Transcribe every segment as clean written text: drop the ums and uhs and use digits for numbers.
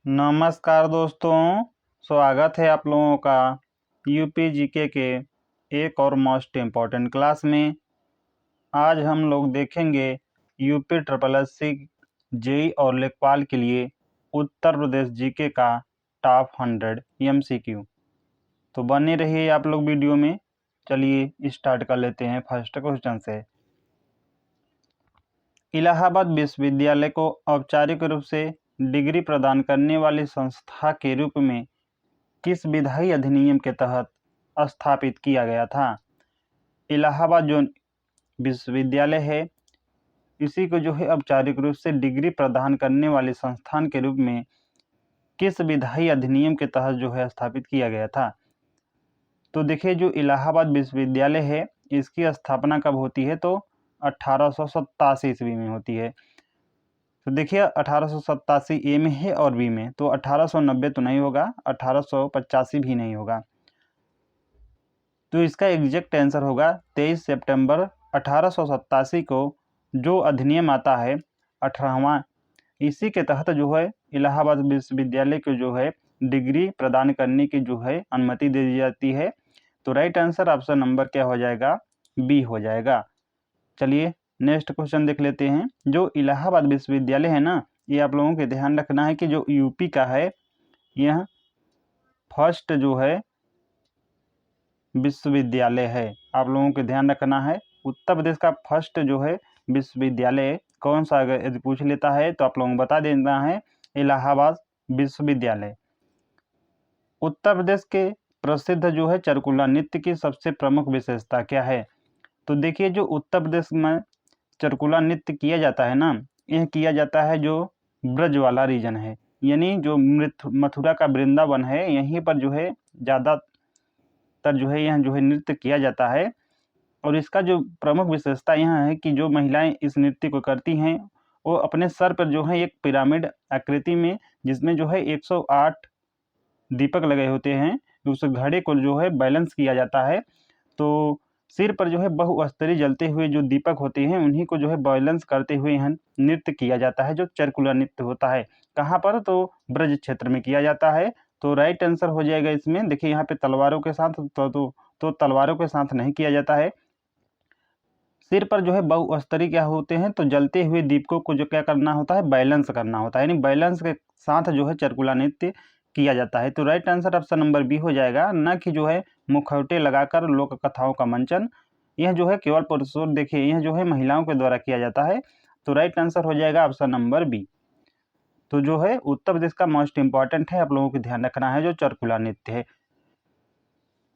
नमस्कार दोस्तों, स्वागत है आप लोगों का यूपी जीके के एक और मोस्ट इम्पॉर्टेंट क्लास में। आज हम लोग देखेंगे यूपी ट्रिपल एससी जेई और लेखपाल के लिए उत्तर प्रदेश जीके का टॉप 100 एमसीक्यू। तो बने रहिए आप लोग वीडियो में। चलिए स्टार्ट कर लेते हैं फर्स्ट क्वेश्चन से। इलाहाबाद विश्वविद्यालय को औपचारिक रूप से डिग्री प्रदान करने वाली संस्था के रूप में किस विधायी अधिनियम के तहत स्थापित किया गया था? इलाहाबाद जो विश्वविद्यालय है, इसी को जो है औपचारिक रूप से डिग्री प्रदान करने वाले संस्थान के रूप में किस विधायी अधिनियम के तहत जो है स्थापित किया गया था? तो देखिए, जो इलाहाबाद विश्वविद्यालय है, इसकी स्थापना कब होती है? तो 1887 ईस्वी में होती है। तो देखिए 1887 ए में है और बी में, तो 1890 तो नहीं होगा, 1885 भी नहीं होगा। तो इसका एग्जैक्ट आंसर होगा 23 सितंबर 1887 को जो अधिनियम आता है 18वां, इसी के तहत जो है इलाहाबाद विश्वविद्यालय को जो है डिग्री प्रदान करने की जो है अनुमति दे दी जाती है। तो राइट आंसर ऑप्शन नंबर क्या हो जाएगा? बी हो जाएगा। चलिए नेक्स्ट क्वेश्चन देख लेते हैं। जो इलाहाबाद विश्वविद्यालय है ना, ये आप लोगों के ध्यान रखना है कि जो यूपी का है, यह फर्स्ट जो है विश्वविद्यालय है। आप लोगों को ध्यान रखना है, उत्तर प्रदेश का फर्स्ट जो है विश्वविद्यालय कौन सा, अगर यदि पूछ लेता है तो आप लोगों को बता देना है इलाहाबाद विश्वविद्यालय। उत्तर प्रदेश के प्रसिद्ध जो है चरकुला नृत्य की सबसे प्रमुख विशेषता क्या है? तो देखिए, जो उत्तर प्रदेश में चरकुला नृत्य किया जाता है ना, यह किया जाता है जो ब्रज वाला रीजन है, यानी जो मथुरा का वृंदावन है, यहीं पर जो है ज़्यादातर जो है यह जो है नृत्य किया जाता है। और इसका जो प्रमुख विशेषता यह है कि जो महिलाएं इस नृत्य को करती हैं, वो अपने सर पर जो है एक पिरामिड आकृति में, जिसमें जो है 108 दीपक लगे होते हैं, उस घड़े को जो है बैलेंस किया जाता है। तो सिर पर जो है बहुस्तरीय जलते हुए जो दीपक होते हैं, उन्हीं को जो है बैलेंस करते हुए यहाँ नृत्य किया जाता है, जो चरकुला नृत्य होता है। कहाँ पर? तो ब्रज क्षेत्र में किया जाता है। तो राइट आंसर हो जाएगा इसमें। देखिए यहाँ पे तलवारों के साथ तो तलवारों के साथ नहीं किया जाता है। सिर पर जो है बहुस्तरीय क्या होते हैं, तो जलते हुए दीपकों को जो क्या करना होता है, बैलेंस करना होता है, यानी बैलेंस के साथ जो है चरकुला नृत्य किया जाता है। तो right answer option number B हो जाएगा, न कि जो है मुखौटे लगाकर लोक कथाओं का मंचन। यह जो है केवल पुरुषों, देखिए यह जो है महिलाओं के द्वारा किया जाता है। तो राइट आंसर हो जाएगा ऑप्शन नंबर बी। तो जो है उत्तर प्रदेश का मोस्ट इंपॉर्टेंट है, आप लोगों को ध्यान रखना है, जो चरकुला नृत्य है।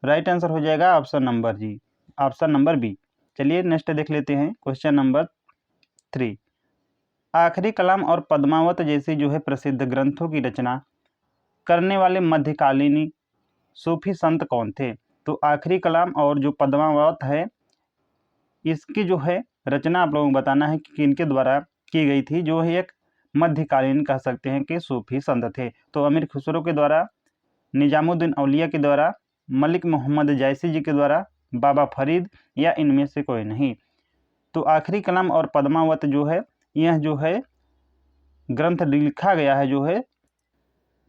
राइट आंसर हो जाएगा ऑप्शन नंबर जी, ऑप्शन नंबर बी। चलिए नेक्स्ट देख लेते हैं क्वेश्चन नंबर 3। आखिरी कलाम और पद्मावत जैसी जो है प्रसिद्ध ग्रंथों की रचना करने वाले मध्यकालीन सूफी संत कौन थे? तो आखिरी कलाम और जो पद्मावत है, इसकी जो है रचना आप लोगों को बताना है कि किनके द्वारा की गई थी। जो है एक मध्यकालीन कह सकते हैं कि सूफी संत थे। तो अमीर खुसरो के द्वारा, निजामुद्दीन औलिया के द्वारा, मलिक मोहम्मद जायसी जी के द्वारा, बाबा फरीद, या इनमें से कोई नहीं। तो आखिरी कलाम और पद्मावत जो है, यह जो है ग्रंथ लिखा गया है जो है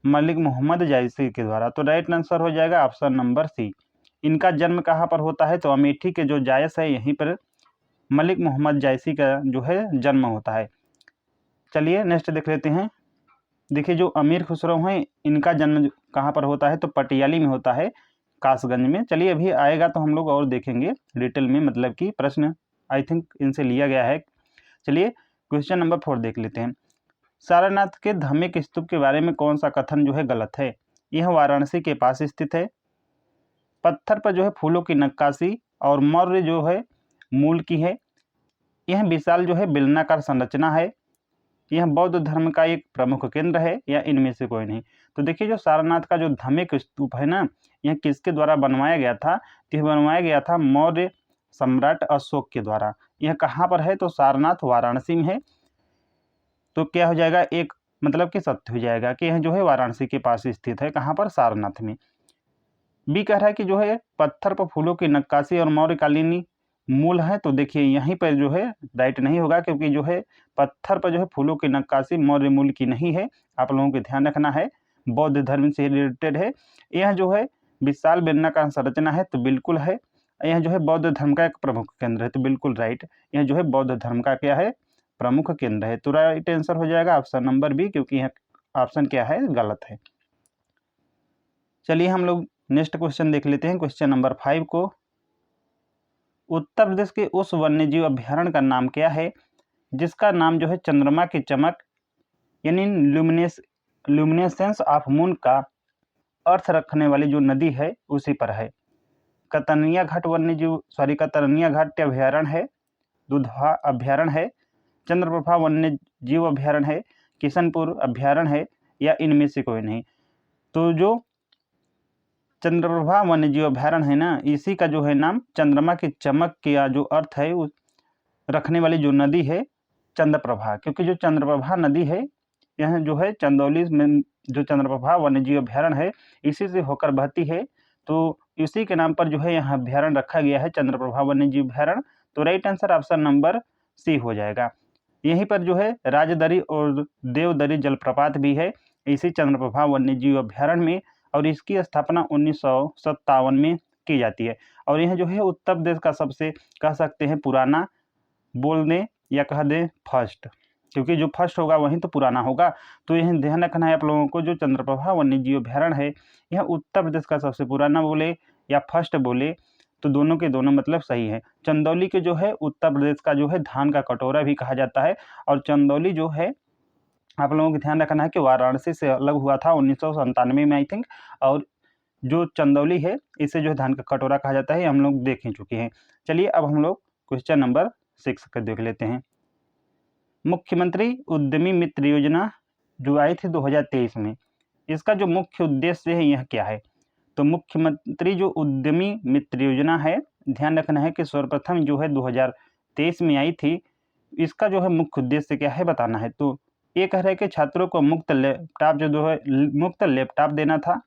मलिक मोहम्मद जायसी के द्वारा। तो राइट आंसर हो जाएगा ऑप्शन नंबर सी। इनका जन्म कहाँ पर होता है? तो अमेठी के जो जायस है, यहीं पर मलिक मोहम्मद जायसी का जो है जन्म होता है। चलिए नेक्स्ट देख लेते हैं। देखिए, जो अमीर खुसरो हैं, इनका जन्म कहाँ पर होता है? तो पटियाली में होता है, कासगंज में। चलिए अभी आएगा तो हम लोग और देखेंगे डिटेल में, मतलब कि प्रश्न आई थिंक इनसे लिया गया है। चलिए क्वेश्चन नंबर 4 देख लेते हैं। सारनाथ के धम्मिक स्तूप के बारे में कौन सा कथन जो है गलत है? यह वाराणसी के पास स्थित है, पत्थर पर जो है फूलों की नक्काशी और मौर्य जो है मूल की है, यह विशाल जो है बेलनाकार संरचना है, यह बौद्ध धर्म का एक प्रमुख केंद्र है, या इनमें से कोई नहीं। तो देखिए, जो सारनाथ का जो धम्मिक स्तूप है ना, यह किसके द्वारा बनवाया गया था? तो यह बनवाया गया था मौर्य सम्राट अशोक के द्वारा। यह कहाँ पर है? तो सारनाथ वाराणसी में है। तो क्या हो जाएगा, एक मतलब कि सत्य हो जाएगा कि यह जो है वाराणसी के पास स्थित है। कहाँ पर? सारनाथ में। बी कह रहा है कि जो है पत्थर पर फूलों की नक्काशी और मौर्यकालीन मूल है, तो देखिए यहीं पर जो है राइट नहीं होगा, क्योंकि जो है पत्थर पर जो है फूलों की नक्काशी मौर्य मूल की नहीं है, आप लोगों को ध्यान रखना है, बौद्ध धर्म से रिलेटेड है। यह जो है विशाल बेलनाकार संरचना है, तो बिल्कुल है। यह जो है बौद्ध धर्म का एक प्रमुख केंद्र है, तो बिल्कुल राइट, यह जो है बौद्ध धर्म का क्या है, प्रमुख केंद्र है। तो राइट आंसर हो जाएगा ऑप्शन नंबर बी, क्योंकि यह ऑप्शन क्या है, गलत है। चलिए हम लोग नेक्स्ट क्वेश्चन देख लेते हैं, क्वेश्चन नंबर 5 को। उत्तर प्रदेश के उस वन्यजीव अभ्यारण्य का नाम क्या है जिसका नाम जो है चंद्रमा की चमक यानी ल्यूमिनेसेंस ऑफ मून का अर्थ रखने वाली जो नदी है उसी पर है। कतरनिया घाट अभ्यारण्य है, दुधवा अभ्यारण्य है, चंद्रप्रभा वन्य जीव अभ्यारण्य है, किशनपुर अभ्यारण्य है, या इनमें से कोई नहीं। तो जो चंद्रप्रभा वन्य जीव अभ्यारण्य है ना, इसी का जो है नाम चंद्रमा की चमक का जो अर्थ है उस रखने वाली जो नदी है चंद्रप्रभा, क्योंकि जो चंद्रप्रभा नदी है यह जो है चंदौली में जो चंद्रप्रभा वन्य जीव अभ्यारण्य है इसी से होकर बहती है, तो इसी के नाम पर जो है यहाँ अभ्यारण्य रखा गया है, चंद्रप्रभा वन्य जीव अभ्यारण्य। तो right answer option number C हो जाएगा। यहीं पर जो है राजदरी और देवदरी जलप्रपात भी है इसी चंद्रप्रभा वन्य जीव अभ्यारण्य में, और इसकी स्थापना 1957 में की जाती है। और यह जो है उत्तर प्रदेश का सबसे कह सकते हैं पुराना, बोल दें या कह दें फर्स्ट, क्योंकि जो फर्स्ट होगा वही तो पुराना होगा। तो यह ध्यान रखना है आप लोगों को, जो चंद्रप्रभा वन्य जीव अभ्यारण्य है यह उत्तर प्रदेश का सबसे पुराना बोले या फर्स्ट बोले तो दोनों के दोनों मतलब सही है। चंदौली के जो है उत्तर प्रदेश का जो है धान का कटोरा भी कहा जाता है, और चंदौली जो है आप लोगों को ध्यान रखना है कि वाराणसी से अलग हुआ था 1997 में आई थिंक, और जो चंदौली है इसे जो है धान का कटोरा कहा जाता है, हम लोग देख ही चुके हैं। चलिए अब हम लोग क्वेश्चन नंबर 6 का देख लेते हैं। मुख्यमंत्री उद्यमी मित्र योजना जो आई थी 2023 में, इसका जो मुख्य उद्देश्य है यह क्या है। तो मुख्यमंत्री जो उद्यमी मित्र योजना है, ध्यान रखना है कि सर्वप्रथम जो है 2023 में आई थी, इसका जो है मुख्य उद्देश्य क्या है बताना है। तो ये कह रहे हैं कि छात्रों को मुफ्त लैपटॉप देना था,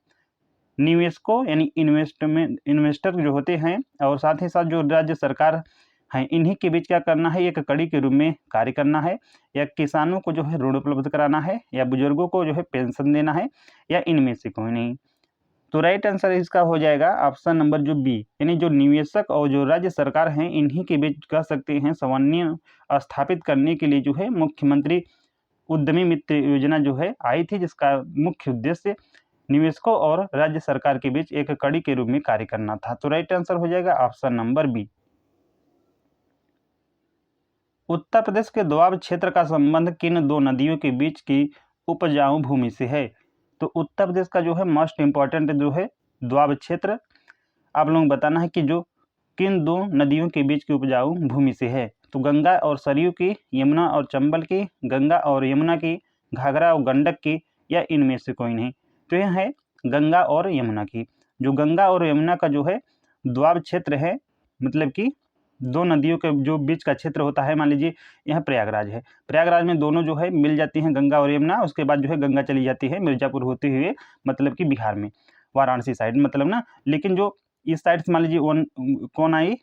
निवेशकों यानी इन्वेस्टर जो होते हैं और साथ ही साथ जो राज्य सरकार हैं इन्हीं के बीच क्या करना है, एक कड़ी के रूप में कार्य करना है, या किसानों को जो है ऋण उपलब्ध कराना है, या बुजुर्गों को जो है पेंशन देना है, या इनमें से कोई नहीं। तो राइट आंसर इसका हो जाएगा ऑप्शन नंबर जो बी, यानी जो निवेशक और जो राज्य सरकार हैं इन्हीं के बीच कह सकते हैं समन्वय स्थापित करने के लिए जो है मुख्यमंत्री उद्यमी मित्र योजना जो है आई थी, जिसका मुख्य उद्देश्य निवेशकों और राज्य सरकार के बीच एक कड़ी के रूप में कार्य करना था। तो राइट आंसर हो जाएगा option number B. Uttar Pradesh के दोआब क्षेत्र का संबंध किन दो नदियों के बीच की उपजाऊ भूमि से है। तो उत्तर प्रदेश का जो है मोस्ट इम्पॉर्टेंट जो है दोआब क्षेत्र, आप लोगों को बताना है कि जो किन दो नदियों के बीच की उपजाऊ भूमि से है। तो गंगा और सरयू की, यमुना और चंबल की, गंगा और यमुना की, घाघरा और गंडक की, या इनमें से कोई नहीं। तो यह है गंगा और यमुना की। जो गंगा और यमुना का जो है दोआब क्षेत्र है, मतलब कि दो नदियों के जो बीच का क्षेत्र होता है, मान लीजिए यह प्रयागराज है, प्रयागराज में दोनों जो है मिल जाती हैं गंगा और यमुना, उसके बाद जो है गंगा चली जाती है मिर्जापुर होते हुए, मतलब कि बिहार में वाराणसी साइड मतलब ना। लेकिन जो इस साइड से मान लीजिए कौन आई,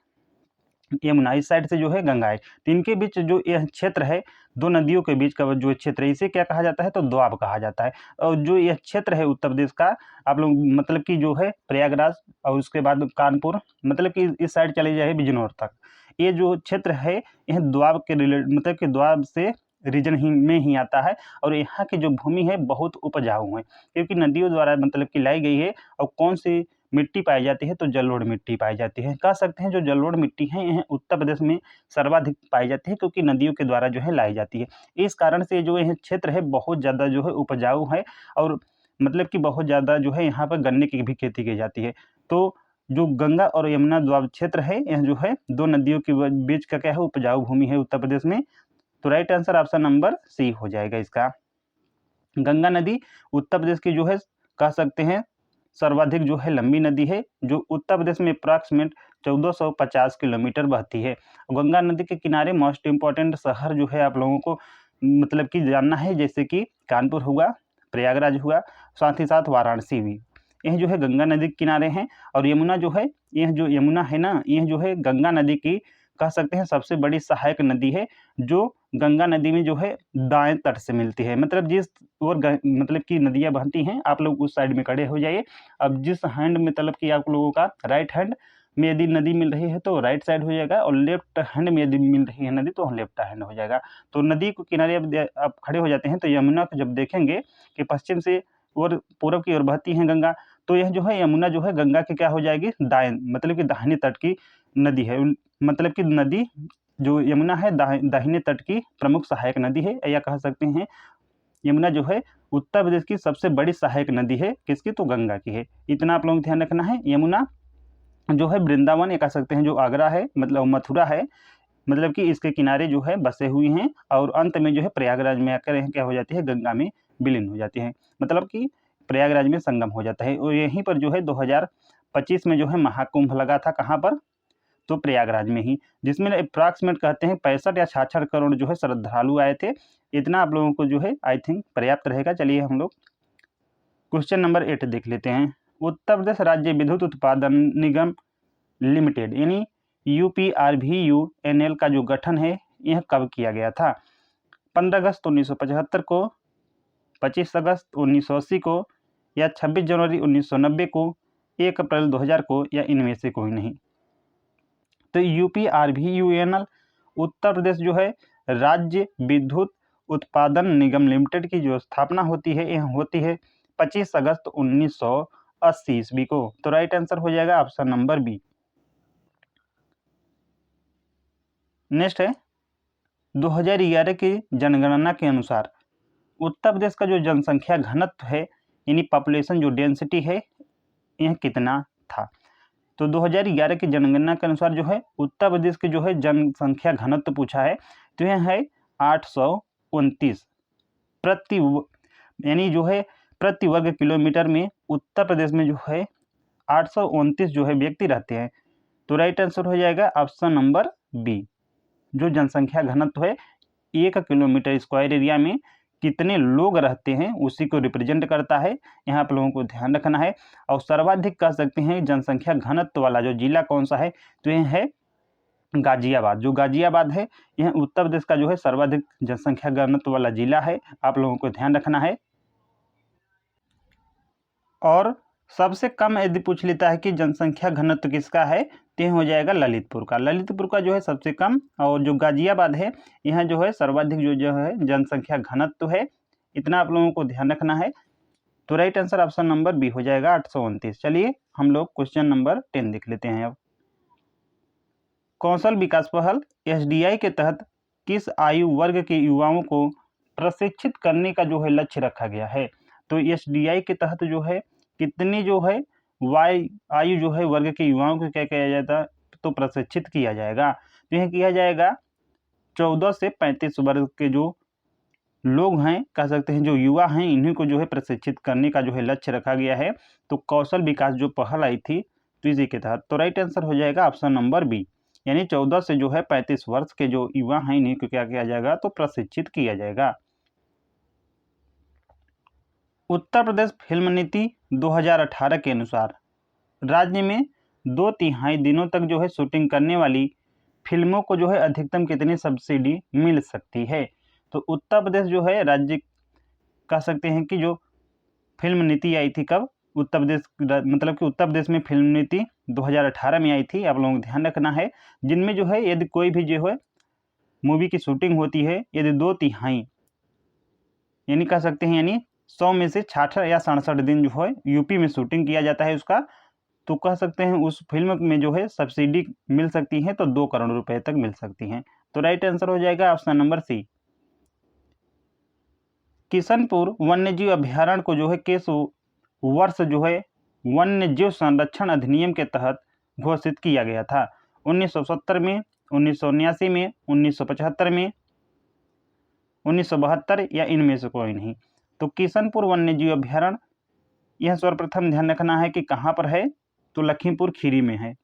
यमुना, इस साइड से जो है गंगा है, तो इनके बीच जो यह क्षेत्र है दो नदियों के बीच का जो क्षेत्र है इसे क्या कहा जाता है, तो दोआब कहा जाता है। और जो यह क्षेत्र है उत्तर प्रदेश का, आप लोग मतलब कि जो है प्रयागराज और उसके बाद कानपुर, मतलब कि इस साइड चले जाए बिजनौर तक, ये जो क्षेत्र है यह दोआब के मतलब कि दोआब से रीजन ही में ही आता है। और यहाँ की जो भूमि है बहुत उपजाऊ है, क्योंकि नदियों द्वारा मतलब कि लाई गई है। और कौन सी मिट्टी पाई जाती है, तो जलोढ़ मिट्टी पाई जाती है। कह सकते हैं जो जलोढ़ मिट्टी है यह उत्तर प्रदेश में सर्वाधिक पाई जाती है, क्योंकि नदियों के द्वारा जो है लाई जाती है। इस कारण से जो यह क्षेत्र है बहुत ज़्यादा जो है उपजाऊ है, और मतलब कि बहुत ज़्यादा जो है यहाँ पर गन्ने की भी खेती की जाती है। तो जो गंगा और यमुना दोआब क्षेत्र है यह जो है दो नदियों के बीच का क्या है, उपजाऊ भूमि है उत्तर प्रदेश में। तो right answer option number C हो जाएगा इसका। गंगा नदी उत्तर प्रदेश की जो है कह सकते हैं सर्वाधिक जो है लंबी नदी है, जो उत्तर प्रदेश में अप्रॉक्सीमेट 1450 किलोमीटर बहती है। गंगा नदी के किनारे मोस्ट इम्पॉर्टेंट शहर जो है आप लोगों को मतलब कि जानना है, जैसे कि कानपुर हुआ, प्रयागराज हुआ, साथ ही साथ वाराणसी भी, यह जो है गंगा नदी के किनारे हैं। और यमुना जो है, यह जो यमुना है ना, यह जो है गंगा नदी की कह सकते हैं सबसे बड़ी सहायक नदी है, जो गंगा नदी में जो है दाएं तट से मिलती है। मतलब जिस ओर मतलब कि नदियाँ बहती हैं, आप लोग उस साइड में खड़े हो जाइए। अब जिस हैंड में मतलब कि आप लोगों का राइट हैंड में यदि नदी मिल रही है तो राइट साइड हो जाएगा, और लेफ्ट हैंड में यदि मिल रही है नदी तो लेफ्ट हैंड हो जाएगा। तो नदी को किनारे आप खड़े हो जाते हैं तो यमुना को जब देखेंगे कि पश्चिम से और पूर्व की ओर बहती है गंगा, तो यह जो है यमुना जो है गंगा की क्या हो जाएगी, दाएं मतलब कि दाहिने तट की नदी है। मतलब कि नदी जो यमुना है दाहिने तट की प्रमुख सहायक नदी है, या कह सकते हैं यमुना जो है उत्तर प्रदेश की सबसे बड़ी सहायक नदी है। किसकी? तो गंगा की है। इतना आप लोगों को ध्यान रखना है। यमुना जो है वृंदावन, ये कह सकते हैं जो आगरा है, मतलब मथुरा है, मतलब कि इसके किनारे जो है बसे हुई हैं, और अंत में जो है प्रयागराज में आकर क्या हो जाती है, गंगा में विलीन हो जाती है। मतलब कि प्रयागराज में संगम हो जाता है। और यहीं पर जो है 2025 में जो है महाकुंभ लगा था। कहाँ पर? तो प्रयागराज में ही, जिसमें अप्रॉक्सीमेट कहते हैं 65 या 66 करोड़ जो है श्रद्धालु आए थे। इतना आप लोगों को जो है आई थिंक पर्याप्त रहेगा। चलिए हम लोग क्वेश्चन नंबर 8 देख लेते हैं। उत्तर प्रदेश राज्य विद्युत उत्पादन निगम लिमिटेड यानी UPRVUNL का जो गठन है यह कब किया गया था? 15 अगस्त 1975 को, 25 अगस्त 1980 को, या 26 जनवरी 1990 को, 1 अप्रैल 2000 को, या इनमें से कोई नहीं। तो UPRVUNL उत्तर प्रदेश जो है राज्य विद्युत उत्पादन निगम लिमिटेड की जो स्थापना होती है यह होती है 25 अगस्त 1980 ईस्वी को। तो राइट आंसर हो जाएगा ऑप्शन नंबर बी। नेक्स्ट है 2011 की जनगणना के अनुसार उत्तर प्रदेश का जो जनसंख्या घनत्व है यानी पॉपुलेशन जो डेंसिटी है यह कितना था? तो 2011 की जनगणना के अनुसार जो है उत्तर प्रदेश की जो है जनसंख्या घनत्व पूछा है, तो यह है 829 प्रति यानी जो है प्रति वर्ग किलोमीटर में उत्तर प्रदेश में जो है 829 जो है व्यक्ति रहते हैं। तो राइट आंसर हो जाएगा ऑप्शन नंबर बी। जो जनसंख्या घनत्व है 1 किलोमीटर स्क्वायर एरिया में कितने लोग रहते हैं उसी को रिप्रेजेंट करता है। यहाँ आप लोगों को ध्यान रखना है। और सर्वाधिक कह सकते हैं जनसंख्या घनत्व वाला जो जिला कौन सा है, तो यह है गाजियाबाद। जो गाजियाबाद है यह उत्तर प्रदेश का जो है सर्वाधिक जनसंख्या घनत्व वाला जिला है। आप लोगों को ध्यान रखना है। और सबसे कम यदि पूछ लेता है कि जनसंख्या घनत्व किसका है, तो यह हो जाएगा ललितपुर का। ललितपुर का जो है सबसे कम, और जो गाजियाबाद है यहाँ जो है सर्वाधिक जो है जनसंख्या घनत्व है। इतना आप लोगों को ध्यान रखना है। तो right answer option number B हो जाएगा 829। चलिए हम लोग क्वेश्चन नंबर 10 देख लेते हैं। अब कौशल विकास पहल SDI के तहत किस आयु वर्ग के युवाओं को प्रशिक्षित करने का जो है लक्ष्य रखा गया है? तो SDI के तहत जो है कितनी जो है आयु जो है वर्ग के युवाओं को क्या किया जाता, तो प्रशिक्षित किया जाएगा। तो यह किया जाएगा 14 से 35 वर्ग के जो लोग हैं, कह सकते हैं जो युवा हैं, इन्हीं को जो है प्रशिक्षित करने का जो है लक्ष्य रखा गया है। तो कौशल विकास जो पहल आई थी तो इसी के तहत। तो राइट आंसर हो जाएगा ऑप्शन नंबर बी, यानी 14 से जो है 35 वर्ष के जो युवा हैं इन्हीं को क्या किया जाएगा, तो प्रशिक्षित किया जाएगा। उत्तर प्रदेश फिल्म नीति 2018 के अनुसार राज्य में 2/3 दिनों तक जो है शूटिंग करने वाली फिल्मों को जो है अधिकतम कितनी सब्सिडी मिल सकती है? तो उत्तर प्रदेश जो है राज्य कह सकते हैं कि जो फिल्म नीति आई थी कब, उत्तर प्रदेश मतलब कि उत्तर प्रदेश में फिल्म नीति 2018 में आई थी। आप लोगों को ध्यान रखना है। जिनमें जो है यदि कोई भी जो है मूवी की शूटिंग होती है, यदि 2/3 यानी कह सकते हैं यानी 100 में से 66 या 67 दिन जो है यूपी में शूटिंग किया जाता है उसका, तो कह सकते हैं उस फिल्म में जो है सब्सिडी मिल सकती है, तो 2 करोड़ रुपए तक मिल सकती हैं। तो राइट आंसर हो जाएगा ऑप्शन नंबर सी। किशनपुर वन्यजीव अभ्यारण्य को जो है किस वर्ष जो है वन्यजीव संरक्षण अधिनियम के तहत घोषित किया गया था? 1970 में, 1979 में, 1975 में, 1972, या इनमें से कोई नहीं। तो किशनपुर वन्यजीव अभ्यारण्य यह सर्वप्रथम ध्यान रखना है कि कहाँ पर है, तो लखीमपुर खीरी में है।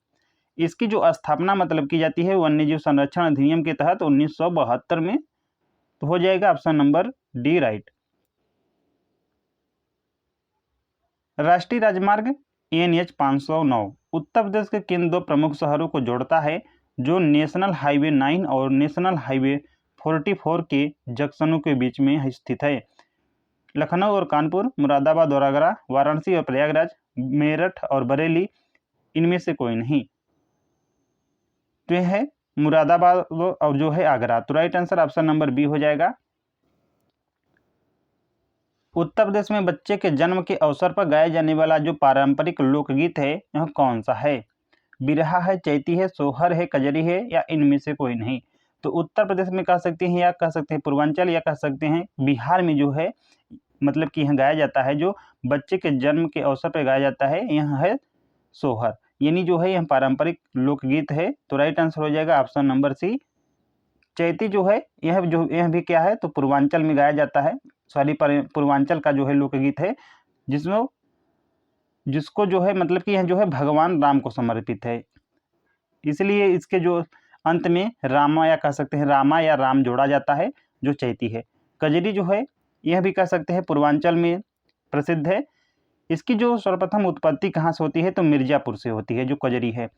इसकी जो स्थापना मतलब की जाती है वन्यजीव संरक्षण अधिनियम के तहत 1972 में। तो हो जाएगा ऑप्शन नंबर डी राइट। राष्ट्रीय राजमार्ग NH 509 उत्तर प्रदेश के किन 2 प्रमुख शहरों को जोड़ता है? जो नेशनल हाईवे 9 और नेशनल हाईवे 44 के जंक्शनों के बीच में स्थित है। लखनऊ और कानपुर, मुरादाबाद और आगरा, वाराणसी और प्रयागराज, मेरठ और बरेली, इनमें से कोई नहीं। तो यह है मुरादाबाद और जो है आगरा। तो right answer option number B हो जाएगा। उत्तर प्रदेश में बच्चे के जन्म के अवसर पर गाया जाने वाला जो पारंपरिक लोकगीत है यह कौन सा है? बिरहा है, चैती है, सोहर है, कजरी है, या इनमें से कोई नहीं। तो उत्तर प्रदेश में कह सकते हैं, या कह सकते हैं पूर्वांचल, या कह सकते हैं बिहार में जो है मतलब कि यहाँ गाया जाता है, जो बच्चे के जन्म के अवसर पर गाया जाता है, यह है सोहर, यानी जो है यह पारंपरिक लोकगीत है। तो राइट आंसर हो जाएगा ऑप्शन नंबर सी। चैती जो है यह भी क्या है, तो पूर्वांचल में गाया जाता है, सॉरी पूर्वांचल का जो है लोकगीत है, जिसको जो है मतलब कि यह जो है भगवान राम को समर्पित है, इसलिए इसके जो अंत में रामा या कह सकते हैं रामा या राम जोड़ा जाता है, जो चैती है। कजरी जो है यह भी कह सकते हैं पूर्वांचल में प्रसिद्ध है। इसकी जो सर्वप्रथम उत्पत्ति कहाँ से होती है, तो मिर्जापुर से होती है जो कजरी है,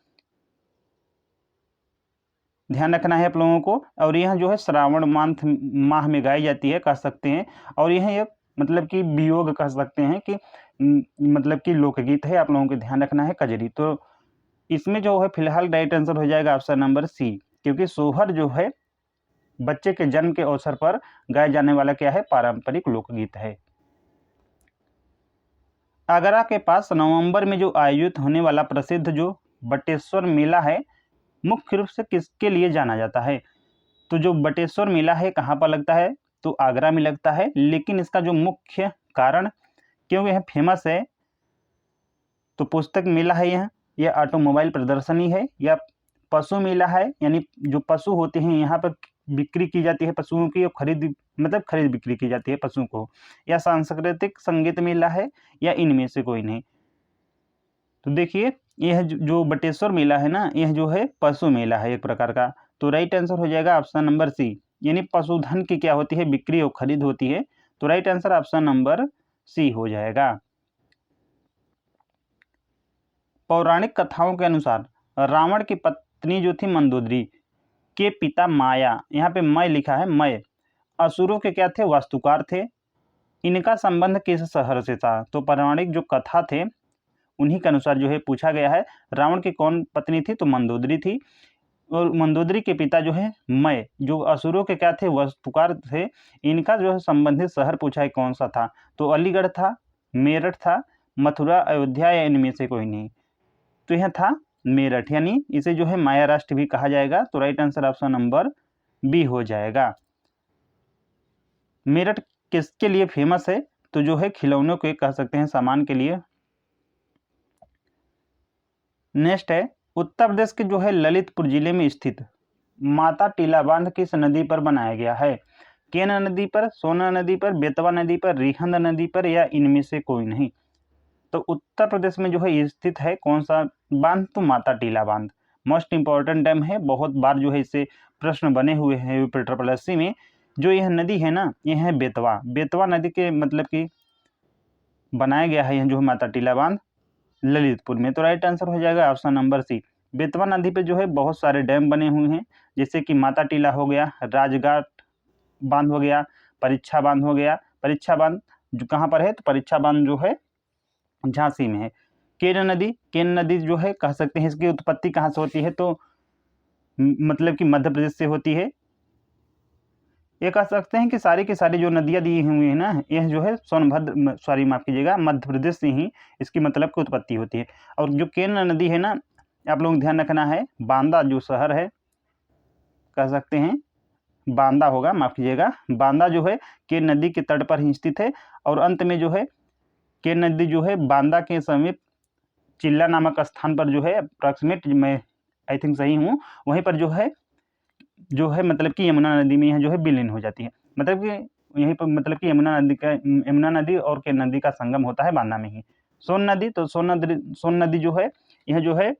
ध्यान रखना है आप लोगों को। और यह जो है श्रावण माह में गाई जाती है कह सकते हैं, और यह मतलब कि वियोग कह सकते हैं कि मतलब कि लोकगीत है, आप लोगों को ध्यान रखना है कजरी। तो इसमें जो है फिलहाल राइट आंसर हो जाएगा ऑप्शन नंबर सी, क्योंकि सोहर जो है बच्चे के जन्म के अवसर पर गाया जाने वाला क्या है, पारंपरिक लोकगीत है। आगरा के पास नवंबर में जो आयोजित होने वाला प्रसिद्ध जो बटेश्वर मेला है, मुख्य रूप से किसके लिए जाना जाता है? तो जो बटेश्वर मेला है कहाँ पर लगता है, तो आगरा में लगता है, लेकिन इसका जो मुख्य कारण क्यों यह फेमस है, तो पुस्तक मेला है यह, या ऑटोमोबाइल प्रदर्शनी है, या पशु मेला है, यानी जो पशु होते हैं यहाँ पर बिक्री की जाती है पशुओं की, और खरीद बिक्री की जाती है पशुओं को, या सांस्कृतिक संगीत मेला है, या इनमें से कोई नहीं। तो देखिए यह जो बटेश्वर मेला है ना, यह जो है पशु मेला है एक प्रकार का। तो राइट आंसर हो जाएगा ऑप्शन नंबर सी, यानी पशुधन की क्या होती है, बिक्री और खरीद होती है। तो right answer option number C हो जाएगा। पौराणिक कथाओं के अनुसार रावण की पत्नी जो थी मंदोदरी के पिता माया, यहाँ पे मय लिखा है, मय असुरों के क्या थे, वास्तुकार थे। इनका संबंध किस शहर से था? तो पौराणिक जो कथा थे उन्हीं के अनुसार जो है पूछा गया है। रावण की कौन पत्नी थी? तो मंदोदरी थी, और मंदोदरी के पिता जो है मय, जो असुरों के क्या थे, वास्तुकार थे। इनका जो है संबंधित शहर पूछा है कौन सा था? तो अलीगढ़ था, मेरठ था, मथुरा, अयोध्या, या इनमें से कोई नहीं। तो यह था मेरठ, यानी इसे जो है माया राष्ट्र भी कहा जाएगा। तो right answer option number B हो जाएगा। मेरठ किसके लिए फेमस है? तो जो है खिलौनों के कह सकते हैं सामान के लिए। नेक्स्ट है, उत्तर प्रदेश के जो है ललितपुर जिले में स्थित माता टीला बांध किस नदी पर बनाया गया है? केन नदी पर, सोना नदी पर, बेतवा नदी पर, रिहंद नदी पर, या इनमें से कोई नहीं। तो उत्तर प्रदेश में जो है स्थित है कौन सा बांध? तो माता टीला बांध मोस्ट इंपॉर्टेंट डैम है, बहुत बार जो है इससे प्रश्न बने हुए हैं यूपीएससी में। जो यह नदी है ना, यह है बेतवा नदी के मतलब कि बनाया गया है यह जो है माता टीला बांध ललितपुर में। तो राइट आंसर हो जाएगा ऑप्शन नंबर सी। बेतवा नदी पे जो है बहुत सारे डैम बने हुए हैं, जैसे कि माता टीला हो गया, राजघाट बांध हो गया, परीक्षा बांध हो गया। परीक्षा बांध जो कहाँ पर है? तो परीक्षा बांध जो है झांसी में है। केन नदी जो है कह सकते हैं इसकी उत्पत्ति कहाँ से होती है? तो मतलब कि मध्य प्रदेश से होती है। ये कह सकते हैं कि सारी की सारी जो नदियाँ दी हुई है ना, यह जो है माफ कीजिएगा, मध्य प्रदेश से ही इसकी मतलब की उत्पत्ति होती है। और जो केन नदी है ना, आप लोग ध्यान रखना है, बांदा जो शहर है कह सकते हैं बांदा होगा, माफ कीजिएगा, बांदा जो है केन नदी के तट पर ही स्थित है। और अंत में जो है केन नदी जो है बांदा के समीप चिल्ला नामक स्थान पर जो है अप्रॉक्सीमेट, मैं आई थिंक सही हूँ, वहीं पर जो है मतलब कि यमुना नदी में यह जो है विलीन हो जाती है। मतलब कि यहीं पर मतलब कि यमुना नदी और केन नदी का संगम होता है बांदा में ही। सोन नदी, तो सोन नदी जो है यह जो है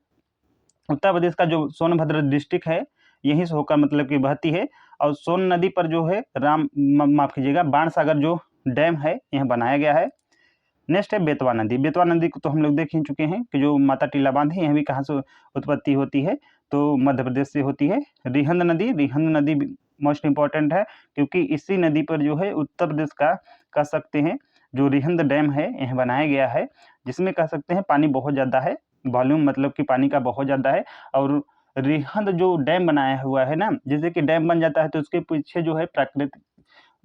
उत्तर प्रदेश का जो सोनभद्र डिस्ट्रिक्ट है यहीं से होकर मतलब कि बहती है। और सोन नदी पर जो है माफ कीजिएगा, बाणसागर जो डैम है यह बनाया गया है। नेक्स्ट है बेतवा नदी को तो हम लोग देख ही चुके हैं कि जो माता टीला बांध है यह भी कहाँ से उत्पत्ति होती है? तो मध्य प्रदेश से होती है। रिहंद नदी मोस्ट इम्पॉर्टेंट है, क्योंकि इसी नदी पर जो है उत्तर प्रदेश का कह सकते हैं जो रिहंद डैम है यह बनाया गया है, जिसमें कह सकते हैं पानी बहुत ज़्यादा है, वॉल्यूम मतलब कि पानी का बहुत ज़्यादा है। और रिहंद जो डैम बनाया हुआ है ना, जैसे कि डैम बन जाता है तो उसके पीछे जो है प्राकृतिक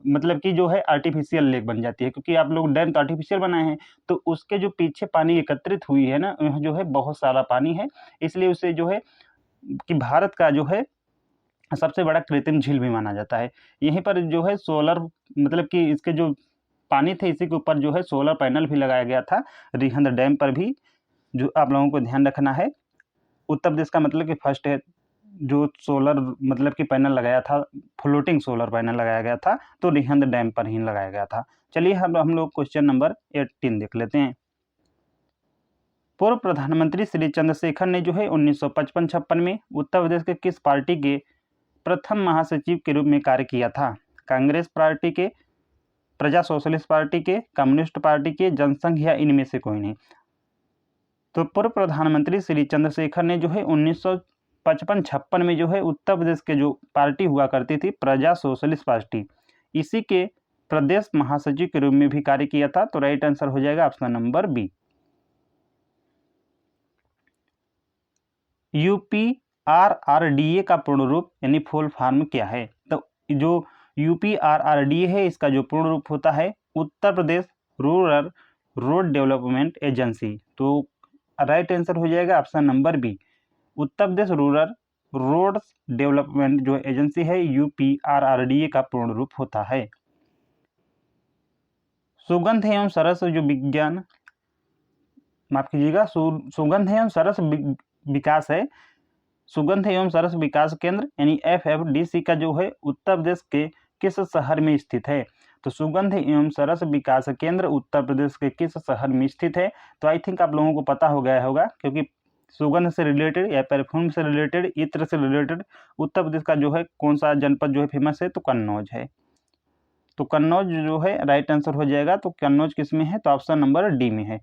मतलब कि जो है आर्टिफिशियल लेक बन जाती है, क्योंकि आप लोग डैम तो आर्टिफिशियल बनाए हैं, तो उसके जो पीछे पानी एकत्रित हुई है ना, वह जो है बहुत सारा पानी है, इसलिए उसे जो है कि भारत का जो है सबसे बड़ा कृत्रिम झील भी माना जाता है। यहीं पर जो है सोलर मतलब कि इसके जो पानी थे इसी के ऊपर जो है सोलर पैनल भी लगाया गया था रिहंद डैम पर भी, जो आप लोगों को ध्यान रखना है। उत्तर प्रदेश का मतलब कि फर्स्ट है जो सोलर मतलब कि पैनल लगाया था, फ्लोटिंग सोलर पैनल लगाया गया था, तो रिहंद डैम पर ही लगाया गया था। चलिए हम लोग क्वेश्चन नंबर 18 देख लेते हैं। पूर्व प्रधानमंत्री श्री चंद्रशेखर ने जो है 1955-56 में उत्तर प्रदेश के किस पार्टी के प्रथम महासचिव के रूप में कार्य किया था? कांग्रेस पार्टी के, प्रजा सोशलिस्ट पार्टी के, कम्युनिस्ट पार्टी के, जनसंघ या इनमें से कोई नहीं? तो पूर्व प्रधानमंत्री श्री चंद्रशेखर ने जो है 1955-56 में जो है उत्तर प्रदेश के जो पार्टी हुआ करती थी प्रजा सोशलिस्ट पार्टी, इसी के प्रदेश महासचिव के रूप में भी कार्य किया था। तो राइट आंसर हो जाएगा ऑप्शन नंबर बी। यूपीआरआरडीए का पूर्ण रूप यानी फुल फॉर्म क्या है? तो जो यूपीआरआरडीए है इसका जो पूर्ण रूप होता है Uttar Pradesh rural road development agency. तो राइट आंसर हो जाएगा option number B. Uttar Pradesh rural road development जो एजेंसी है यूपीआरआरडीए का पूर्ण रूप होता है। सुगंध एवं सरस जो विज्ञान माफ कीजिएगा सुगंध एवं सरस विकास है, सुगंध एवं सरस विकास केंद्र यानी एफएफडीसी का जो है उत्तर प्रदेश के किस शहर में स्थित है? तो सुगंध एवं सरस विकास केंद्र उत्तर प्रदेश के किस शहर में स्थित है? तो आई थिंक आप लोगों को पता हो गया होगा, क्योंकि सुगंध से रिलेटेड या परफ्यूम से रिलेटेड, इत्र से रिलेटेड उत्तर प्रदेश का जो है कौन सा जनपद जो है फेमस है? तो कन्नौज है। तो कन्नौज जो है राइट आंसर हो जाएगा। तो कन्नौज किस में है? तो ऑप्शन नंबर डी में है।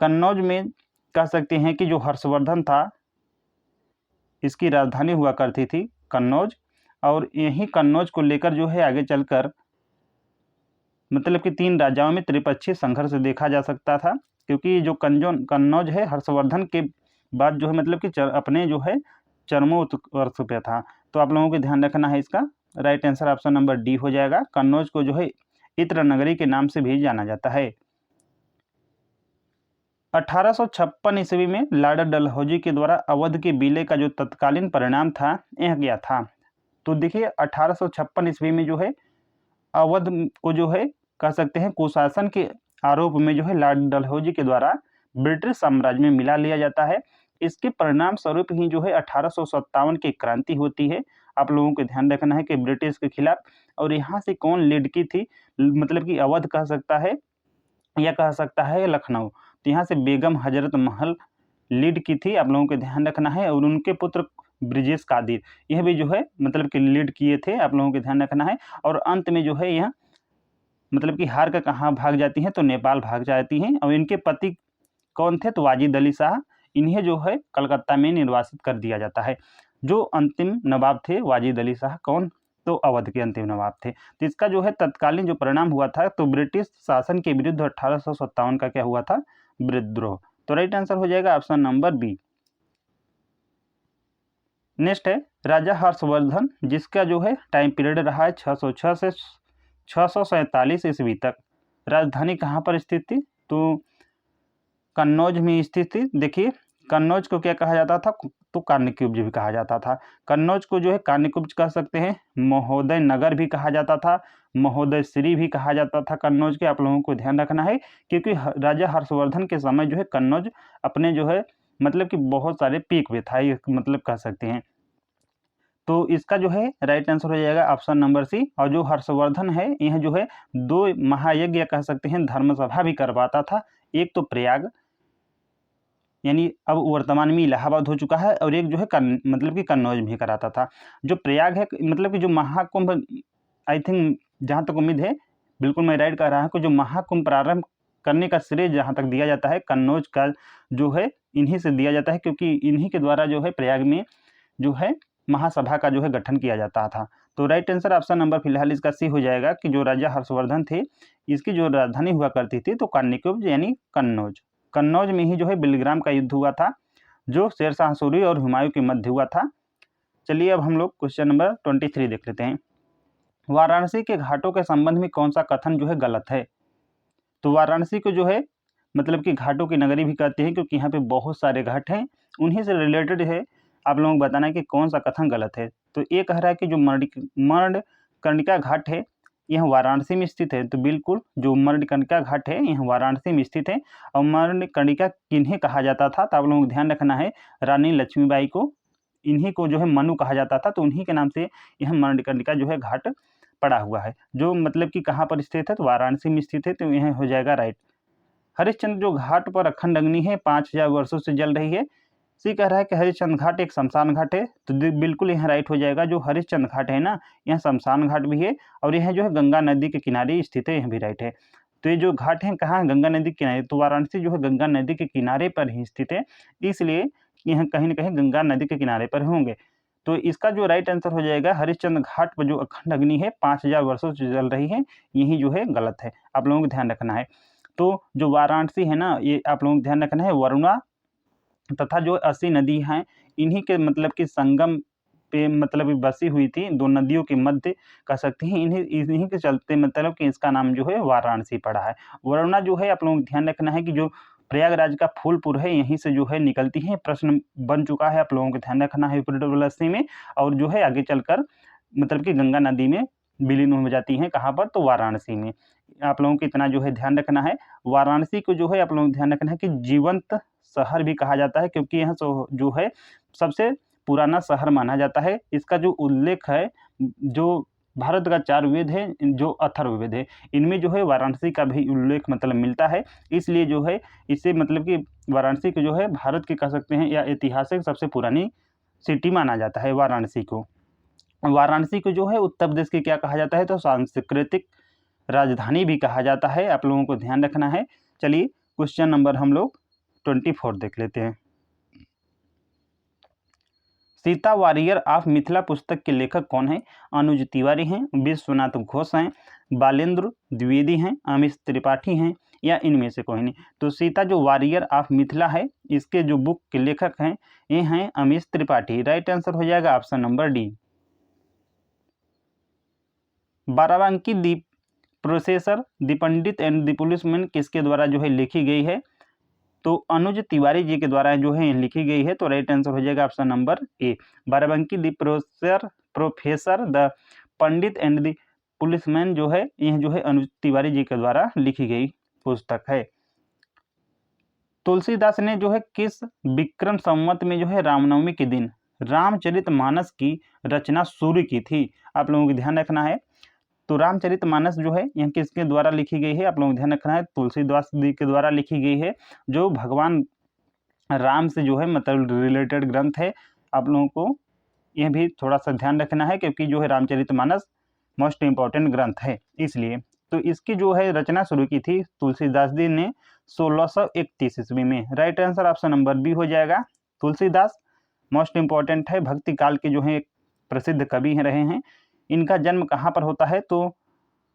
कन्नौज में कह सकते हैं कि जो हर्षवर्धन था इसकी राजधानी हुआ करती थी कन्नौज, और यही कन्नौज को लेकर जो है आगे चलकर मतलब कि 3 राजाओं में त्रिपक्षीय संघर्ष देखा जा सकता था, क्योंकि जो कन्नौज है हर्षवर्धन के बाद जो है मतलब कि अपने जो है चरमोत्कर्ष पे था। तो आप लोगों को ध्यान रखना है, इसका right answer option number D हो जाएगा। कन्नौज को जो है इत्र नगरी के नाम से भी जाना जाता है। 1856 ईस्वी में लॉर्ड डलहौजी के द्वारा अवध के विलय का जो तत्कालीन परिणाम था यह क्या था? तो देखिए 1856 ईस्वी में जो है अवध को जो है कह सकते हैं कुशासन के आरोप में जो है लॉर्ड डलहौजी के द्वारा ब्रिटिश साम्राज्य में मिला लिया जाता है। इसके परिणाम स्वरूप ही जो है 1857 की क्रांति होती है। आप लोगों को ध्यान रखना है कि ब्रिटिश के खिलाफ, और यहाँ से कौन लीड की थी? मतलब कि अवध कह सकता है या कह सकता है लखनऊ। तो यहाँ से बेगम हजरत महल लीड की थी, आप लोगों को ध्यान रखना है। और उनके पुत्र ब्रिजेश कादिर यह भी जो है मतलब कि लीड किए थे, आप लोगों को ध्यान रखना है। और अंत में जो है यह मतलब कि हार कर कहाँ भाग जाती हैं? तो नेपाल भाग जाती हैं। और इनके पति कौन थे? तो वाजिद अली शाह। इन्हें जो है कलकत्ता में निर्वासित कर दिया जाता है। जो अंतिम नवाब थे वाजिद अली शाह कौन? तो अवध के अंतिम नवाब थे। तो इसका जो है तत्कालीन जो परिणाम हुआ था तो ब्रिटिश शासन के विरुद्ध 1857 का क्या हुआ था? विद्रोह। तो राइट आंसर हो जाएगा ऑप्शन नंबर बी। नेक्स्ट है राजा हर्षवर्धन, जिसका जो है टाइम पीरियड रहा है 606 से 647 ईस्वी तक। राजधानी कहाँ पर स्थित थी? तो कन्नौज में स्थित थी। देखिए कन्नौज को क्या कहा जाता था? तो कान्यकुब्ज भी कहा जाता था। कन्नौज को जो है कान्यकुब्ज कह सकते हैं, महोदय नगर भी कहा जाता था, महोदय श्री भी कहा जाता था कन्नौज के। आप लोगों को ध्यान रखना है, क्योंकि राजा हर्षवर्धन के समय जो है कन्नौज अपने जो है मतलब कि बहुत सारे पीक पे था, ये मतलब कह सकते हैं। तो इसका जो है राइट आंसर हो जाएगा ऑप्शन नंबर सी। और जो हर्षवर्धन है यह जो है 2 महायज्ञ कह सकते हैं धर्मसभा भी करवाता था। एक तो प्रयाग यानी अब वर्तमान में इलाहाबाद हो चुका है, और एक जो है मतलब कि कन्नौज में कराता था। जो प्रयाग है मतलब कि जो महाकुंभ, आई थिंक जहाँ तक उम्मीद है बिल्कुल मैं राइट कह रहा हूँ कि जो महाकुंभ प्रारंभ करने का श्रेय जहाँ तक दिया जाता है कन्नौज का जो है इन्हीं से दिया जाता है, क्योंकि इन्हीं के द्वारा जो है प्रयाग में जो है महासभा का जो है गठन किया जाता था। तो राइट आंसर ऑप्शन नंबर फिलहाल इसका सी हो जाएगा कि जो राजा हर्षवर्धन थे इसकी जो राजधानी हुआ करती थी तो कान्यकुब्ज यानी कन्नौज। कन्नौज में ही जो है बिलग्राम का युद्ध हुआ था, जो शेरशाह सूरी और हुमायूं के मध्य हुआ था। चलिए अब हम लोग क्वेश्चन नंबर 23 देख लेते हैं। वाराणसी के घाटों के संबंध में कौन सा कथन जो है गलत है? तो वाराणसी को जो है मतलब कि घाटों की नगरी भी कहते हैं, क्योंकि यहाँ पे बहुत सारे घाट हैं, उन्हीं से रिलेटेड है। आप लोगों को बताना है कि कौन सा कथन गलत है। तो ये कह रहा है कि जो मर्णकर्णिका घाट है यह वाराणसी में स्थित है। तो बिल्कुल जो मर्णकर्णिका घाट है यह वाराणसी में स्थित है। और मर्णकर्णिका किन्हें कहा जाता था? तो आप लोगों को ध्यान रखना है, रानी लक्ष्मीबाई को, इन्हीं को जो है मनु कहा जाता था। तो उन्हीं के नाम से यह मर्णकर्णिका जो है घाट पड़ा हुआ है, जो मतलब कि कहाँ पर स्थित है? तो वाराणसी में स्थित है। तो यह हो जाएगा राइट। हरिश्चंद्र जो घाट पर अखंड अग्नि है 5000 वर्षों से जल रही है, सी कह रहा है कि हरिश्चंद्र घाट एक शमशान घाट है। तो बिल्कुल यह राइट हो जाएगा। जो हरिश्चंद्र घाट है ना, यह शमशान घाट भी है और यह जो है गंगा नदी के किनारे स्थित है, यह भी राइट है। तो ये जो घाट है कहाँ है? गंगा नदी के किनारे। तो वाराणसी जो है गंगा नदी के किनारे पर ही स्थित है, इसलिए यह कहीं ना कहीं गंगा नदी के किनारे पर होंगे। तो इसका जो राइट आंसर हो जाएगा, हरिश्चंद्र घाट पर जो अखंड अग्नि है 5000 वर्षों से जल रही है, यही जो है गलत है। आप लोगों को ध्यान रखना है। तो जो वाराणसी है ना, ये आप लोगों को ध्यान रखना है, वरुणा तथा जो 80 नदी हैं इन्हीं के मतलब कि संगम पे मतलब बसी हुई थी, दो नदियों के मध्य कह सकते हैं। इन्हीं के चलते मतलब कि इसका नाम जो है वाराणसी पड़ा है। वरुणा जो है आप लोगों को ध्यान रखना है कि जो प्रयागराज का फूलपुर है यहीं से जो है निकलती है। प्रश्न बन चुका है, आप लोगों को ध्यान रखना है यूपी में, और जो है आगे चलकर मतलब कि गंगा नदी में विलीन हो जाती हैं। कहाँ पर? तो वाराणसी में। आप लोगों को इतना जो है ध्यान रखना है। वाराणसी को जो है आप लोगों को ध्यान रखना है कि जीवंत शहर भी कहा जाता है, क्योंकि यह जो है सबसे पुराना शहर माना जाता है। इसका जो उल्लेख है, जो भारत का 4 वेद है, जो अथर्ववेद है, इनमें जो है वाराणसी का भी उल्लेख मतलब मिलता है। इसलिए जो है इसे मतलब कि वाराणसी को जो है भारत की कह सकते हैं या ऐतिहासिक सबसे पुरानी सिटी माना जाता है वाराणसी को। वाराणसी को जो है उत्तर प्रदेश की क्या कहा जाता है? तो सांस्कृतिक राजधानी भी कहा जाता है। आप लोगों को ध्यान रखना है। चलिए क्वेश्चन नंबर हम लोग 24 देख लेते हैं। सीता वॉरियर ऑफ मिथिला पुस्तक के लेखक कौन है? अनुज तिवारी हैं, विश्वनाथ घोष हैं, बालेंद्र द्विवेदी हैं, अमित त्रिपाठी हैं, या इनमें से कोई नहीं। तो सीता जो वॉरियर ऑफ मिथिला है इसके जो बुक के लेखक हैं ये हैं अमित त्रिपाठी। राइट आंसर हो जाएगा option number D. Barabanki the processor the Pandit and the policeman किसके द्वारा जो है लिखी गई है? तो अनुज तिवारी जी के द्वारा जो है लिखी गई है। तो राइट आंसर हो जाएगा option number A. Barabanki the professor the Pandit and the policeman जो है यह जो है अनुज तिवारी जी के द्वारा लिखी गई पुस्तक है। तुलसीदास ने जो है किस विक्रम संवत में जो है रामनवमी के दिन रामचरितमानस की रचना शुरू की थी? आप लोगों को ध्यान रखना है। तो रामचरितमानस जो है यह किसके द्वारा लिखी गई है? आप लोगों को ध्यान रखना है, तुलसीदास जी के द्वारा लिखी गई है, जो भगवान राम से जो है मतलब रिलेटेड ग्रंथ है। आप लोगों को यह भी थोड़ा सा ध्यान रखना है, क्योंकि जो है रामचरितमानस मोस्ट इम्पॉर्टेंट ग्रंथ है इसलिए। तो इसकी जो है रचना शुरू की थी तुलसीदास जी ने 1631 ईस्वी में। Right answer option number B हो जाएगा। तुलसीदास मोस्ट इम्पॉर्टेंट है, भक्ति काल के जो है प्रसिद्ध कवि रहे हैं। इनका जन्म कहाँ पर होता है? तो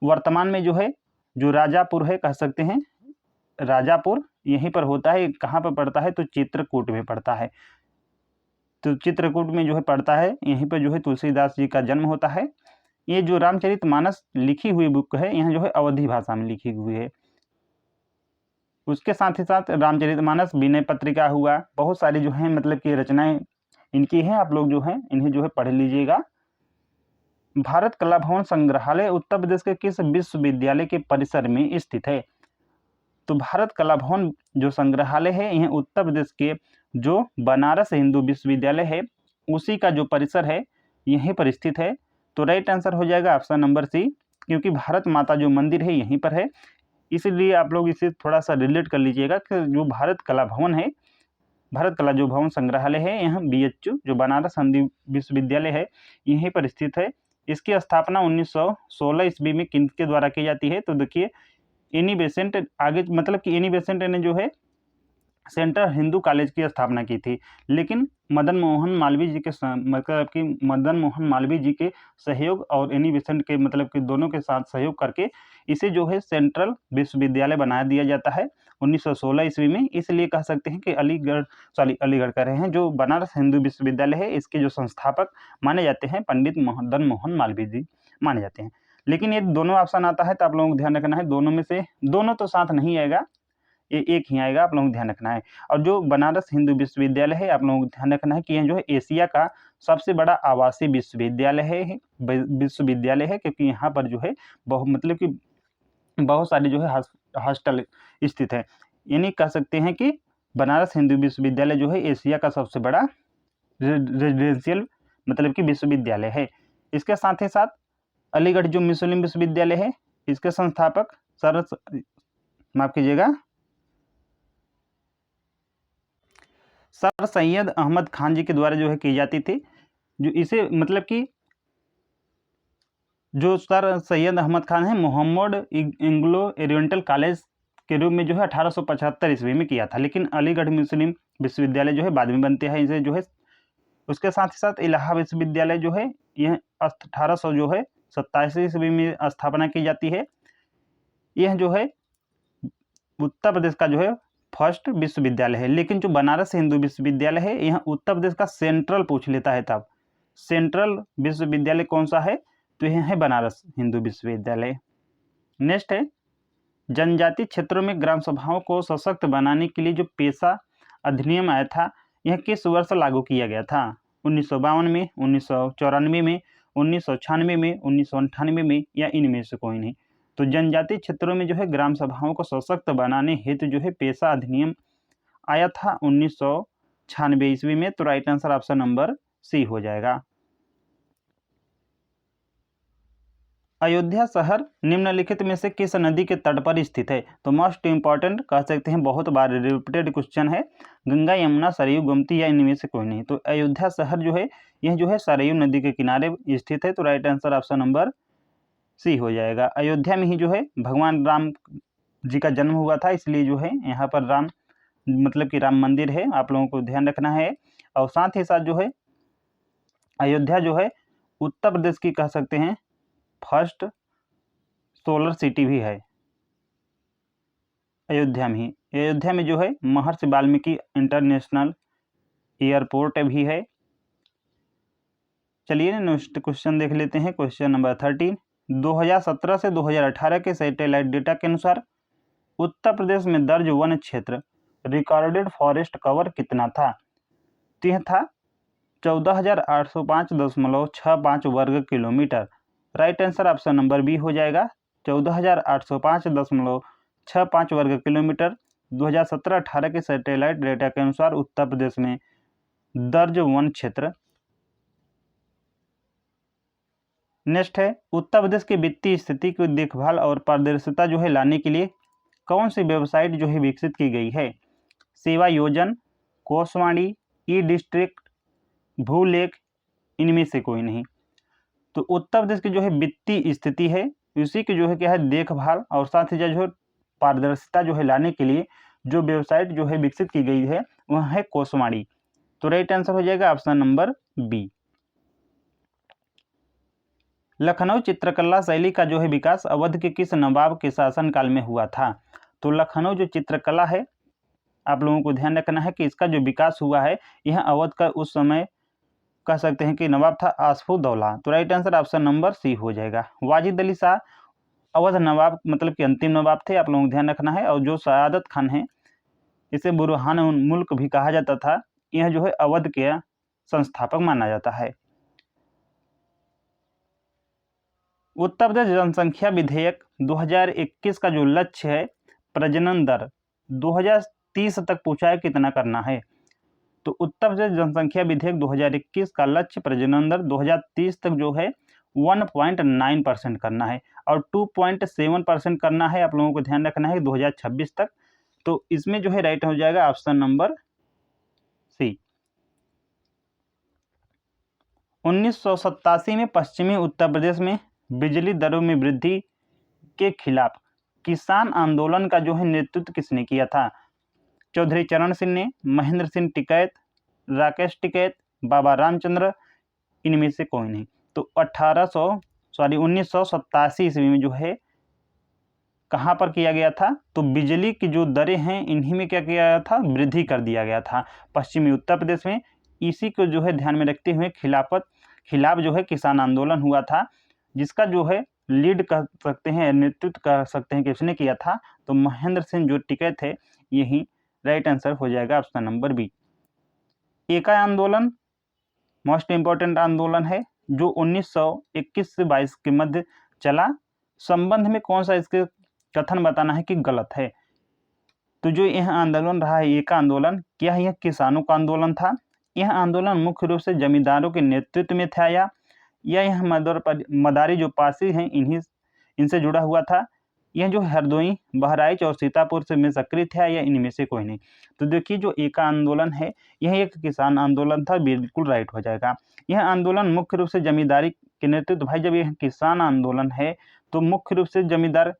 वर्तमान में जो है जो राजापुर है कह सकते हैं, राजापुर यहीं पर होता है। कहाँ पर पड़ता है? तो चित्रकूट में पड़ता है। तो चित्रकूट में जो है पड़ता है, यहीं पर जो है तुलसीदास जी का जन्म होता है। ये जो रामचरितमानस लिखी हुई बुक है यह जो है अवधी भाषा में लिखी हुई है। उसके साथ ही साथ रामचरितमानस, विनय पत्रिका हुआ, बहुत सारी जो है मतलब कि रचनाएं इनकी हैं। आप लोग जो है इन्हें जो है पढ़ लीजिएगा। भारत कला भवन संग्रहालय उत्तर प्रदेश के किस विश्वविद्यालय के परिसर में स्थित है? तो भारत कला भवन जो संग्रहालय है यह उत्तर प्रदेश के जो बनारस हिंदू विश्वविद्यालय है उसी का जो परिसर है यहीं पर स्थित है। तो राइट आंसर हो जाएगा ऑप्शन नंबर सी, क्योंकि भारत माता जो मंदिर है यहीं पर है, इसलिए आप लोग इसे थोड़ा सा रिलेट कर लीजिएगा कि जो भारत कला भवन है, भारत कला जो भवन संग्रहालय है यह BHU जो बनारस हिंदू विश्वविद्यालय है यहीं पर स्थित है। इसकी स्थापना 1916 ईस्वी में किनके द्वारा की जाती है? तो देखिए एनी बेसेंट, आगे मतलब कि एनी बेसेंट ने जो है सेंट्रल हिंदू कॉलेज की स्थापना की थी, लेकिन मदन मोहन मालवीय जी के मतलब कि मदन मोहन मालवीय जी के सहयोग और एनी बेसेंट के मतलब कि दोनों के साथ सहयोग करके इसे जो है सेंट्रल विश्वविद्यालय बना दिया जाता है 1916 ईस्वी में। इसलिए कह सकते हैं कि अलीगढ़ कह रहे हैं, जो बनारस हिंदू विश्वविद्यालय है इसके जो संस्थापक माने जाते हैं पंडित मदन मोहन मालवीय जी माने जाते हैं। लेकिन ये दोनों ऑप्शन आता है तो आप लोगों को ध्यान रखना है, दोनों में से दोनों तो साथ नहीं आएगा, ये एक ही आएगा, आप लोगों को ध्यान रखना है। और जो बनारस हिंदू विश्वविद्यालय है आप लोगों को ध्यान रखना है कि यह जो है एशिया का सबसे बड़ा आवासीय विश्वविद्यालय है, क्योंकि यहाँ पर जो है मतलब कि बहुत सारे जो है हॉस्टल स्थित है। यानी कह सकते हैं कि बनारस हिंदू विश्वविद्यालय जो है एशिया का सबसे बड़ा रेजिडेंशियल मतलब कि विश्वविद्यालय है। इसके साथ ही साथ अलीगढ़ जो मुस्लिम विश्वविद्यालय है इसके संस्थापक सर सैयद अहमद खान जी के द्वारा जो है की जाती थी। जो इसे मतलब कि जो सर सैयद अहमद खान है मोहम्मद एंग्लो ओरिएंटल कॉलेज के रूप में जो है 1875 ईस्वी में किया था, लेकिन अलीगढ़ मुस्लिम विश्वविद्यालय जो है बाद में बनते हैं इसे जो है। उसके साथ ही साथ इलाहाबाद विश्वविद्यालय जो है यह 1827 ईस्वी में स्थापना की जाती है। यह जो है उत्तर प्रदेश का जो है फर्स्ट विश्वविद्यालय है। लेकिन जो बनारस हिंदू विश्वविद्यालय है यह उत्तर प्रदेश का सेंट्रल पूछ लेता है, तब सेंट्रल विश्वविद्यालय कौन सा है तो यह है बनारस हिंदू विश्वविद्यालय। नेक्स्ट है जनजातीय क्षेत्रों में ग्राम सभाओं को सशक्त बनाने के लिए जो पेशा अधिनियम आया था यह किस वर्ष लागू किया गया था? 1952 में, 1994 में, 1996 में, 1998 में या इनमें से कोई नहीं। तो जनजातीय क्षेत्रों में जो है ग्राम सभाओं को सशक्त बनाने हेतु जो है पेशा अधिनियम आया था 1996 ईस्वी में। तो right answer option number C हो जाएगा। अयोध्या शहर निम्नलिखित में से किस नदी के तट पर स्थित है? तो मोस्ट इंपॉर्टेंट कह सकते हैं, बहुत बार रिपीटेड क्वेश्चन है, गंगा यमुना सरयू गोमती या इनमें से कोई नहीं। तो अयोध्या शहर जो है यह जो है सरयू नदी के किनारे स्थित है। तो right answer option number C हो जाएगा। अयोध्या में ही जो है भगवान राम जी का जन्म हुआ था, इसलिए जो है यहाँ पर राम मतलब कि राम मंदिर है, आप लोगों को ध्यान रखना है। और साथ ही साथ जो है अयोध्या जो है उत्तर प्रदेश की कह सकते हैं फर्स्ट सोलर सिटी भी है अयोध्या में ही। अयोध्या में जो है महर्षि वाल्मीकि इंटरनेशनल एयरपोर्ट भी है। चलिए नेक्स्ट क्वेश्चन देख लेते हैं। क्वेश्चन नंबर 13, 2017 से 2018 के सैटेलाइट डेटा के अनुसार उत्तर प्रदेश में दर्ज वन क्षेत्र रिकॉर्डेड फॉरेस्ट कवर कितना था? तो यह था 14,805.65 वर्ग kilometre. Right answer option number B हो जाएगा। 14,805.65 वर्ग किलोमीटर 2017-18 के सैटेलाइट डेटा के अनुसार उत्तर प्रदेश में दर्ज वन क्षेत्र। नेक्स्ट है उत्तर प्रदेश की वित्तीय स्थिति की देखभाल और पारदर्शिता जो है लाने के लिए कौन सी वेबसाइट जो है विकसित की गई है? सेवा योजन, कोषवाणी, ई डिस्ट्रिक्ट, भूलेख, इनमें से कोई नहीं। तो उत्तर प्रदेश की जो है वित्तीय स्थिति है उसी की जो है क्या है देखभाल और साथ ही जो है पारदर्शिता जो है लाने के लिए जो वेबसाइट जो है विकसित की गई है वह है कोषवाणी। तो राइट आंसर हो जाएगा ऑप्शन नंबर बी। लखनऊ चित्रकला शैली का जो है विकास अवध के किस नवाब के शासनकाल में हुआ था? तो लखनऊ जो चित्रकला है आप लोगों को ध्यान रखना है कि इसका जो विकास हुआ है यह अवध का उस समय कह सकते हैं कि नवाब था आसफुद्दौला। तो right answer option number C हो जाएगा। वाजिद अली शाह अवध नवाब मतलब कि अंतिम नवाब थे, आप लोगों को ध्यान रखना है। और जो सआदत खान है इसे बुरहान मुल्क भी कहा जाता था, यह जो है अवध के संस्थापक माना जाता है। उत्तर प्रदेश जनसंख्या विधेयक 2021 का जो लक्ष्य है प्रजनन दर 2030 तक पूछा है कितना करना है? तो उत्तर प्रदेश जनसंख्या विधेयक 2021 का लक्ष्य प्रजनन दर 2030 तक जो है 1.9% करना है और 2.7% करना है, आप लोगों को ध्यान रखना है 2026 तक। तो इसमें जो है राइट हो जाएगा ऑप्शन नंबर सी। 1987 में पश्चिमी उत्तर प्रदेश में बिजली दरों में वृद्धि के खिलाफ किसान आंदोलन का जो है नेतृत्व किसने किया था? चौधरी चरण सिंह ने, महेंद्र सिंह टिकैत, राकेश टिकैत, बाबा रामचंद्र, इनमें से कोई नहीं। तो 1987 ईस्वी में जो है कहाँ पर किया गया था, तो बिजली की जो दरें हैं इन्हीं में क्या किया गया था, वृद्धि कर दिया गया था पश्चिमी उत्तर प्रदेश में। इसी को जो है ध्यान में रखते हुए खिलाफ जो है किसान आंदोलन हुआ था, जिसका जो है लीड कर सकते हैं, नेतृत्व कर सकते हैं किसने किया था, तो महेंद्र सिंह जो टिकैत थे। यही राइट आंसर हो जाएगा ऑप्शन नंबर बी। एका आंदोलन मोस्ट इंपॉर्टेंट आंदोलन है जो 1921 से 22 के मध्य चला। संबंध में कौन सा इसके कथन बताना है कि गलत है। तो जो यह आंदोलन रहा है एका आंदोलन, क्या यह किसानों का आंदोलन था? यह आंदोलन मुख्य रूप से जमींदारों के नेतृत्व में था या यह मदारी जो पासी हैं इनसे जुड़ा हुआ था? यह जो हरदोई, बहराइच और सीतापुर से में सक्रिय था या इनमें से कोई नहीं? तो देखिए जो एका आंदोलन है यह एक किसान आंदोलन था, बिल्कुल राइट हो जाएगा। यह आंदोलन मुख्य रूप से जमींदारी के नेतृत्व, भाई जब यह किसान आंदोलन है तो मुख्य रूप से जमींदार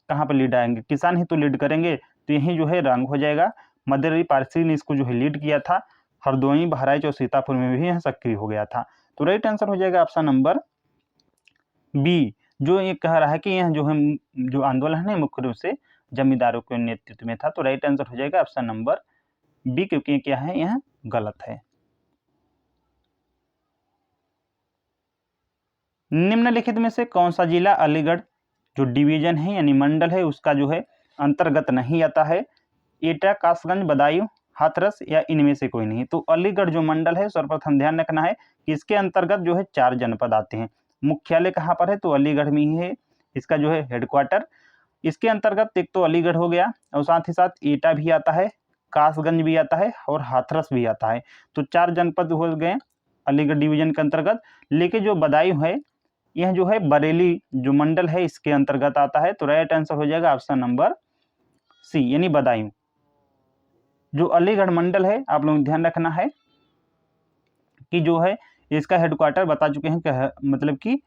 कहाँ पर लीड आएंगे, किसान ही तो लीड करेंगे, तो यही जो है रंग हो जाएगा। मदरी पारसी ने इसको जो है लीड किया था, हरदोई, बहराइच और सीतापुर में भी यह सक्रिय हो गया था। तो राइट आंसर हो जाएगा ऑप्शन नंबर बी। जो ये कह रहा है कि यह जो है जो आंदोलन है मुख्य रूप से जमींदारों के नेतृत्व में था, तो राइट आंसर हो जाएगा ऑप्शन नंबर बी, क्योंकि क्या है यह गलत है। निम्नलिखित में से कौन सा जिला अलीगढ़ जो डिवीजन है यानी मंडल है उसका जो है अंतर्गत नहीं आता है? एटा, कासगंज, बदायूं, हाथरस या इनमें से कोई नहीं? तो अलीगढ़ जो मंडल है सर्वप्रथम ध्यान रखना है कि इसके अंतर्गत जो है 4 जनपद आते हैं। मुख्यालय कहाँ पर है? तो अलीगढ़ में ही है इसका जो है हेडक्वार्टर। इसके अंतर्गत एक तो अलीगढ़ हो गया और साथ ही साथ एटा भी आता है, कासगंज भी आता है और हाथरस भी आता है। तो 4 जनपद हो गए अलीगढ़ डिवीजन के अंतर्गत। लेकिन जो बदायूं है यह जो है बरेली जो मंडल है इसके अंतर्गत आता है। तो राइट आंसर हो जाएगा ऑप्शन नंबर सी यानी बदायूं। जो अलीगढ़ मंडल है आप लोग ध्यान रखना है कि जो है इसका हेडक्वार्टर बता चुके हैं कि मतलब कि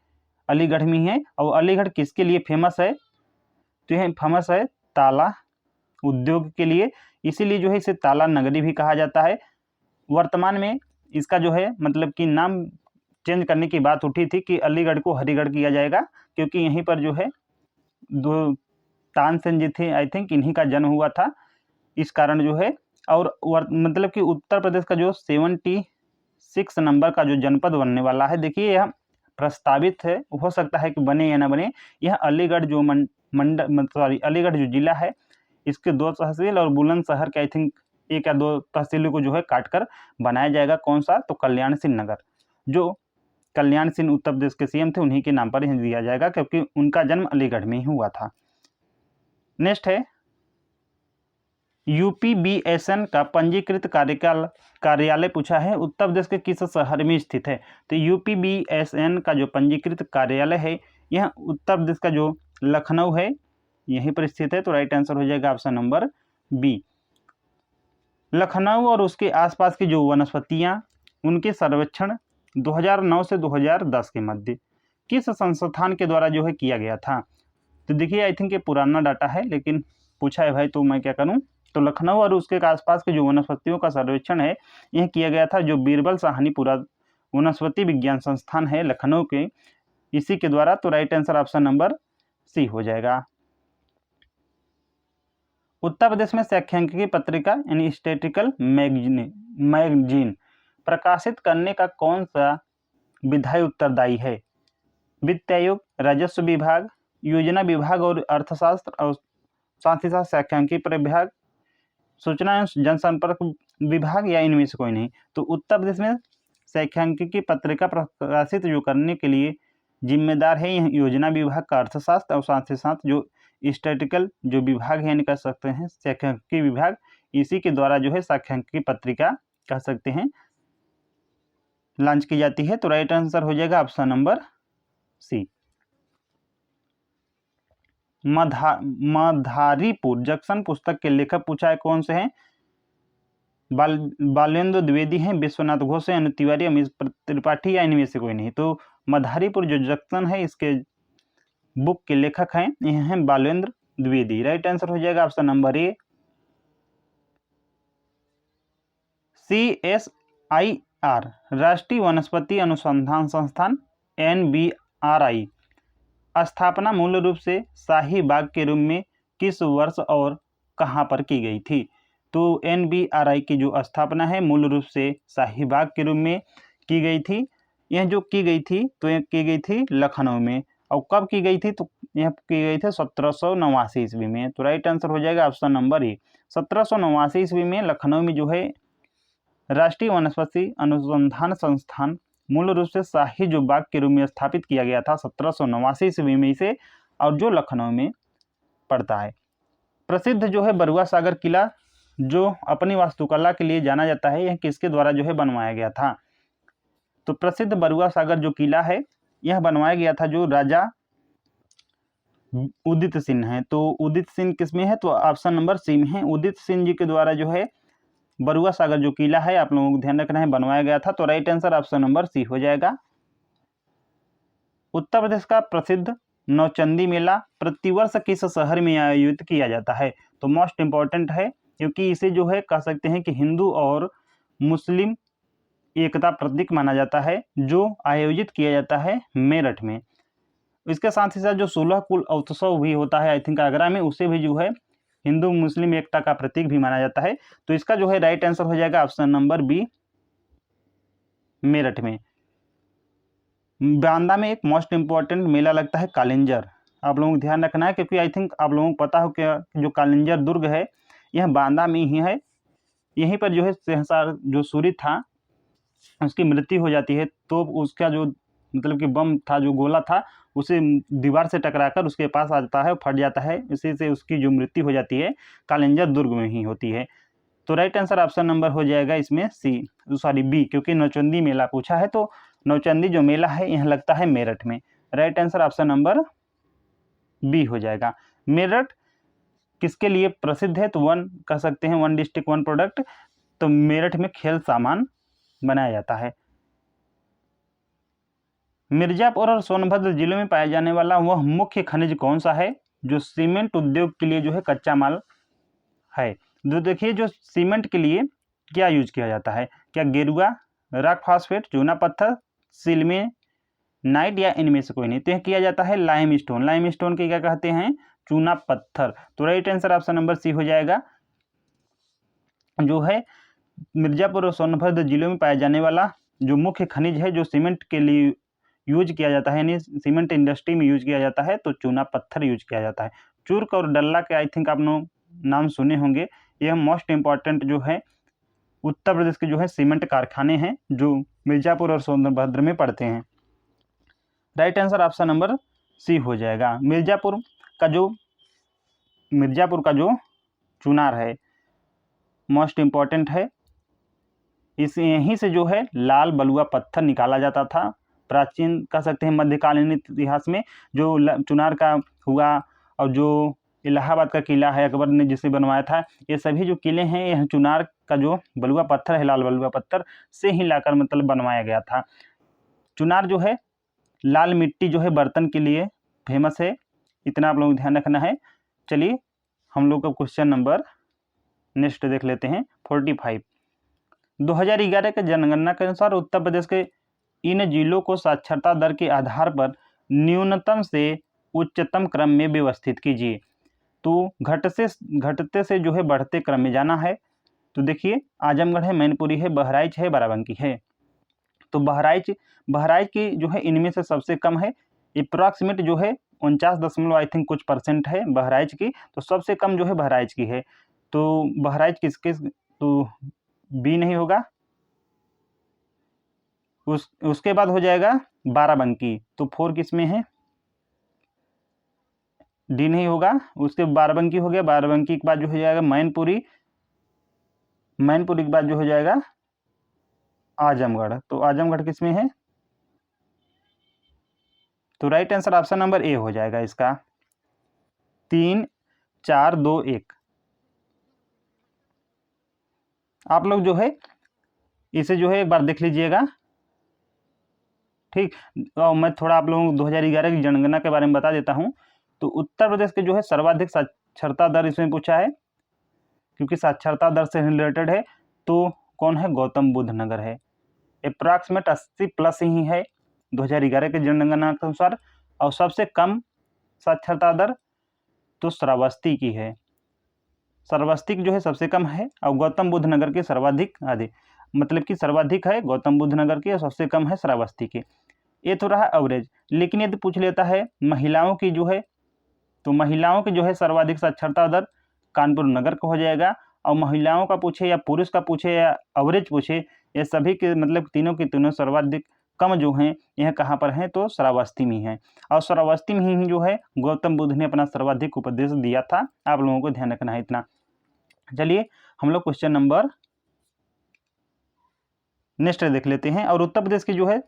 अलीगढ़ में ही है। और अलीगढ़ किसके लिए फेमस है? तो यह फेमस है ताला उद्योग के लिए, इसीलिए जो है इसे ताला नगरी भी कहा जाता है। वर्तमान में इसका जो है मतलब कि नाम चेंज करने की बात उठी थी कि अलीगढ़ को हरिगढ़ किया जाएगा, क्योंकि यहीं पर जो है 2 तानसेन जी थे, आई थिंक इन्हीं का जन्म हुआ था, इस कारण जो है। और मतलब कि उत्तर प्रदेश का जो 76 नंबर का जो जनपद बनने वाला है, देखिए यह प्रस्तावित है, हो सकता है कि बने या ना बने। यह अलीगढ़ जो अलीगढ़ जो जिला है इसके 2 तहसील और बुलंदशहर के आई थिंक 1 या 2 तहसीलों को जो है काटकर बनाया जाएगा। कौन सा? तो कल्याण सिंह नगर। जो कल्याण सिंह उत्तर प्रदेश के सीएम थे उन्हीं के नाम पर ही दिया जाएगा, क्योंकि उनका जन्म अलीगढ़ में ही हुआ था। नेक्स्ट है यूपीबीएसएन का पंजीकृत कार्यालय पूछा है उत्तर प्रदेश के किस शहर में स्थित है? तो यूपीबीएसएन का जो पंजीकृत कार्यालय है यह उत्तर प्रदेश का जो लखनऊ है यहीं पर स्थित है। तो राइट आंसर हो जाएगा ऑप्शन नंबर बी। लखनऊ और उसके आसपास की जो वनस्पतियां उनके सर्वेक्षण 2009 से 2010 के मध्य किस संस्थान के द्वारा जो है किया गया था? तो देखिए आई थिंक ये पुराना डाटा है, लेकिन पूछा है भाई तो मैं क्या करूं। तो लखनऊ और उसके आसपास के जो वनस्पतियों का सर्वेक्षण है यह किया गया था जो बीरबल साहनी पुरा वनस्पति विज्ञान संस्थान है लखनऊ के, इसी के द्वारा। तो right answer option number C हो जाएगा। उत्तर प्रदेश में सांख्यिकी पत्रिका यानी स्टैटिस्टिकल मैगजीन प्रकाशित करने का कौन सा विधायी उत्तरदायी है? वित्त आयोग, राजस्व विभाग, योजना विभाग और अर्थशास्त्र, और साथ ही साथ सांख्यिकी विभाग, सूचना एवं जनसंपर्क विभाग या इनमें से कोई नहीं? तो उत्तर प्रदेश में सांख्यिकी पत्रिका प्रकाशित जो करने के लिए जिम्मेदार है यह योजना विभाग का अर्थशास्त्र, और साथ ही साथ जो स्टैटिस्टिकल जो विभाग है यानी कह सकते हैं सांख्यिकी विभाग, इसी के द्वारा जो है सांख्यिकी पत्रिका कह सकते हैं लॉन्च की जाती है। तो राइट आंसर हो जाएगा ऑप्शन नंबर सी। मधारीपुर जंक्शन पुस्तक के लेखक पूछा है कौन से हैं? बालेंद्र द्विवेदी हैं, विश्वनाथ घोष हैं, अनु तिवारी, अमित त्रिपाठी या इनमें से कोई नहीं? तो मधारीपुर जो जंक्शन है इसके बुक के लेखक हैं यह हैं बालेंद्र द्विवेदी। राइट आंसर हो जाएगा ऑप्शन नंबर ए। CSIR राष्ट्रीय वनस्पति अनुसंधान संस्थान NBRI स्थापना मूल रूप से शाही बाग के रूप में किस वर्ष और कहाँ पर की गई थी? तो NBRI की जो स्थापना है मूल रूप से शाही बाग के रूप में की गई थी। यह जो की गई थी तो यह की गई थी लखनऊ में। और कब की गई थी? तो यह की गई थी 1789 ईस्वी में। तो राइट आंसर हो जाएगा ऑप्शन नंबर ए। 1789 ईस्वी में लखनऊ में जो है राष्ट्रीय वनस्पति अनुसंधान संस्थान मूल रूप से शाही जो बाग के रूप में स्थापित किया गया था 1789 ईस्वी में इसे, और जो लखनऊ में पड़ता है। प्रसिद्ध जो है बरुआ सागर किला जो अपनी वास्तुकला के लिए जाना जाता है, यह किसके द्वारा जो है बनवाया गया था? तो प्रसिद्ध बरुआ सागर जो किला है यह बनवाया गया था जो राजा उदित सिंह है। तो उदित सिंह किसमें है? तो ऑप्शन नंबर सी में है। उदित सिंह जी के द्वारा जो है बरुआ सागर जो किला है आप लोगों को ध्यान रखना है बनवाया गया था। तो right answer option number C हो जाएगा। उत्तर प्रदेश का प्रसिद्ध नौचंदी मेला प्रतिवर्ष किस शहर में आयोजित किया जाता है? तो मोस्ट इंपॉर्टेंट है क्योंकि इसे जो है कह सकते हैं कि हिंदू और मुस्लिम एकता प्रतीक माना जाता है, जो आयोजित किया जाता है मेरठ में। इसके साथ ही साथ जो 16 कुल उत्सव भी होता है आई थिंक आगरा में, उसे भी जो है हिंदू मुस्लिम एकता का प्रतीक भी माना जाता है। तो इसका जो है राइट आंसर हो जाएगा ऑप्शन नंबर बी, मेरठ में। बांदा में एक मोस्ट इंपॉर्टेंट मेला लगता है कालिंजर। आप लोगों को ध्यान रखना है क्योंकि आई थिंक आप लोगों को पता हो क्या जो कालिंजर दुर्ग है यह बांदा में ही है। यहीं पर जो है शहंशाह जो सूरी था उसकी मृत्यु हो जाती है, तो उसका जो मतलब कि बम था जो गोला था उसे दीवार से टकराकर उसके पास आता है, फट जाता है, इसी से उसकी जो मृत्यु हो जाती है कालिंजर दुर्ग में ही होती है। तो राइट आंसर ऑप्शन नंबर हो जाएगा इसमें बी, क्योंकि नौचंदी मेला पूछा है तो नौचंदी जो मेला है यह लगता है मेरठ में। Right answer option number B हो जाएगा। मेरठ किसके लिए प्रसिद्ध है? तो वन कह सकते हैं, वन डिस्ट्रिक्ट वन प्रोडक्ट। तो मेरठ में खेल सामान बनाया जाता है। मिर्जापुर और सोनभद्र जिलों में पाया जाने वाला वह मुख्य खनिज कौन सा है जो सीमेंट उद्योग के लिए जो है कच्चा माल है? तो देखिए जो सीमेंट के लिए क्या यूज किया जाता है, क्या गेरुआ, रॉक फास्फेट, चूना पत्थर, सिल्मे नाइट या इनमें से कोई नहीं? तो यह किया जाता है लाइमस्टोन। लाइमस्टोन के क्या कहते हैं? चूना पत्थर। तो right answer option number C हो जाएगा। जो है मिर्जापुर और सोनभद्र जिलों में पाया जाने वाला जो मुख्य खनिज है जो सीमेंट के लिए यूज किया जाता है, यानी सीमेंट इंडस्ट्री में यूज किया जाता है, तो चूना पत्थर यूज किया जाता है। चूर्क और डल्ला के आई थिंक आप लोग नाम सुने होंगे। यह मोस्ट इंपॉर्टेंट जो है उत्तर प्रदेश के जो है सीमेंट कारखाने हैं जो मिर्जापुर और सोनभद्र में पड़ते हैं। Right answer option number C हो जाएगा। मिर्जापुर का जो चुनार है मोस्ट इंपॉर्टेंट है। इस यहीं से जो है लाल बलुआ पत्थर निकाला जाता था। प्राचीन कह सकते हैं मध्यकालीन इतिहास में जो चुनार का हुआ, और जो इलाहाबाद का किला है अकबर ने जिसे बनवाया था, ये सभी जो किले हैं यह चुनार का जो बलुआ पत्थर है, लाल बलुआ पत्थर से ही लाकर मतलब बनवाया गया था। चुनार जो है लाल मिट्टी जो है बर्तन के लिए फेमस है, इतना आप लोगों को ध्यान रखना है। चलिए हम लोग का क्वेश्चन नंबर नेक्स्ट देख लेते हैं 45। 2011 के जनगणना के अनुसार उत्तर प्रदेश के इन जिलों को साक्षरता दर के आधार पर न्यूनतम से उच्चतम क्रम में व्यवस्थित कीजिए। तो घटते से जो है बढ़ते क्रम में जाना है। तो देखिए आजमगढ़ है, मैनपुरी है, बहराइच है, बाराबंकी है। तो बहराइच की जो है इनमें से सबसे कम है, अप्रॉक्सीमेट जो है 49 आई थिंक कुछ % है बहराइच की। तो सबसे कम जो है बहराइच की है। तो बहराइच किसके? तो बी नहीं होगा। उसके बाद हो जाएगा बाराबंकी। तो 4 किस में है? डी नहीं होगा। उसके बाराबंकी हो गया। बाराबंकी के बाद जो हो जाएगा मैनपुरी के बाद जो हो जाएगा आजमगढ़। तो आजमगढ़ किस में है? तो right answer option number A हो जाएगा इसका। 3 4 2 1। आप लोग जो है इसे जो है एक बार देख लीजिएगा, ठीक। और मैं थोड़ा आप लोगों को 2011 की जनगणना के बारे में बता देता हूं। तो उत्तर प्रदेश के जो है सर्वाधिक साक्षरता दर इसमें पूछा है, क्योंकि साक्षरता दर से रिलेटेड है। तो कौन है? गौतम बुद्ध नगर है। अप्रॉक्सीमेट 80 प्लस ही है 2011 के जनगणना के अनुसार। और सबसे कम साक्षरता दर तो श्रावस्ती की है। श्रावस्ती की जो है सबसे कम है और गौतम बुद्ध नगर की सर्वाधिक अधिक, मतलब कि सर्वाधिक है गौतम बुद्ध नगर की और सबसे कम है श्रावस्ती की। ये तो रहा एवरेज। लेकिन यदि पूछ लेता है महिलाओं की जो है, तो महिलाओं की जो है सर्वाधिक साक्षरता दर कानपुर नगर का हो जाएगा। और महिलाओं का पूछे या पुरुष का पूछे या एवरेज पूछे, ये सभी के मतलब तीनों के तीनों सर्वाधिक कम जो हैं यह कहाँ पर हैं? तो श्रावस्ती में है। और श्रावस्ती में ही जो है गौतम बुद्ध ने अपना सर्वाधिक उपदेश दिया था। आप लोगों को ध्यान रखना है इतना। चलिए हम लोग क्वेश्चन नंबर नेक्स्ट देख लेते हैं। और उत्तर प्रदेश की जो है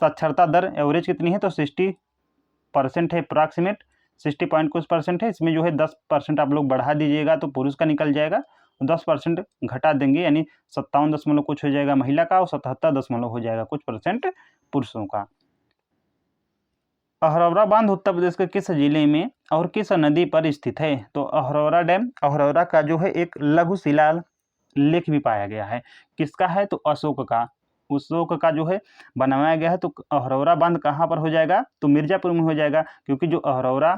साक्षरता दर एवरेज कितनी है? तो 60% है अप्रॉक्सीमेट, 60 पॉइंट कुछ परसेंट है। इसमें जो है 10% आप लोग बढ़ा दीजिएगा तो पुरुष का निकल जाएगा, 10% घटा देंगे यानी 57 दशमलव कुछ हो जाएगा महिला का और 77 दशमलव हो जाएगा कुछ परसेंट पुरुषों का। अहरौरा बांध उत्तर प्रदेश के किस जिले में और किस नदी पर स्थित है? तो अहरौरा डैम, अहरौरा का जो है एक लघु शिला लेख भी पाया गया है। किसका है? तो अशोक का, अशोक का जो है बनवाया गया है। तो अहरौरा बांध कहाँ पर हो जाएगा? तो मिर्जापुर में हो जाएगा, क्योंकि जो अहरौरा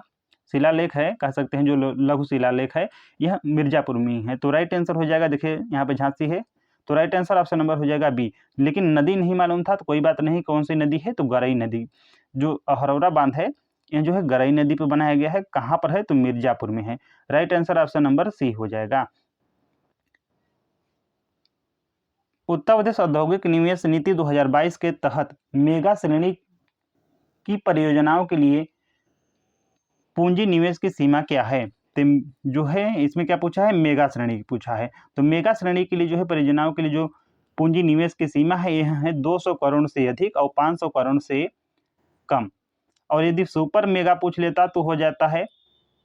शिलालेख है, कह सकते हैं जो लघु शिलालेख है, यह मिर्जापुर में ही है। तो राइट आंसर हो जाएगा, देखिए यहाँ पे झांसी है, तो राइट आंसर ऑप्शन नंबर हो जाएगा बी। लेकिन नदी नहीं मालूम था तो कोई बात नहीं, कौन सी नदी है? तो गरई नदी। जो अहरौरा बांध है यह जो है गरई नदी पर बनाया गया है। कहाँ पर है? तो मिर्जापुर में है। Right answer option number C हो जाएगा। उत्तर प्रदेश औद्योगिक निवेश नीति 2022 के तहत मेगा श्रेणी की परियोजनाओं के लिए पूंजी निवेश की सीमा क्या है? तो जो है इसमें क्या पूछा है? मेगा श्रेणी पूछा है। तो मेगा श्रेणी के लिए जो है परियोजनाओं के लिए जो पूंजी निवेश की सीमा है यह है 200 करोड़ से अधिक और 500 करोड़ से कम। और यदि सुपर मेगा पूछ लेता तो हो जाता है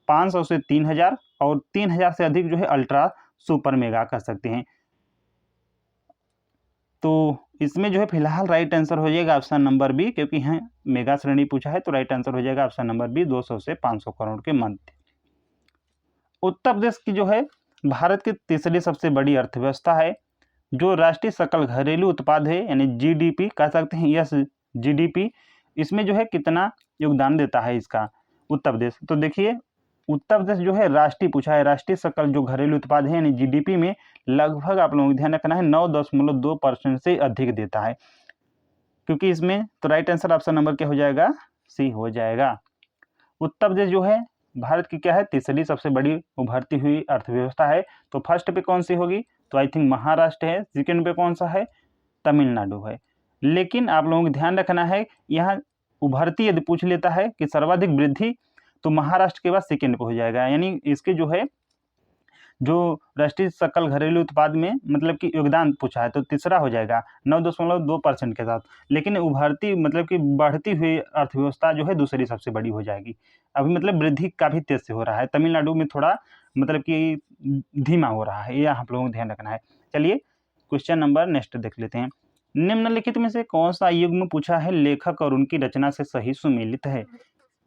500 से 3000 और 3000 से अधिक जो है अल्ट्रा सुपर मेगा कर सकते हैं। तो इसमें जो है फिलहाल राइट आंसर हो जाएगा ऑप्शन नंबर बी, क्योंकि है मेगा श्रेणी पूछा है तो राइट आंसर हो जाएगा ऑप्शन नंबर बी, 200 से 500 करोड़ के मध्य। उत्तर प्रदेश की जो है भारत की तीसरी सबसे बड़ी अर्थव्यवस्था है। जो राष्ट्रीय सकल घरेलू उत्पाद है यानी जीडीपी कह सकते हैं, यस जीडीपी, इसमें जो है कितना योगदान देता है इसका उत्तर प्रदेश? तो देखिए उत्तर प्रदेश जो है राष्ट्रीय पूछा है, राष्ट्रीय सकल जो घरेलू उत्पाद है यानी जीडीपी में लगभग आप लोगों को ध्यान रखना है 9.2% से अधिक देता है, क्योंकि इसमें तो राइट आंसर ऑप्शन नंबर क्या हो जाएगा? सी हो जाएगा। उत्तर प्रदेश जो है भारत की क्या है? तीसरी सबसे बड़ी उभरती हुई अर्थव्यवस्था है। तो फर्स्ट पे कौन सी होगी? तो आई थिंक महाराष्ट्र है। सेकेंड पे कौन सा है? तमिलनाडु है। लेकिन आप लोगों को ध्यान रखना है यहाँ उभरती यदि पूछ लेता है कि सर्वाधिक वृद्धि, तो महाराष्ट्र के बाद सेकेंड पे हो जाएगा, यानी इसके जो है जो राष्ट्रीय सकल घरेलू उत्पाद में मतलब कि योगदान पूछा है तो तीसरा हो जाएगा 9.2% के साथ। लेकिन उभरती मतलब कि बढ़ती हुई अर्थव्यवस्था जो है दूसरी सबसे बड़ी हो जाएगी। अभी मतलब वृद्धि काफ़ी तेज से हो रहा है, तमिलनाडु में थोड़ा मतलब कि धीमा हो रहा है, ये आप लोगों को ध्यान रखना है। चलिए क्वेश्चन नंबर नेक्स्ट देख लेते हैं। निम्नलिखित में से कौन सा युग्म पूछा है लेखक और उनकी रचना से सही सुमेलित है?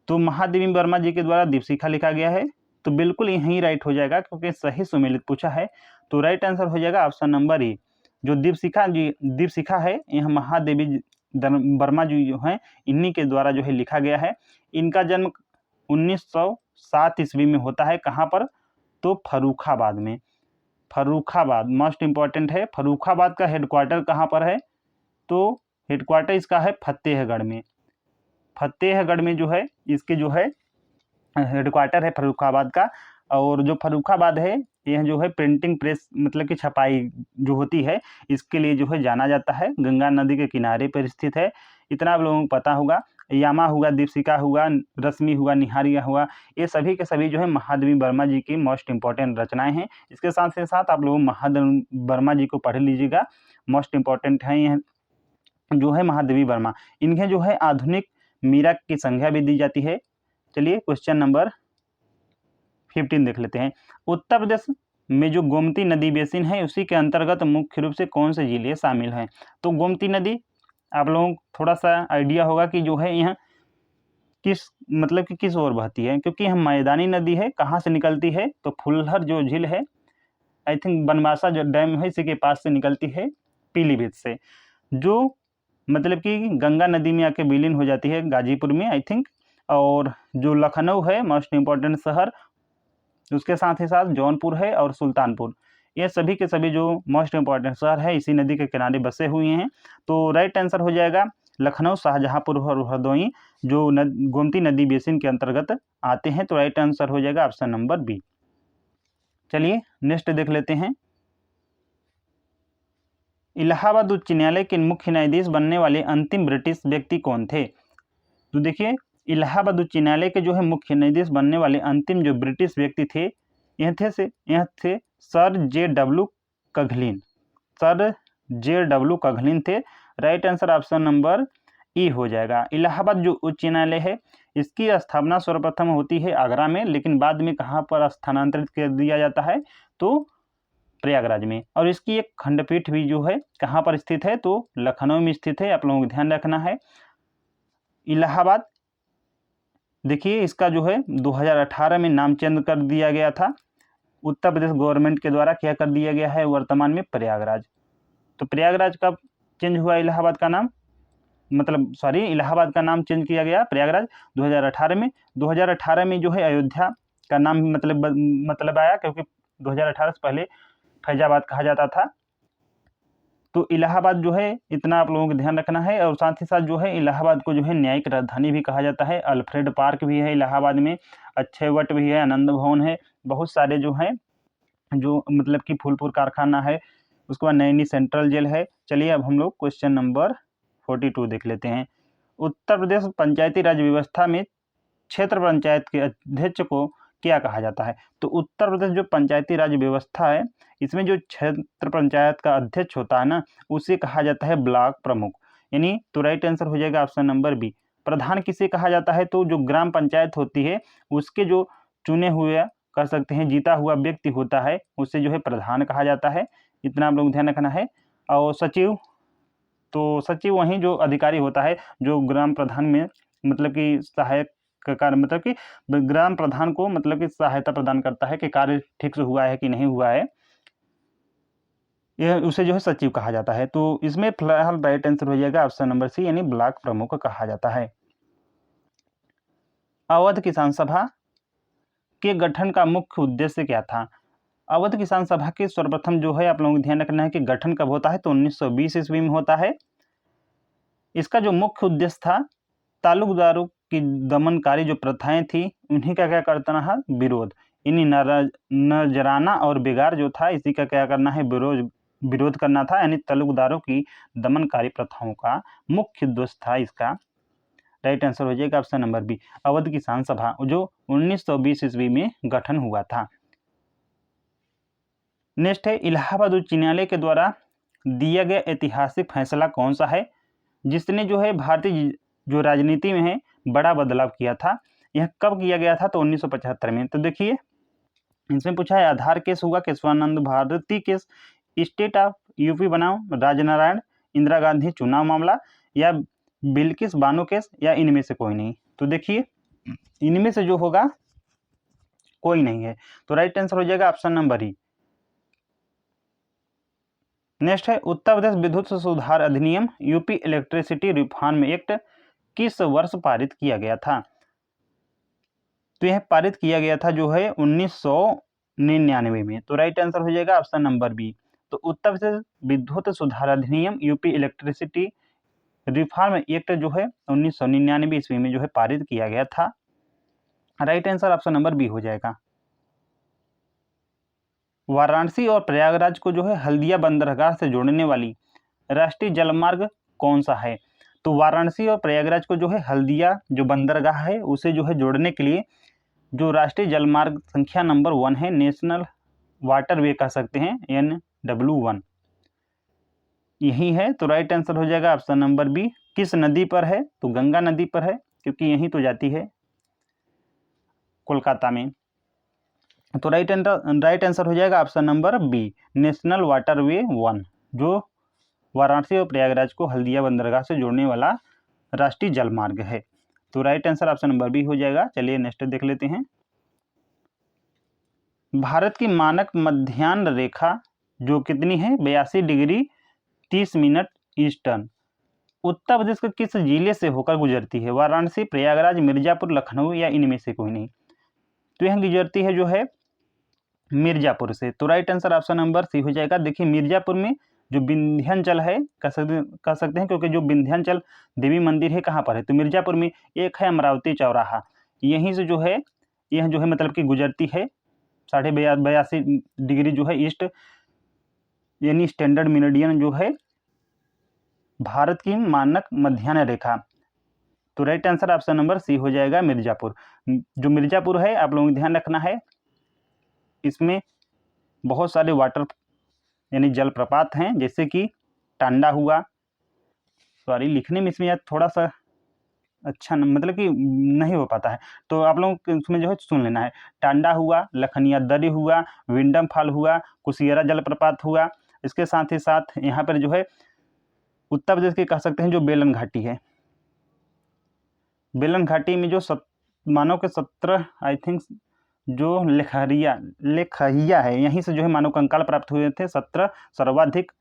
तो महादेवी वर्मा जी के द्वारा दीपशिखा लिखा गया है, तो बिल्कुल यही राइट हो जाएगा क्योंकि सही सुमेलित पूछा है। तो राइट आंसर हो जाएगा ऑप्शन नंबर ए। जो दीपशिखा है यह महादेवी वर्मा जी जो हैं इन्हीं के द्वारा जो है लिखा गया है। इनका जन्म 1907 ईस्वी में होता है। कहाँ पर? तो फर्रुखाबाद में। फर्रुखाबाद मोस्ट इंपॉर्टेंट है। फर्रुखाबाद का हेडक्वार्टर कहाँ पर है? तो हेडक्वार्टर इसका है फतेहगढ़ में। फतेहगढ़ में जो है इसके जो है हेडक्वार्टर है फर्रुखाबाद का। और जो फर्रुखाबाद है यह जो है प्रिंटिंग प्रेस मतलब कि छपाई जो होती है इसके लिए जो है जाना जाता है। गंगा नदी के किनारे पर स्थित है, इतना आप लोगों को पता होगा। यामा हुआ, दीपशिखा हुआ, रश्मि हुआ, निहारिका हुआ, ये सभी के सभी जो है महादेवी वर्मा जी की मोस्ट इंपॉर्टेंट रचनाएं हैं। इसके साथ साथ आप लोग महादेवी वर्मा जी को पढ़ लीजिएगा, मोस्ट इंपॉर्टेंट हैं यह जो है महादेवी वर्मा। इन्हें जो है आधुनिक मीरा की संज्ञा भी दी जाती है। चलिए क्वेश्चन नंबर 15 देख लेते हैं। उत्तर प्रदेश में जो गोमती नदी बेसिन है उसी के अंतर्गत मुख्य रूप से कौन से जिले शामिल हैं? तो गोमती नदी आप लोगों को थोड़ा सा आइडिया होगा कि जो है यह किस मतलब कि किस ओर बहती है, क्योंकि यह मैदानी नदी है। कहाँ से निकलती है? तो फुल्हर जो झील है आई थिंक बनवासा जो डैम है इसी के पास से निकलती है पीलीभीत से, जो मतलब कि गंगा नदी में आके विलीन हो जाती है गाजीपुर में आई थिंक। और जो लखनऊ है मोस्ट इम्पॉर्टेंट शहर, उसके साथ ही साथ जौनपुर है और सुल्तानपुर, ये सभी के सभी जो मोस्ट इम्पॉर्टेंट शहर है इसी नदी के किनारे बसे हुए हैं। तो राइट आंसर हो जाएगा लखनऊ, शाहजहांपुर और हरदोई, जो गोमती नदी बेसिन के अंतर्गत आते हैं। तो राइट आंसर हो जाएगा ऑप्शन नंबर बी। चलिए नेक्स्ट देख लेते हैं। इलाहाबाद उच्च न्यायालय के मुख्य न्यायाधीश बनने वाले अंतिम ब्रिटिश व्यक्ति कौन थे? तो देखिए इलाहाबाद उच्च न्यायालय के जो है मुख्य न्यायाधीश बनने वाले अंतिम जो ब्रिटिश व्यक्ति थे यह थे सर जे.डब्ल्यू. कघलिन। सर जे.डब्ल्यू. कघलिन थे। राइट आंसर ऑप्शन नंबर ई हो जाएगा। इलाहाबाद जो उच्च न्यायालय है इसकी स्थापना सर्वप्रथम होती है आगरा में, लेकिन बाद में कहाँ पर स्थानांतरित कर दिया जाता है? तो प्रयागराज में। और इसकी एक खंडपीठ भी जो है कहाँ पर स्थित है? तो लखनऊ में स्थित है। आप लोगों को ध्यान रखना है। इलाहाबाद देखिए इसका जो है 2018 में नाम चेंज कर दिया गया था, उत्तर प्रदेश गवर्नमेंट के द्वारा क्या कर दिया गया है वर्तमान में? प्रयागराज। तो प्रयागराज कब चेंज हुआ इलाहाबाद का नाम? मतलब सॉरी, इलाहाबाद का नाम चेंज किया गया प्रयागराज 2018 में। 2018 में जो है अयोध्या का नाम मतलब आया, क्योंकि 2018 से पहले फैजाबाद कहा जाता था। तो इलाहाबाद जो है इतना आप लोगों को ध्यान रखना है। और साथ ही साथ जो है इलाहाबाद को जो है न्यायिक राजधानी भी कहा जाता है। अल्फ्रेड पार्क भी है इलाहाबाद में, अक्षय वट भी है, आनंद भवन है, बहुत सारे जो हैं जो मतलब कि फूलपुर कारखाना है, उसके बाद नैनी सेंट्रल जेल है। चलिए अब हम लोग क्वेश्चन नंबर 42 देख लेते हैं। उत्तर प्रदेश पंचायती राज व्यवस्था में क्षेत्र पंचायत के अध्यक्ष को क्या कहा जाता है? तो उत्तर प्रदेश जो पंचायती राज व्यवस्था है इसमें जो क्षेत्र पंचायत का अध्यक्ष होता है ना, उसे कहा जाता है ब्लॉक प्रमुख। यानी तो राइट आंसर हो जाएगा ऑप्शन नंबर बी। प्रधान किसे कहा जाता है? तो जो ग्राम पंचायत होती है उसके जो चुने हुए कह सकते हैं जीता हुआ व्यक्ति होता है उसे जो है प्रधान कहा जाता है। इतना आप लोग ध्यान रखना है। और सचिव, तो सचिव वहीं जो अधिकारी होता है जो ग्राम प्रधान में मतलब कि सहायक का कार्य, मतलब कि ग्राम प्रधान को मतलब कि सहायता प्रदान करता है कि कार्य ठीक से हुआ है कि नहीं हुआ है, यह उसे जो है सचिव कहा जाता है। तो इसमें फिलहाल राइट आंसर हो जाएगा ऑप्शन नंबर सी, यानी ब्लॉक प्रमुख कहा जाता है। अवध किसान सभा के गठन का मुख्य उद्देश्य क्या था? अवध किसान सभा के सर्वप्रथम जो है आप लोगों को ध्यान रखना है कि गठन कब होता है? तो 1920 ईस्वी में होता है। इसका जो मुख्य उद्देश्य था तालुकदारों की दमनकारी जो प्रथाएं थी उन्हीं का क्या करना है? विरोध। इन्हीं नजराना और बिगाड़ जो था इसी का क्या करना है? विरोध करना था। यानी तालुकदारों की दमनकारी प्रथाओं का मुख्य उद्देश्य था इसका। राइट आंसर हो जाएगा ऑप्शन नंबर बी, अवध किसान सभा जो 1920 ईस्वी में गठन हुआ था। नेक्स्ट है इलाहाबाद उच्च न्यायालय के द्वारा दिया गया ऐतिहासिक फैसला कौन सा है जिसने जो है भारतीय जो राजनीति में है बड़ा बदलाव किया था? यह कब किया गया था? तो 1975 में। तो देखिए इसमें पूछा है आधार केस हुआ, Keshavananda Bharati case, state of UP बनाम राजनारायण, इंदिरा गांधी चुनाव मामला, या बिल्किस बानो केस, या इनमें से कोई नहीं। तो देखिए इनमें से जो होगा कोई नहीं है। तो राइट आंसर हो जाएगा ऑप्शन नंबर ई। नेक्स्ट है उत्तर प्रदेश विद्युत सुधार अधिनियम यूपी इलेक्ट्रिसिटी रिफॉर्म एक्ट किस वर्ष पारित किया गया था? तो यह पारित किया गया था जो है 1999 में। तो राइट आंसर हो जाएगा ऑप्शन नंबर बी। तो उत्तर प्रदेश विद्युत सुधार अधिनियम यूपी इलेक्ट्रिसिटी रिफॉर्म एक्ट जो है 1999 ईस्वी में जो है पारित किया गया था। Right answer option number B हो जाएगा। वाराणसी और प्रयागराज को जो है हल्दिया बंदरगाह से जोड़ने वाली राष्ट्रीय जलमार्ग कौन सा है? तो वाराणसी और प्रयागराज को जो है हल्दिया जो बंदरगाह है उसे जो है जोड़ने के लिए जो राष्ट्रीय जलमार्ग संख्या नंबर 1 है, नेशनल वाटरवे कह सकते हैं, NW1 यही है। तो राइट आंसर हो जाएगा ऑप्शन नंबर बी। किस नदी पर है? तो गंगा नदी पर है, क्योंकि यहीं तो जाती है कोलकाता में। तो राइट आंसर हो जाएगा option number B, national waterway 1, जो वाराणसी और प्रयागराज को हल्दिया बंदरगाह से जोड़ने वाला राष्ट्रीय जलमार्ग है। तो right answer option number B हो जाएगा। चलिए नेक्स्ट देख लेते हैं। भारत की मानक मध्याह्न रेखा जो कितनी है 82 degree 30 minute eastern Uttar Pradesh के किस जिले से होकर गुजरती है? वाराणसी, प्रयागराज, मिर्जापुर, लखनऊ या इनमें से कोई नहीं। तो यह गुजरती है जो है मिर्जापुर से। तो right answer option number C हो जाएगा। देखिए मिर्जापुर में जो विंध्याचल है कह सकते हैं, क्योंकि जो विंध्याचल देवी मंदिर है कहाँ पर है? तो मिर्जापुर में। एक है अमरावती चौराहा, यहीं से जो है यह जो है मतलब कि गुजरती है 82.5 डिग्री जो है ईस्ट, यानी स्टैंडर्ड मेरिडियन जो है भारत की मानक मध्याह्न रेखा। तो right answer option number C हो जाएगा मिर्जापुर। जो मिर्जापुर है आप लोगों को ध्यान रखना है, इसमें बहुत सारे वाटर यानी जलप्रपात हैं, जैसे कि टांडा हुआ, सॉरी लिखने में इसमें यार थोड़ा सा अच्छा मतलब कि नहीं हो पाता है, तो आप लोगों को इसमें जो है सुन लेना है। टांडा हुआ, लखनिया दरी हुआ, विंडम फॉल हुआ, कुसियरा जलप्रपात हुआ। इसके साथ ही साथ यहाँ पर जो है उत्तर प्रदेश की कह सकते हैं जो बेलन घाटी है, बेलन घाटी में जो मानव के 17 आई थिंक जो लेखहिया है, यहीं से जो है मानव कंकाल प्राप्त हुए थे 17 सर्वाधिक।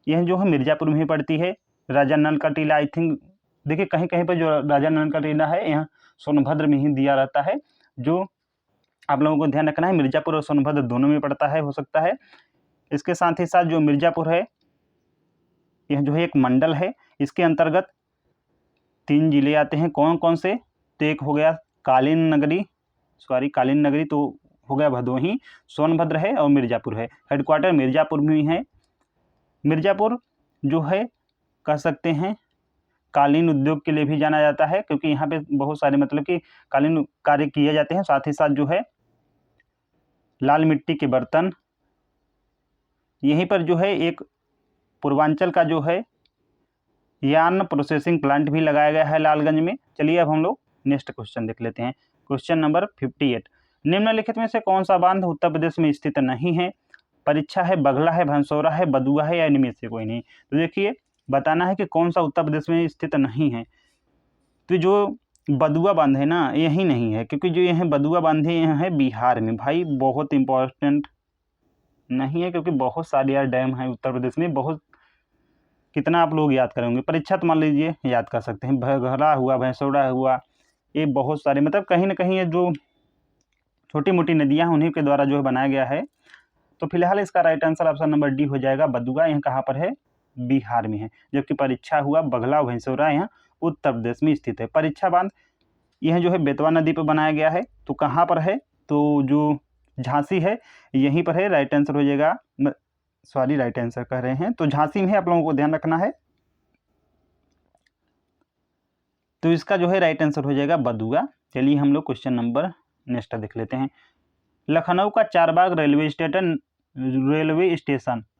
यह जो है मिर्जापुर में ही पड़ती है। राजा नल का टीला आई थिंक, देखिए कहीं कहीं पर जो राजा नल का टीला है यहाँ सोनभद्र में ही दिया रहता है, जो आप लोगों को ध्यान रखना है मिर्जापुर और सोनभद्र दोनों में पड़ता है, हो सकता है। इसके साथ ही साथ जो मिर्जापुर है यह जो है एक मंडल है, इसके अंतर्गत 3 जिले आते हैं। कौन कौन से? तो एक हो गया कालीन नगरी तो हो गया भदोही, सोनभद्र है और मिर्जापुर है। हेडक्वार्टर मिर्जापुर में है। मिर्जापुर जो है कह सकते हैं कालीन उद्योग के लिए भी जाना जाता है, क्योंकि यहाँ पे बहुत सारे मतलब कि कालीन कार्य किए जाते हैं। साथ ही साथ जो है लाल मिट्टी के बर्तन, यहीं पर जो है एक पूर्वांचल का जो है यार्न प्रोसेसिंग प्लांट भी लगाया गया है लालगंज में। चलिए अब हम लोग नेक्स्ट क्वेश्चन देख लेते हैं। क्वेश्चन नंबर 58, निम्नलिखित में से कौन सा बांध उत्तर प्रदेश में स्थित नहीं है? परीक्षा है, बगला है, भंसौरा है, बदुआ है या इनमें से कोई नहीं। तो देखिए बताना है कि कौन सा उत्तर प्रदेश में स्थित नहीं है। तो जो बदुआ बांध है ना यही नहीं है, क्योंकि जो यह बदुआ बांध है बिहार में। भाई बहुत इंपॉर्टेंट नहीं है, क्योंकि बहुत सारे यार डैम है उत्तर प्रदेश में, बहुत कितना आप लोग याद करेंगे। परीक्षा तो मान लीजिए याद कर सकते हैं, भगरा हुआ, भैंसौड़ा हुआ, ये बहुत सारे मतलब कहीं ना कहीं ये जो छोटी मोटी नदियाँ हैं उन्हीं के द्वारा जो है बनाया गया है। तो फिलहाल इसका right answer option number D हो जाएगा, बदुआ। यह कहाँ पर है? बिहार में है। जबकि परीक्षा हुआ, बगला, भैंसौरा यहाँ उत्तर प्रदेश में स्थित है। परीक्षा बांध यह जो है बेतवा नदी पर बनाया गया है। तो कहाँ पर है? तो जो झांसी है यहीं पर है। राइट आंसर हो जाएगा, सॉरी राइट आंसर कह रहे हैं, तो झांसी में है, आप लोगों को ध्यान रखना है। तो इसका जो है राइट आंसर हो जाएगा बदुआ। चलिए हम लोग क्वेश्चन नंबर नेक्स्ट देख लेते हैं। लखनऊ का चारबाग रेलवे स्टेशन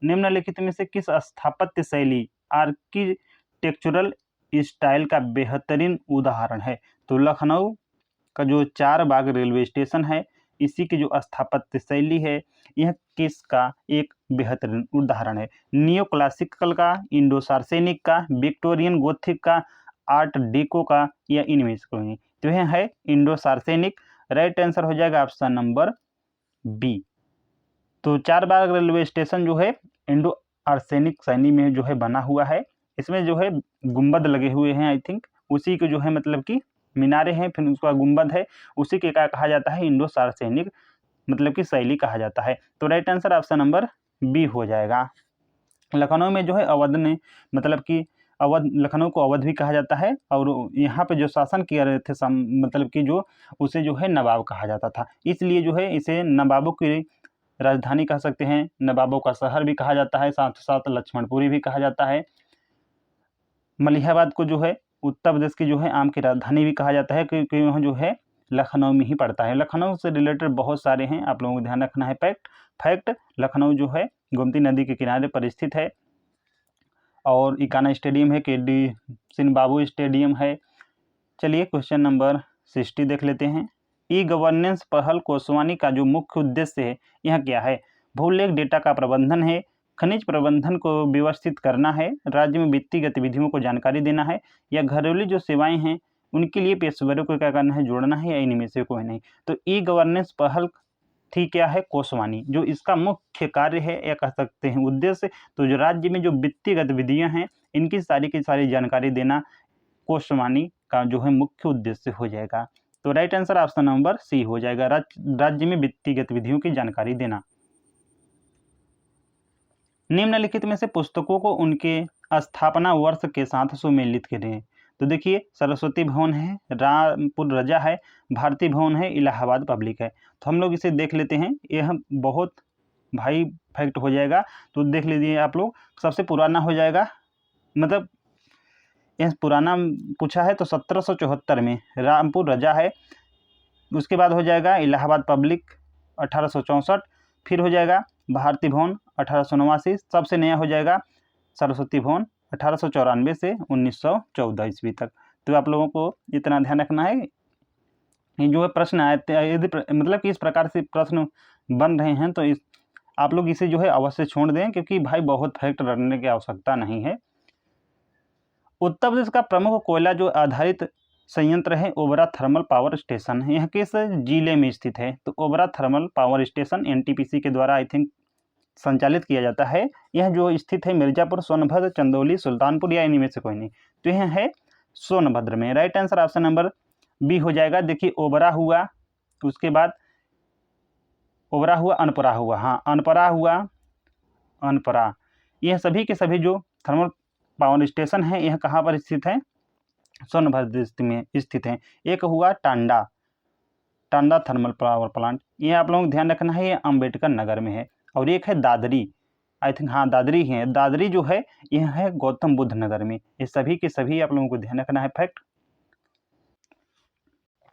निम्नलिखित में से किस स्थापत्य शैली आर्किटेक्चरल स्टाइल का बेहतरीन उदाहरण है? तो लखनऊ का जो चारबाग रेलवे स्टेशन है इसी की जो स्थापत्य शैली है यह किसका एक बेहतरीन उदाहरण है? नियो क्लासिकल का, इंडो सार्सेनिक का, विक्टोरियन गोथिक का, आर्ट डेको का या इनमें से कोई नहीं। तो यह है इंडो सार्सेनिक। राइट आंसर हो जाएगा ऑप्शन नंबर बी। तो चारबाग रेलवे स्टेशन जो है इंडो आर्सेनिक शैली में जो है बना हुआ है। इसमें जो है गुंबद लगे हुए हैं, आई थिंक उसी के जो है मतलब कि मीनारे हैं, फिर उसका गुंबद है, उसी के क्या कहा जाता है? इंडो सार्सेनिक मतलब कि शैली कहा जाता है। तो right answer option number B हो जाएगा। लखनऊ में जो है अवध ने मतलब कि अवध, लखनऊ को अवध भी कहा जाता है, और यहाँ पे जो शासन किए रहे थे मतलब कि जो उसे जो है नवाब कहा जाता था, इसलिए जो है इसे नवाबों की राजधानी कह सकते हैं, नवाबों का शहर भी कहा जाता है, साथ ही साथ लक्ष्मणपुरी भी कहा जाता है। मलिहाबाद को जो है उत्तर प्रदेश की जो है आम की राजधानी भी कहा जाता है, क्योंकि वह जो है लखनऊ में ही पड़ता है। लखनऊ से रिलेटेड बहुत सारे हैं, आप लोगों को ध्यान रखना है। फैक्ट लखनऊ जो है गोमती नदी के किनारे पर स्थित है, और इकाना स्टेडियम है, KD सिंह बाबू स्टेडियम है। चलिए क्वेश्चन नंबर 60 देख लेते हैं। ई गवर्नेंस पहल कोसवानी का जो मुख्य उद्देश्य है यह क्या है? भूलेख डेटा का प्रबंधन है, खनिज प्रबंधन को व्यवस्थित करना है, राज्य में वित्तीय गतिविधियों को जानकारी देना है, या घरेलू जो सेवाएं हैं उनके लिए पेशेवरों को क्या करना है? जोड़ना है, या इनमें से कोई नहीं। तो ई गवर्नेंस पहल थी क्या है, कोषवाणी। जो इसका मुख्य कार्य है या कह सकते हैं उद्देश्य, तो जो राज्य में जो वित्तीय गतिविधियां हैं इनकी सारी की सारी जानकारी देना कोषवाणी का जो है मुख्य उद्देश्य हो जाएगा। तो right answer option number C हो जाएगा, राज्य में वित्तीय गतिविधियों की जानकारी देना। निम्नलिखित में से पुस्तकों को उनके स्थापना वर्ष के साथ सुमेलित करें। तो देखिए, सरस्वती भवन है, रामपुर रजा है, भारती भवन है, इलाहाबाद पब्लिक है। तो हम लोग इसे देख लेते हैं, यह बहुत भाई फैक्ट हो जाएगा। तो देख लीजिए आप लोग, सबसे पुराना हो जाएगा, मतलब यह पुराना पूछा है तो 1774 में रामपुर रजा है। उसके बाद हो जाएगा इलाहाबाद पब्लिक 1864, फिर हो जाएगा भारती भवन 1889, सबसे नया हो जाएगा सरस्वती भवन 1894 से 1914 ईस्वी तक। तो आप लोगों को इतना ध्यान रखना है, ये जो है प्रश्न आए यदि मतलब कि इस प्रकार से प्रश्न बन रहे हैं तो आप लोग इसे जो है अवश्य छोड़ दें, क्योंकि भाई बहुत फैक्ट रटने की आवश्यकता नहीं है। उत्तर प्रदेश का प्रमुख कोयला जो आधारित संयंत्र है ओबरा थर्मल पावर स्टेशन है, यह किस जिले में स्थित है? तो Obra thermal power station NTPC के द्वारा आई थिंक संचालित किया जाता है। यह जो स्थित है मिर्जापुर, सोनभद्र, चंदौली, सुल्तानपुर या इनमें से कोई नहीं। तो यह है सोनभद्र में। Right answer option number B हो जाएगा। देखिए, ओबरा हुआ, उसके बाद ओबरा हुआ, अनपरा हुआ, हाँ अनपरा हुआ, अनपरा, यह सभी के सभी जो थर्मल पावर स्टेशन है यह कहाँ पर स्थित है? सोनभद्र में स्थित है। एक हुआ टांडा थर्मल पावर प्लांट, ये आप लोगों को ध्यान रखना है, ये अंबेडकर नगर में है। और एक है दादरी, आई थिंक हाँ दादरी है, दादरी जो है यह है गौतम बुद्ध नगर में। ये सभी के सभी आप लोगों को ध्यान रखना है फैक्ट।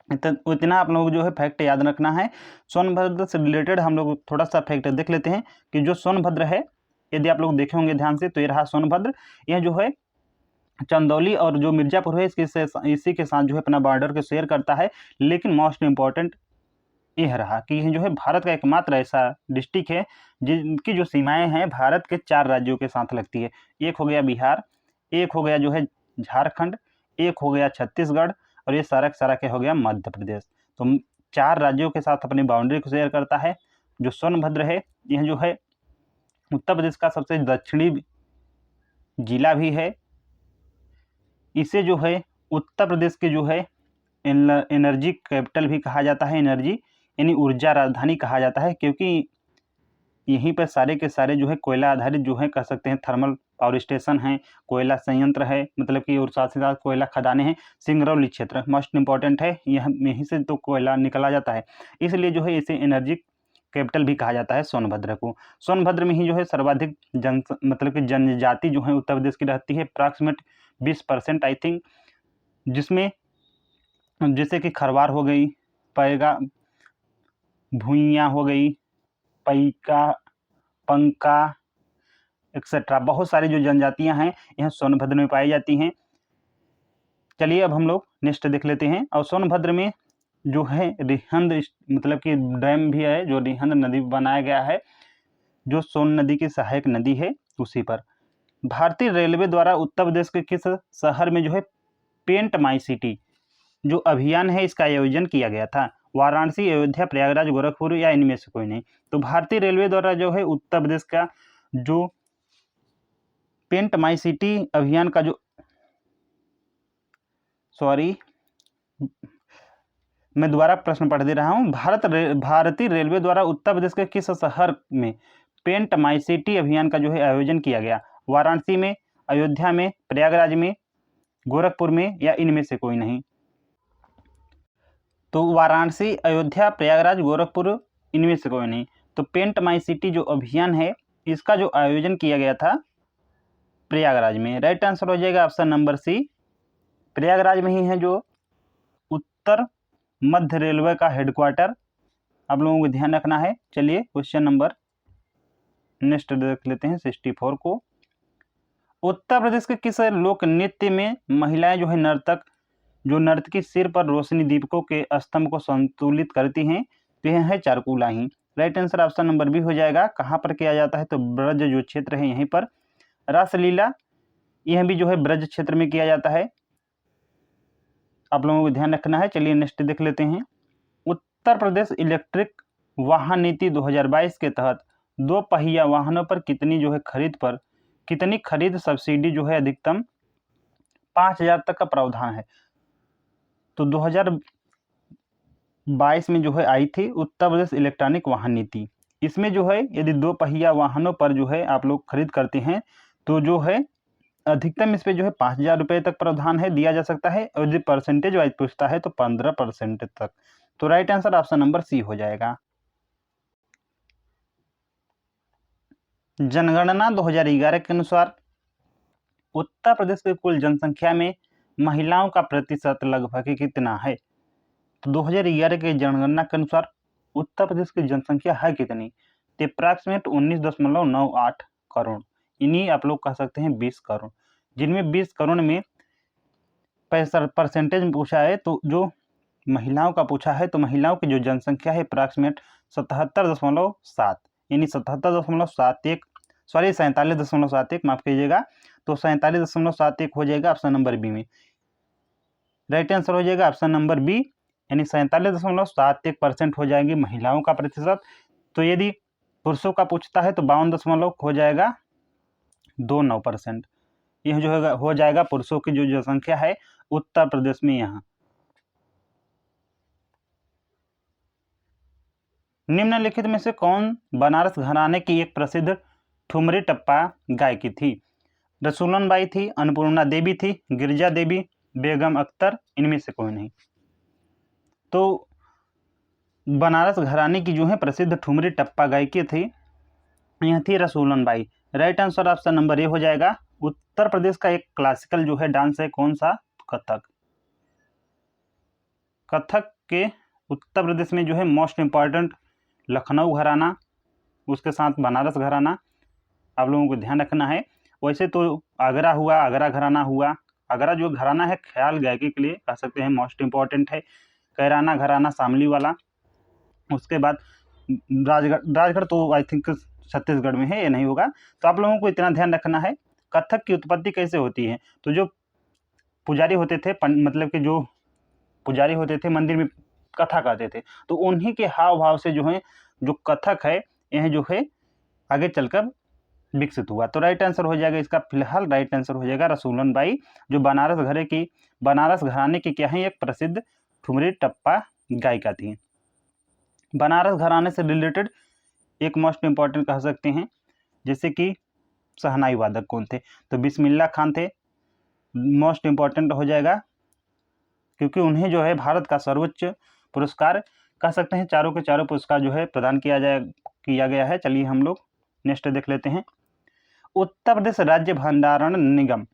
इतना आप लोगों को जो है फैक्ट याद रखना है। सोनभद्र से रिलेटेड हम लोग थोड़ा सा फैक्ट देख लेते हैं कि जो सोनभद्र है, यदि आप लोग देखे होंगे ध्यान से, तो ये रहा सोनभद्र। यह जो है चंदौली और जो मिर्जापुर है इसी के साथ जो है अपना बॉर्डर को शेयर करता है। लेकिन मोस्ट इम्पॉर्टेंट यह रहा कि यह जो है भारत का एकमात्र ऐसा डिस्ट्रिक्ट है जिनकी जो सीमाएं हैं भारत के 4 राज्यों के साथ लगती है। एक हो गया बिहार, एक हो गया जो है झारखंड, एक हो गया छत्तीसगढ़, और ये सारा क्या हो गया मध्य प्रदेश। तो 4 राज्यों के साथ अपनी बाउंड्री को शेयर करता है। जो सोनभद्र है यह जो है उत्तर प्रदेश का सबसे दक्षिणी जिला भी है। इसे जो है उत्तर प्रदेश के जो है एनर्जी कैपिटल भी कहा जाता है, एनर्जी यानी ऊर्जा राजधानी कहा जाता है, क्योंकि यहीं पर सारे के सारे जो है कोयला आधारित जो है कह सकते हैं थर्मल पावर स्टेशन हैं, कोयला संयंत्र है, मतलब कि और साथ ही साथ कोयला खदानें हैं। सिंगरौली क्षेत्र मोस्ट इंपॉर्टेंट है, यहीं से तो कोयला निकला जाता है, इसलिए जो है इसे एनर्जी कैपिटल भी कहा जाता है सोनभद्र को। सोनभद्र में ही जो है सर्वाधिक मतलब कि जनजाति जो है उत्तर प्रदेश की रहती है, अप्रॉक्सीमेट 20% आई थिंक, जिसमें जैसे कि खरवार हो गई, पैगा, भुइयाँ हो गई, पैका, पंका एक्सेट्रा, बहुत सारी जो जनजातियां हैं यह सोनभद्र में पाई जाती हैं। चलिए अब हम लोग नेक्स्ट देख लेते हैं। और सोनभद्र में जो है रिहंद मतलब कि डैम भी है, जो रिहंद नदी बनाया गया है, जो सोन नदी की सहायक नदी है उसी पर। भारतीय रेलवे द्वारा उत्तर प्रदेश के किस शहर में जो है पेंट माई सिटी जो अभियान है इसका आयोजन किया गया था? वाराणसी, अयोध्या, प्रयागराज, गोरखपुर या इनमें से कोई नहीं। तो भारतीय रेलवे द्वारा जो है उत्तर प्रदेश का जो पेंट माई सिटी अभियान का जो मैं दोबारा प्रश्न पढ़ दे रहा हूँ। भारतीय रेलवे द्वारा उत्तर प्रदेश के किस शहर में पेंट माई सिटी अभियान का जो है आयोजन किया गया? वाराणसी में, अयोध्या में, प्रयागराज में, गोरखपुर में या इनमें से कोई नहीं। तो वाराणसी, अयोध्या, प्रयागराज, गोरखपुर, इनमें से कोई नहीं। तो पेंट माई सिटी जो अभियान है इसका जो आयोजन किया गया था प्रयागराज में। राइट आंसर हो जाएगा ऑप्शन नंबर सी, प्रयागराज में ही है जो उत्तर मध्य रेलवे का हेडक्वार्टर। आप लोगों को ध्यान रखना है। चलिए क्वेश्चन नंबर नेक्स्ट देख लेते हैं 64 को। उत्तर प्रदेश के किस लोक नृत्य में महिलाएं जो है नर्तकी सिर पर रोशनी दीपकों के स्तंभ को संतुलित करती हैं? तो यह है चारकुलाही। Right answer option number B हो जाएगा। कहाँ पर किया जाता है? तो ब्रज जो क्षेत्र है यहीं पर। रासलीला यह भी जो है ब्रज क्षेत्र में किया जाता है, आप लोगों को ध्यान रखना है। चलिए नेक्स्ट देख लेते हैं। उत्तर प्रदेश इलेक्ट्रिक वाहन नीति 2022 के तहत 2 पहिया वाहनों पर कितनी खरीद सब्सिडी जो है अधिकतम 5,000 तक का प्रावधान है। तो 2022 में जो है आई थी उत्तर प्रदेश इलेक्ट्रॉनिक वाहन नीति। इसमें जो है यदि 2 पहिया वाहनों पर जो है आप लोग खरीद करते हैं तो जो है अधिकतम इस पे जो है 5,000 रुपये तक प्रावधान है दिया जा सकता है, और यदि परसेंटेज वाइज पूछता है तो 15% तक। तो right answer option number C हो जाएगा। जनगणना 2011 के अनुसार उत्तर प्रदेश की कुल जनसंख्या में महिलाओं का प्रतिशत लगभग कितना है। तो 2011 के जनगणना के अनुसार उत्तर प्रदेश की जनसंख्या है कितनी, तो अप्रॉक्सीमेट 19.98 करोड़, इन्हीं आप लोग कह सकते हैं 20 करोड़, जिनमें 20 करोड़ में परसेंटेज में पूछा है तो जो महिलाओं का पूछा है तो महिलाओं की जो जनसंख्या है अप्रॉक्सीमेट 77.7 यानी 47.71 माफ कीजिएगा, तो 47.71 हो जाएगा ऑप्शन नंबर बी में। राइट आंसर हो जाएगा ऑप्शन नंबर बी, यानी 47.71% हो जाएंगी महिलाओं का प्रतिशत। तो यदि पुरुषों का पूछता है तो 52 हो जाएगा 29%। यह जो है हो जाएगा पुरुषों की जो जनसंख्या है उत्तर प्रदेश में। यहाँ निम्नलिखित में से कौन बनारस घराने की एक प्रसिद्ध ठुमरी टप्पा गायकी थी। रसूलन बाई थी, अन्नपूर्णा देवी थी, गिरिजा देवी, बेगम अख्तर, इनमें से कोई नहीं। तो बनारस घराने की जो है प्रसिद्ध ठुमरी टप्पा गायकी थी यह थी Rasulan by. Right answer option number A हो जाएगा। उत्तर प्रदेश का एक क्लासिकल जो है डांस है कौन सा, कथक। कथक के उत्तर प्रदेश में जो है मोस्ट इम्पॉर्टेंट लखनऊ घराना, उसके साथ बनारस घराना आप लोगों को ध्यान रखना है। वैसे तो आगरा हुआ, आगरा घराना हुआ, आगरा जो घराना है ख्याल गायकी के लिए कह सकते हैं मोस्ट इम्पॉर्टेंट है। कैराना घराना शामली वाला, उसके बाद राजगढ़ तो आई थिंक छत्तीसगढ़ में है, ये नहीं होगा। तो आप लोगों को इतना ध्यान रखना है कथक की उत्पत्ति कैसे होती है। तो जो पुजारी होते थे, मतलब कि जो पुजारी होते थे मंदिर में कथा कहते थे, तो उन्हीं के हाव भाव से जो है जो कथक है यह जो है आगे चलकर विकसित हुआ। तो राइट आंसर हो जाएगा इसका, फिलहाल राइट आंसर हो जाएगा रसूलन बाई, जो बनारस घराने की क्या है एक प्रसिद्ध ठुमरी टप्पा गायिका थी। बनारस घराने से रिलेटेड एक मोस्ट इम्पॉर्टेंट कह सकते हैं, जैसे कि शहनाई वादक कौन थे, तो बिस्मिल्लाह खान थे, मोस्ट इम्पॉर्टेंट हो जाएगा क्योंकि उन्हें जो है भारत का सर्वोच्च पुरस्कार कह सकते हैं, चारों के चारों पुरस्कार जो है प्रदान किया गया है। चलिए हम लोग नेक्स्ट देख लेते हैं। उत्तर प्रदेश राज्य भंडारण निगम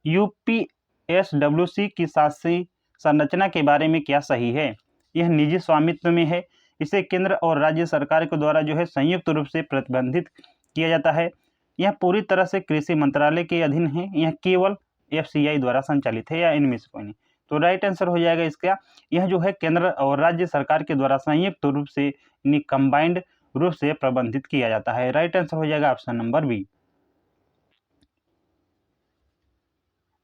UPSWC की शासी संरचना के बारे में क्या सही है। यह निजी स्वामित्व में है, इसे केंद्र और राज्य सरकार के द्वारा जो है संयुक्त रूप से प्रबंधित किया जाता है। यह पूरी तरह से कृषि मंत्रालय के अधीन है, यह केवल FCI द्वारा संचालित है, या इनमें से कोई नहीं। तो राइट आंसर हो जाएगा इसका, यह जो है केंद्र और राज्य सरकार के द्वारा संयुक्त रूप से कंबाइंड रूप से प्रबंधित किया जाता है। राइट आंसर हो जाएगा ऑप्शन नंबर बी।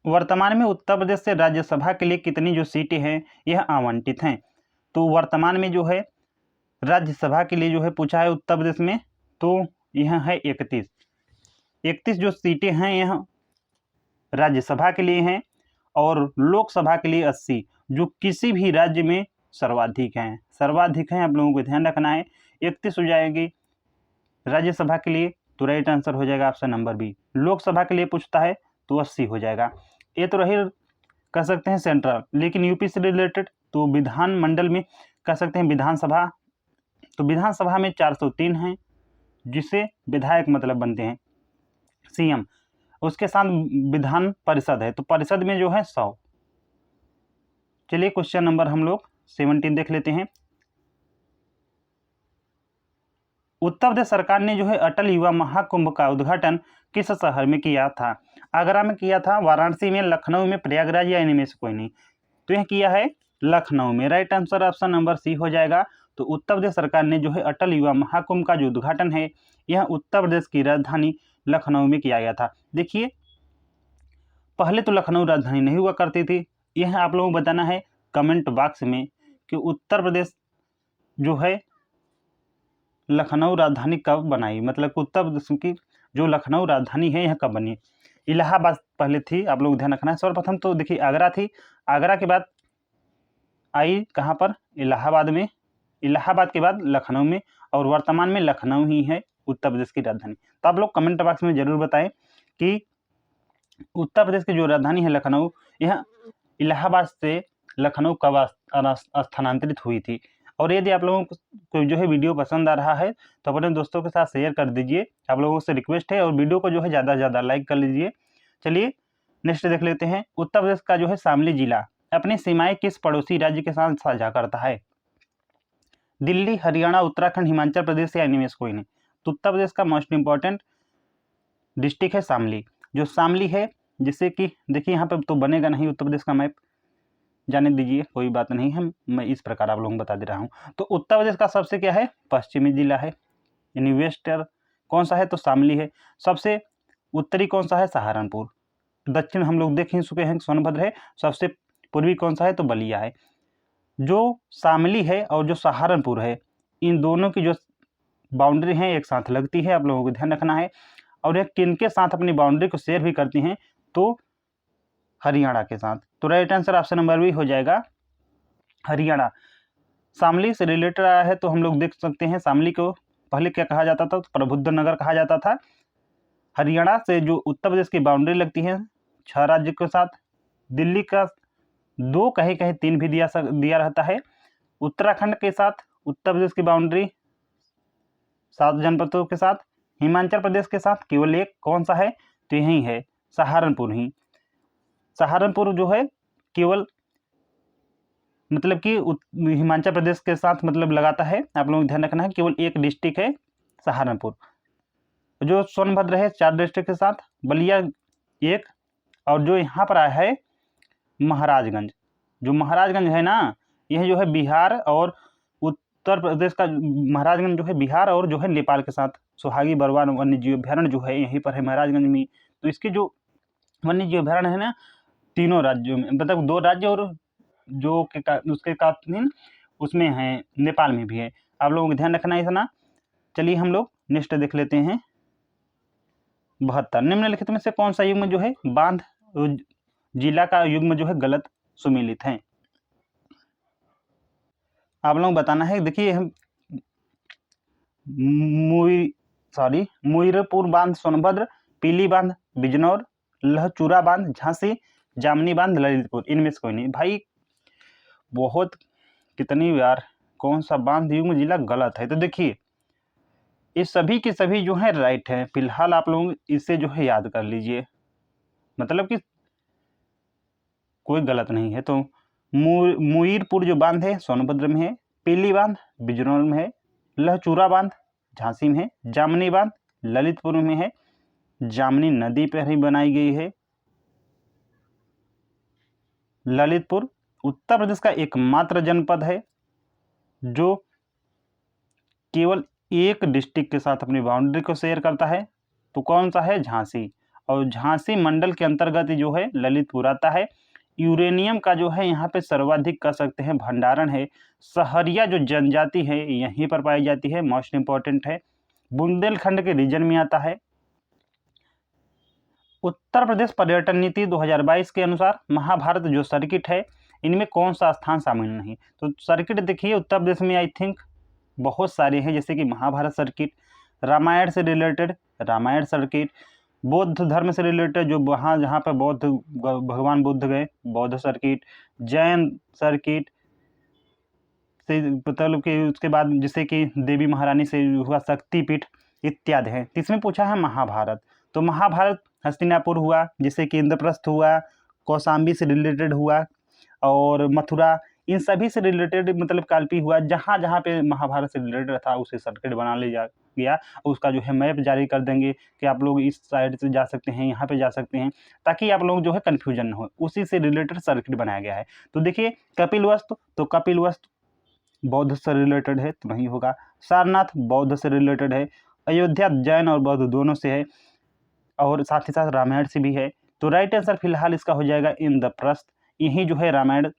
वर्तमान में उत्तर प्रदेश से राज्यसभा के लिए कितनी जो सीटें हैं यह आवंटित हैं। तो वर्तमान में जो है राज्यसभा के लिए जो है पूछा है उत्तर प्रदेश में, तो यह है 31 जो सीटें हैं यह राज्यसभा के लिए हैं, और लोकसभा के लिए 80 जो किसी भी राज्य में सर्वाधिक हैं आप लोगों को ध्यान रखना है। 31 हो जाएगी राज्यसभा के लिए, तो राइट आंसर हो जाएगा ऑप्शन नंबर बी। लोकसभा के लिए पूछता है तो 80 हो जाएगा। ये तो रही कह सकते हैं सेंट्रल, लेकिन यूपी से रिलेटेड तो विधानमंडल में कह सकते हैं विधानसभा, तो विधानसभा में 403 हैं जिसे विधायक मतलब बनते हैं CM, उसके साथ विधान परिषद है तो परिषद में जो है 100। चलिए क्वेश्चन नंबर हम लोग 17 देख लेते हैं। उत्तर प्रदेश सरकार ने जो है अटल युवा महाकुंभ का उद्घाटन किस शहर में किया था। आगरा में किया था, वाराणसी में, लखनऊ में, प्रयागराज, या इनमें से कोई नहीं। तो यह किया है लखनऊ में। Right answer option number C हो जाएगा। तो उत्तर प्रदेश सरकार ने जो है अटल युवा महाकुंभ का जो उद्घाटन है यह उत्तर प्रदेश की राजधानी लखनऊ में किया गया था। देखिए पहले तो लखनऊ राजधानी नहीं हुआ करती थी, यह आप लोगों को बताना है कमेंट बॉक्स में कि उत्तर प्रदेश जो है लखनऊ राजधानी कब बनाई, मतलब उत्तर प्रदेश की जो लखनऊ राजधानी है यह कब बनी। इलाहाबाद पहले थी, आप लोग ध्यान रखना है। सर्वप्रथम तो देखिए आगरा थी, आगरा के बाद आई कहाँ पर, इलाहाबाद में, इलाहाबाद के बाद लखनऊ में, और वर्तमान में लखनऊ ही है उत्तर प्रदेश की राजधानी। तो आप लोग कमेंट बॉक्स में जरूर बताएं कि उत्तर प्रदेश की जो राजधानी है लखनऊ, यह इलाहाबाद से लखनऊ कब स्थानांतरित हुई थी। और यदि आप लोगों को जो है वीडियो पसंद आ रहा है तो अपने दोस्तों के साथ शेयर कर दीजिए, आप लोगों से रिक्वेस्ट है, और वीडियो को जो है ज़्यादा से ज़्यादा लाइक कर लीजिए। चलिए नेक्स्ट देख लेते हैं। उत्तर प्रदेश का जो है शामली जिला अपनी सीमाएं किस पड़ोसी राज्य के साथ साझा करता है। दिल्ली, हरियाणा, उत्तराखंड, हिमाचल प्रदेश या इनमें से कोई नहीं। तो उत्तर प्रदेश का मोस्ट इंपॉर्टेंट डिस्ट्रिक्ट है शामली। जो शामली है, जिससे कि देखिए यहाँ पर तो बनेगा नहीं उत्तर प्रदेश का मैप, जाने दीजिए कोई बात नहीं है, मैं इस प्रकार आप लोगों को बता दे रहा हूँ। तो उत्तर प्रदेश का सबसे क्या है, पश्चिमी जिला है, यानी वेस्टर कौन सा है, तो शामली है। सबसे उत्तरी कौन सा है, सहारनपुर। दक्षिण हम लोग देख ही चुके हैं सोनभद्र है। सबसे पूर्वी कौन सा है, तो बलिया है। जो शामली है और जो सहारनपुर है, इन दोनों की जो बाउंड्री है एक साथ लगती है, आप लोगों को ध्यान रखना है। और ये किनके साथ अपनी बाउंड्री को शेयर भी करती हैं, तो हरियाणा के साथ। तो right answer option number B हो जाएगा हरियाणा। शामली से रिलेटेड आया है तो हम लोग देख सकते हैं शामली को पहले क्या कहा जाता था, तो प्रबुद्ध नगर कहा जाता था। हरियाणा से जो उत्तर प्रदेश की बाउंड्री लगती है 6 राज्य के साथ, दिल्ली का 2 कहीं कहीं 3 भी दिया रहता है। उत्तराखंड के साथ उत्तर प्रदेश की बाउंड्री 7 जनपदों के साथ। हिमाचल प्रदेश के साथ केवल एक, कौन सा है, तो यही है सहारनपुर ही। सहारनपुर जो है केवल मतलब कि हिमाचल प्रदेश के साथ मतलब लगाता है, आप लोगों को ध्यान रखना है, केवल एक डिस्ट्रिक्ट है सहारनपुर। जो सोनभद्र है 4 डिस्ट्रिक्ट के साथ, बलिया 1, और जो यहाँ पर आया है महाराजगंज। जो महाराजगंज है ना, यह जो है बिहार और उत्तर प्रदेश का, महाराजगंज जो है बिहार और जो है नेपाल के साथ। सोहागी बरवान वन्य जीव अभ्यारण्य जो है यहीं पर है महाराजगंज में। तो इसके जो वन्य जीव अभ्यारण्य है ना, तीनों राज्यों में, मतलब 2 राज्य और जो उसके कातिन उसमें है, नेपाल में भी है। आप लोगों को ध्यान रखना है इतना। चलिए हम लोग नेक्स्ट देख लेते हैं। 72 निम्नलिखित में से कौन सा युग्म जो है बांध जिला का युग्म जो है गलत सुमेलित है। आप लोगों को बताना है। देखिए हम मुईरपुर बांध सोनभद्र, पीली बांध बिजनौर, लहचूरा बांध झांसी, जामनी बांध ललितपुर, इनमें से कोई नहीं। भाई बहुत कितनी बार कौन सा बांध युग्म जिला गलत है, तो देखिए ये सभी के सभी जो है राइट है। फिलहाल आप लोग इसे जो है याद कर लीजिए, मतलब कि कोई गलत नहीं है। तो मुईरपुर जो बांध है सोनभद्र में है, पीली बांध बिजनौर में है, लहचूरा बांध झांसी में है, जामनी बांध ललितपुर में है, जामनी नदी पर ही बनाई गई है। ललितपुर उत्तर प्रदेश का एकमात्र जनपद है जो केवल एक डिस्ट्रिक्ट के साथ अपनी बाउंड्री को शेयर करता है, तो कौन सा है, झांसी। और झांसी मंडल के अंतर्गत जो है ललितपुर आता है। यूरेनियम का जो है यहाँ पे सर्वाधिक कह सकते हैं भंडारण है। सहरिया जो जनजाति है यहीं पर पाई जाती है, मोस्ट इंपॉर्टेंट है, बुंदेलखंड के रीजन में आता है। उत्तर प्रदेश पर्यटन नीति 2022 के अनुसार महाभारत जो सर्किट है इनमें कौन सा स्थान शामिल नहीं। तो सर्किट देखिए उत्तर प्रदेश में आई थिंक बहुत सारे हैं, जैसे कि महाभारत सर्किट, रामायण से रिलेटेड रामायण सर्किट, बौद्ध धर्म से रिलेटेड जो वहाँ जहाँ पर बौद्ध भगवान बुद्ध गए बौद्ध सर्किट, जैन सर्किट से मतलब कि उसके बाद जैसे कि देवी महारानी से हुआ शक्तिपीठ इत्यादि हैं। इसमें पूछा है महाभारत, तो महाभारत हस्तिनापुर हुआ, जिससे कि इंद्रप्रस्थ हुआ, कौशाम्बी से रिलेटेड हुआ, और मथुरा, इन सभी से रिलेटेड मतलब काल्पी हुआ। जहाँ जहाँ पे महाभारत से रिलेटेड था उसे सर्किट बना लिया गया, उसका जो है मैप जारी कर देंगे कि आप लोग इस साइड से जा सकते हैं, यहाँ पे जा सकते हैं, ताकि आप लोग जो है कन्फ्यूजन न हो, उसी से रिलेटेड सर्किट बनाया गया है। तो देखिए कपिलवस्तु, तो कपिलवस्तु बौद्ध से रिलेटेड है तो नहीं होगा। सारनाथ बौद्ध से रिलेटेड है। अयोध्या जैन और बौद्ध दोनों से है, और साथ ही साथ रामायण से भी है। तो राइट आंसर फिलहाल इसका हो जाएगा इंद्रप्रस्थ। यही जो है रामायण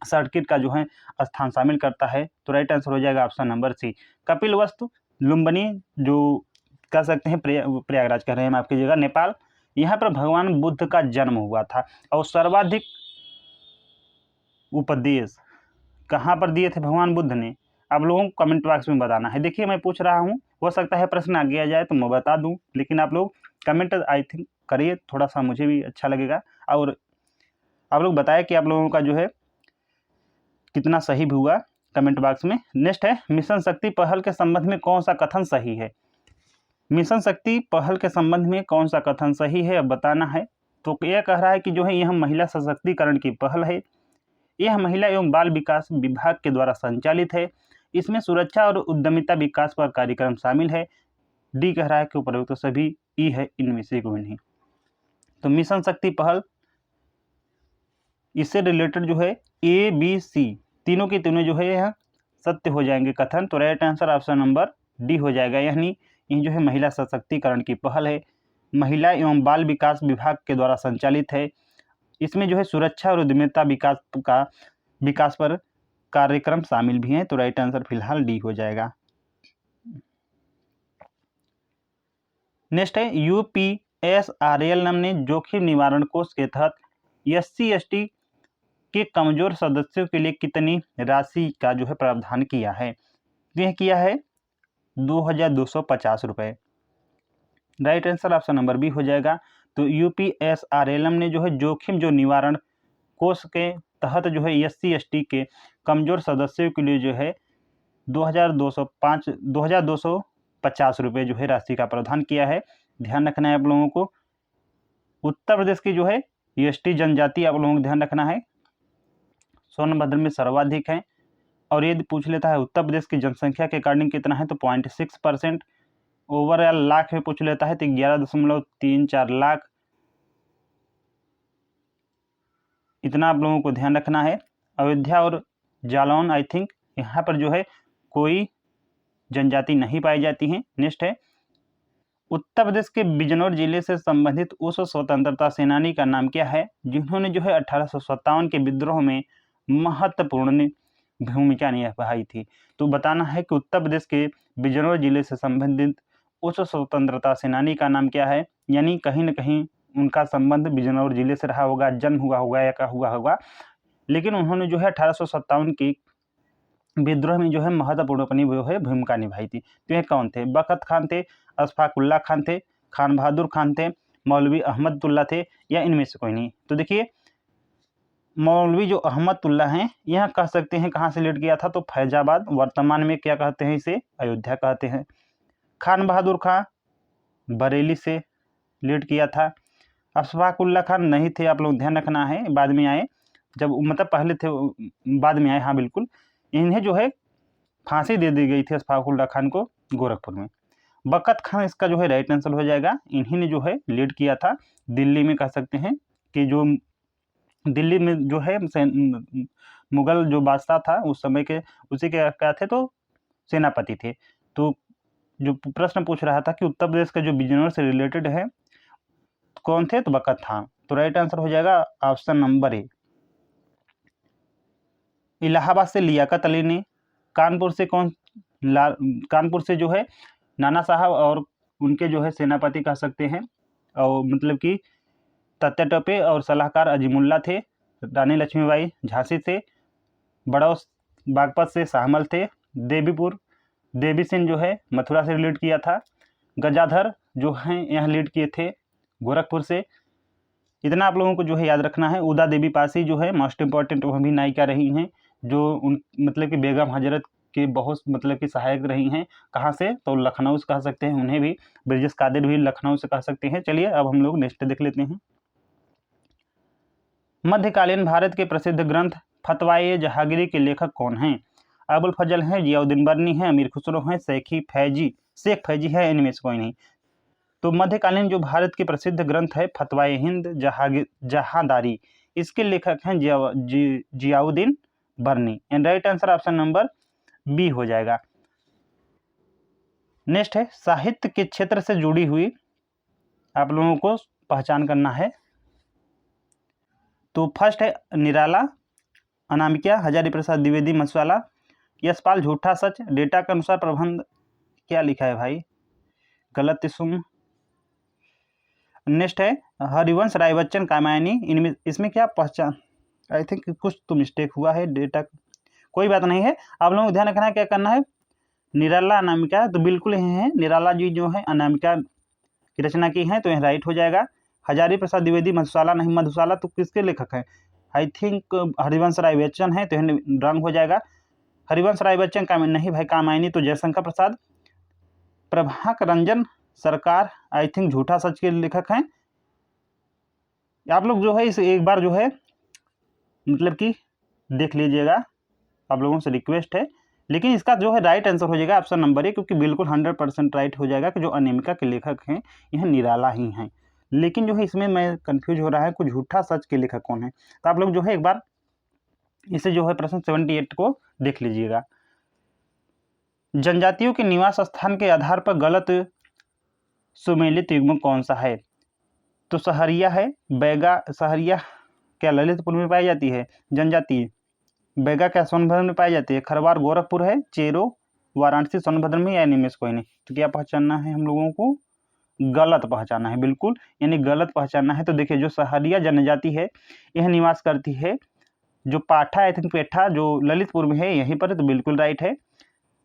सर्किट का जो है स्थान शामिल करता है। तो राइट आंसर हो जाएगा option number C, Kapilavastu Lumbini जो कह सकते हैं प्रयागराज कह रहे हैं, माफ कीजिएगा, नेपाल, यहाँ पर भगवान बुद्ध का जन्म हुआ था। और सर्वाधिक उपदेश कहाँ पर दिए थे भगवान बुद्ध ने? आप लोगों को कमेंट बॉक्स में बताना है। देखिए मैं पूछ रहा हूँ, हो सकता है प्रश्न आगे आ जाए तो मैं बता दूँ, लेकिन आप लोग कमेंट आई थिंक करिए, थोड़ा सा मुझे भी अच्छा लगेगा। और आप लोग बताएं कि आप लोगों का जो है कितना सही भी हुआ कमेंट बॉक्स में। नेक्स्ट है, मिशन शक्ति पहल के संबंध में कौन सा कथन सही है? मिशन शक्ति पहल के संबंध में कौन सा कथन सही है अब बताना है। तो यह कह रहा है कि जो है यह महिला सशक्तिकरण की पहल है, यह महिला एवं बाल विकास विभाग के द्वारा संचालित है, इसमें सुरक्षा और उद्यमिता विकास पर कार्यक्रम शामिल है। डी कह रहा है कि उपरोक्त तो सभी, ई है इनमें से कोई नहीं। तो मिशन शक्ति पहल, इससे रिलेटेड जो है ए बी सी तीनों के तीनों जो है यह सत्य हो जाएंगे कथन। तो right answer option number D हो जाएगा। यानी यह जो है महिला सशक्तिकरण की पहल है, महिला एवं बाल विकास विभाग के द्वारा संचालित है, इसमें जो है सुरक्षा और उद्यमिता विकास पर कार्यक्रम शामिल भी हैं। तो राइट आंसर फिलहाल डी हो जाएगा। नेक्स्ट है, यूपीएसआरएल ने जोखिम निवारण कोष के तहत SC/ST के कमजोर सदस्यों के लिए कितनी राशि का जो है प्रावधान किया है? यह किया है 2250 रुपये। Right answer option number B हो जाएगा। तो यूपीएसआरएल ने जो है जोखिम जो निवारण कोष के तहत जो है SC/ST के कमजोर सदस्यों के लिए जो है 2250 रुपये जो है राशि का प्रावधान किया है। ध्यान रखना है आप लोगों को। उत्तर प्रदेश की जो है ST जनजाति आप लोगों को ध्यान रखना है, सोनभद्र में सर्वाधिक है। और यदि पूछ लेता है उत्तर प्रदेश की जनसंख्या के अकॉर्डिंग कितना है, तो 0.6%। ओवरऑल लाख में पूछ लेता है तो 11.34 लाख, इतना आप लोगों को ध्यान रखना है। अयोध्या और जालौन आई थिंक यहाँ पर जो है कोई जनजाति नहीं पाई जाती है। नेक्स्ट है, उत्तर प्रदेश के बिजनौर जिले से संबंधित उस स्वतंत्रता सेनानी का नाम क्या है जिन्होंने जो है 1857 के विद्रोह में महत्वपूर्ण भूमिका निभाई थी? तो बताना है कि उत्तर प्रदेश के बिजनौर जिले से संबंधित उस स्वतंत्रता सेनानी का नाम क्या है। यानी कहीं न कहीं उनका संबंध बिजनौर जिले से रहा होगा, जन्म हुआ होगा या क्या हुआ होगा, लेकिन उन्होंने जो है 1857 की विद्रोह में जो है महत्वपूर्ण अपनी जो है भूमिका निभाई थी। तो ये कौन थे? बखत खान थे, अशफाकुल्ला खान थे, खान बहादुर खान थे, मौलवी अहमदुल्ला थे, या इनमें से कोई नहीं? तो देखिए मौलवी जो अहमदुल्ला हैं, यह कह सकते हैं कहाँ से लीड किया था, तो फैजाबाद, वर्तमान में क्या कहते हैं इसे, अयोध्या कहते हैं। खान बहादुर खान बरेली से लीड किया था। अशफाकुल्ला खान नहीं थे, आप लोग ध्यान रखना है, बाद में आए, जब मतलब पहले थे बाद में आए, हाँ बिल्कुल। इन्हें जो है फांसी दे दी गई थी अशफाकुल्ला खान को गोरखपुर में। बखत खान इसका जो है राइट आंसर हो जाएगा। इन्हीं ने जो है लीड किया था दिल्ली में, कह सकते हैं कि जो दिल्ली में जो है मुगल जो बादशाह था उस समय के, उसी के क्या थे, तो सेनापति थे। तो जो प्रश्न पूछ रहा था कि उत्तर प्रदेश का जो बिजनौर से रिलेटेड है कौन थे, तो बखत खान। तो राइट आंसर हो जाएगा ऑप्शन नंबर ए। इलाहाबाद से लियाकत अली ने, कानपुर से कानपुर से जो है नाना साहब और उनके जो है सेनापति कह सकते हैं, और मतलब कि तत्या टोपे और सलाहकार अजीमुल्ला थे। रानी लक्ष्मीबाई झांसी से, बड़ौस बागपत से शाहमल थे। देवी सिंह जो है मथुरा से लीड किया था। गजाधर जो हैं यह लीड किए थे गोरखपुर से। इतना आप लोगों को जो है याद रखना है। उदा देवी पासी जो है मोस्ट इंपॉर्टेंट, वह भी नायिका रही हैं, जो उन मतलब कि बेगम हजरत के बहुत मतलब कि सहायक रही हैं। कहाँ से, तो लखनऊ से कह सकते हैं उन्हें भी। ब्रिजेश कादिर भी लखनऊ से कह सकते हैं। चलिए अब हम लोग नेक्स्ट देख लेते हैं। मध्यकालीन भारत के प्रसिद्ध ग्रंथ फतवाए जहांगीरी के लेखक कौन हैं? अबुल फजल हैं, जियाउद्दीन बर्नी हैं, अमीर खुसरो हैं, शेख फैजी है, इनमें से कोई नहीं। तो मध्यकालीन जो भारत के प्रसिद्ध ग्रंथ है फतवाए हिंद जहांदारी, इसके लेखक हैं Ziauddin Barani. And right answer option number B हो जाएगा। नेक्स्ट है, साहित्य के क्षेत्र से जुड़ी हुई आप लोगों को पहचान करना है। तो फर्स्ट है निराला, अनामिका, हजारी प्रसाद द्विवेदी मसवाला, यशपाल झूठा सच, डेटा के अनुसार प्रबंध क्या लिखा है भाई, गलत सुन। नेक्स्ट है हरिवंश राय बच्चन कामायनी, इनमें इसमें क्या पहचान, आई थिंक कुछ तो मिस्टेक हुआ है डेटा, कोई बात नहीं है। आप लोगों को ध्यान रखना है क्या करना है, निराला अनामिका तो बिल्कुल यही है, निराला जी जो है अनामिका की रचना की है तो यह राइट हो जाएगा। हजारी प्रसाद द्विवेदी मधुशाला नहीं, मधुशाला तो किसके लेखक हैं, आई थिंक हरिवंश राय बच्चन है तो यह रंग हो जाएगा। हरिवंश राय बच्चन कामायनी नहीं भाई, कामायनी तो जयशंकर प्रसाद। प्रभाकर रंजन सरकार आई थिंक झूठा सच के लेखक हैं। आप लोग जो है इस एक बार जो है मतलब कि देख लीजिएगा, आप लोगों से रिक्वेस्ट है। लेकिन इसका जो है राइट आंसर हो जाएगा ऑप्शन नंबर ए, क्योंकि बिल्कुल 100% राइट हो जाएगा कि जो अनामिका के लेखक हैं यह निराला ही हैं। लेकिन जो है इसमें मैं कंफ्यूज हो रहा है कुछ झूठा सच के लेखक कौन है, तो आप लोग जो है एक बार इसे जो है प्रश्न 78 को देख लीजिएगा। जनजातियों के निवास स्थान के आधार पर गलत सुमेलित युग्म कौन सा है, तो सहरिया है, बैगा सहरिया क्या ललितपुर में पाई जाती है जनजाति, बैगा क्या सोनभद्र में पाई जाती है, खरवार गोरखपुर है, चेरो वाराणसी सोनभद्र में, या इनमें से कोई नहीं। तो क्या पहचानना है हम लोगों को, गलत पहचानना है बिल्कुल, यानी गलत पहचानना है। तो देखिए जो सहरिया जनजाति है यह निवास करती है जो पाठा आई थिंक पेठा जो ललितपुर में है यहीं पर, तो बिल्कुल राइट है।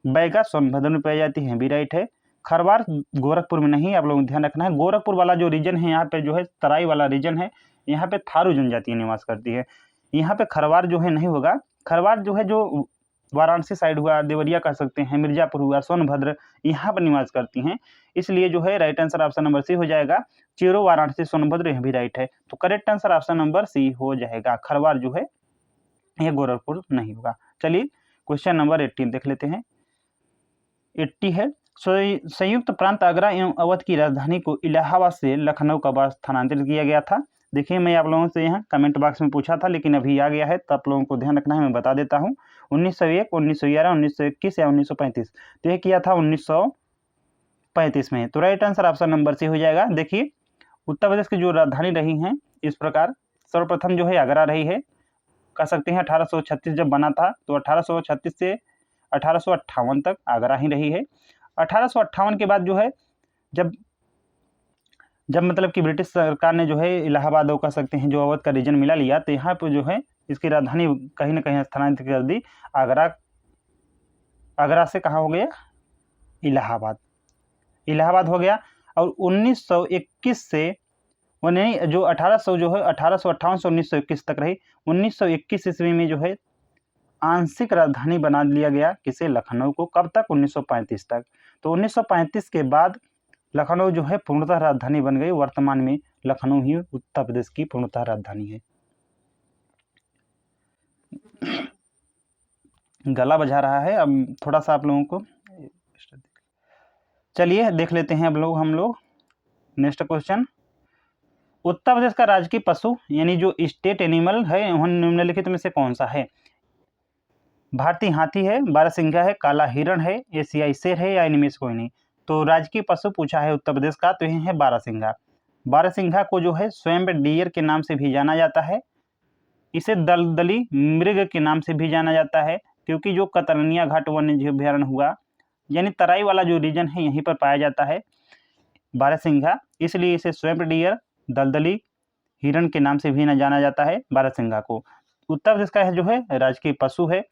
बैगा सोनभद्र में पाई जाती है भी राइट है। खरवार गोरखपुर में नहीं, आप लोगों को ध्यान रखना है। गोरखपुर वाला जो रीजन है यहाँ पे जो है तराई वाला रीजन है, यहाँ पे थारू जनजाति निवास करती है। यहाँ पे खरवार जो है नहीं होगा। खरवार जो है जो वाराणसी साइड हुआ, देवरिया कह सकते हैं, मिर्जापुर हुआ, सोनभद्र, यहाँ पर निवास करती हैं। इसलिए जो है right answer option number C हो जाएगा। चेरो वाराणसी सोनभद्र यह भी राइट है, तो correct answer option number C हो जाएगा। खरवार जो है यह गोरखपुर नहीं होगा। चलिए क्वेश्चन नंबर 18 देख लेते हैं। 80 है, संयुक्त प्रांत आगरा एवं अवध की राजधानी को इलाहाबाद से लखनऊ कब स्थानांतरित किया गया था। देखिए मैं आप लोगों से यहाँ कमेंट बॉक्स में पूछा था लेकिन अभी आ गया है, तो आप लोगों को ध्यान रखना है, मैं बता देता हूँ। 1901, 1911, 1921 या 1935, तो यह किया था 1935 में, तो right answer option number C हो जाएगा। देखिए उत्तर प्रदेश की जो राजधानी रही हैं इस प्रकार, सर्वप्रथम जो है आगरा रही है, कह सकते हैं 1836 जब बना था तो 1836 से 1858 तक आगरा ही रही है। 1858 के बाद जो है जब मतलब कि ब्रिटिश सरकार ने जो है इलाहाबाद कह सकते हैं जो अवध का रीजन मिला लिया, तो यहाँ पर जो है इसकी राजधानी कहीं ना कहीं स्थानांतरित कर दी। आगरा से कहाँ हो गया, इलाहाबाद हो गया। और 1921 से वो नहीं, जो 1800 जो है 1858 से 1921 तक रही। 1921 ईस्वी में जो है आंशिक राजधानी बना लिया गया किसे, लखनऊ को। कब तक, 1935 तक। तो 1935 के बाद लखनऊ जो है पूर्णतः राजधानी बन गई। वर्तमान में लखनऊ ही उत्तर प्रदेश की पूर्णतः राजधानी है। गला बजा रहा है अब थोड़ा सा आप लोगों को, चलिए देख लेते हैं अब हम लोग नेक्स्ट क्वेश्चन। उत्तर प्रदेश का राजकीय पशु यानी जो स्टेट एनिमल है वह निम्नलिखित में से कौन सा है। भारतीय हाथी है, बारहसिंघा है, काला हिरण है, एशियाई शेर है, या इनमें से कोई नहीं। तो राजकीय पशु पूछा है उत्तर प्रदेश का, तो यह है बारहसिंघा। बारहसिंघा को जो है स्वयं डियर के नाम से भी जाना जाता है। इसे दलदली मृग के नाम से भी जाना जाता है, क्योंकि जो कतरनिया घाट वन्यजीव अभ्यारण्य हुआ यानी तराई वाला जो रीजन है यहीं पर पाया जाता है बारहसिंघा, इसलिए इसे स्वयं डियर, दलदली हिरण के नाम से भी जाना जाता है बारहसिंघा को। उत्तर प्रदेश का जो है राजकीय पशु है।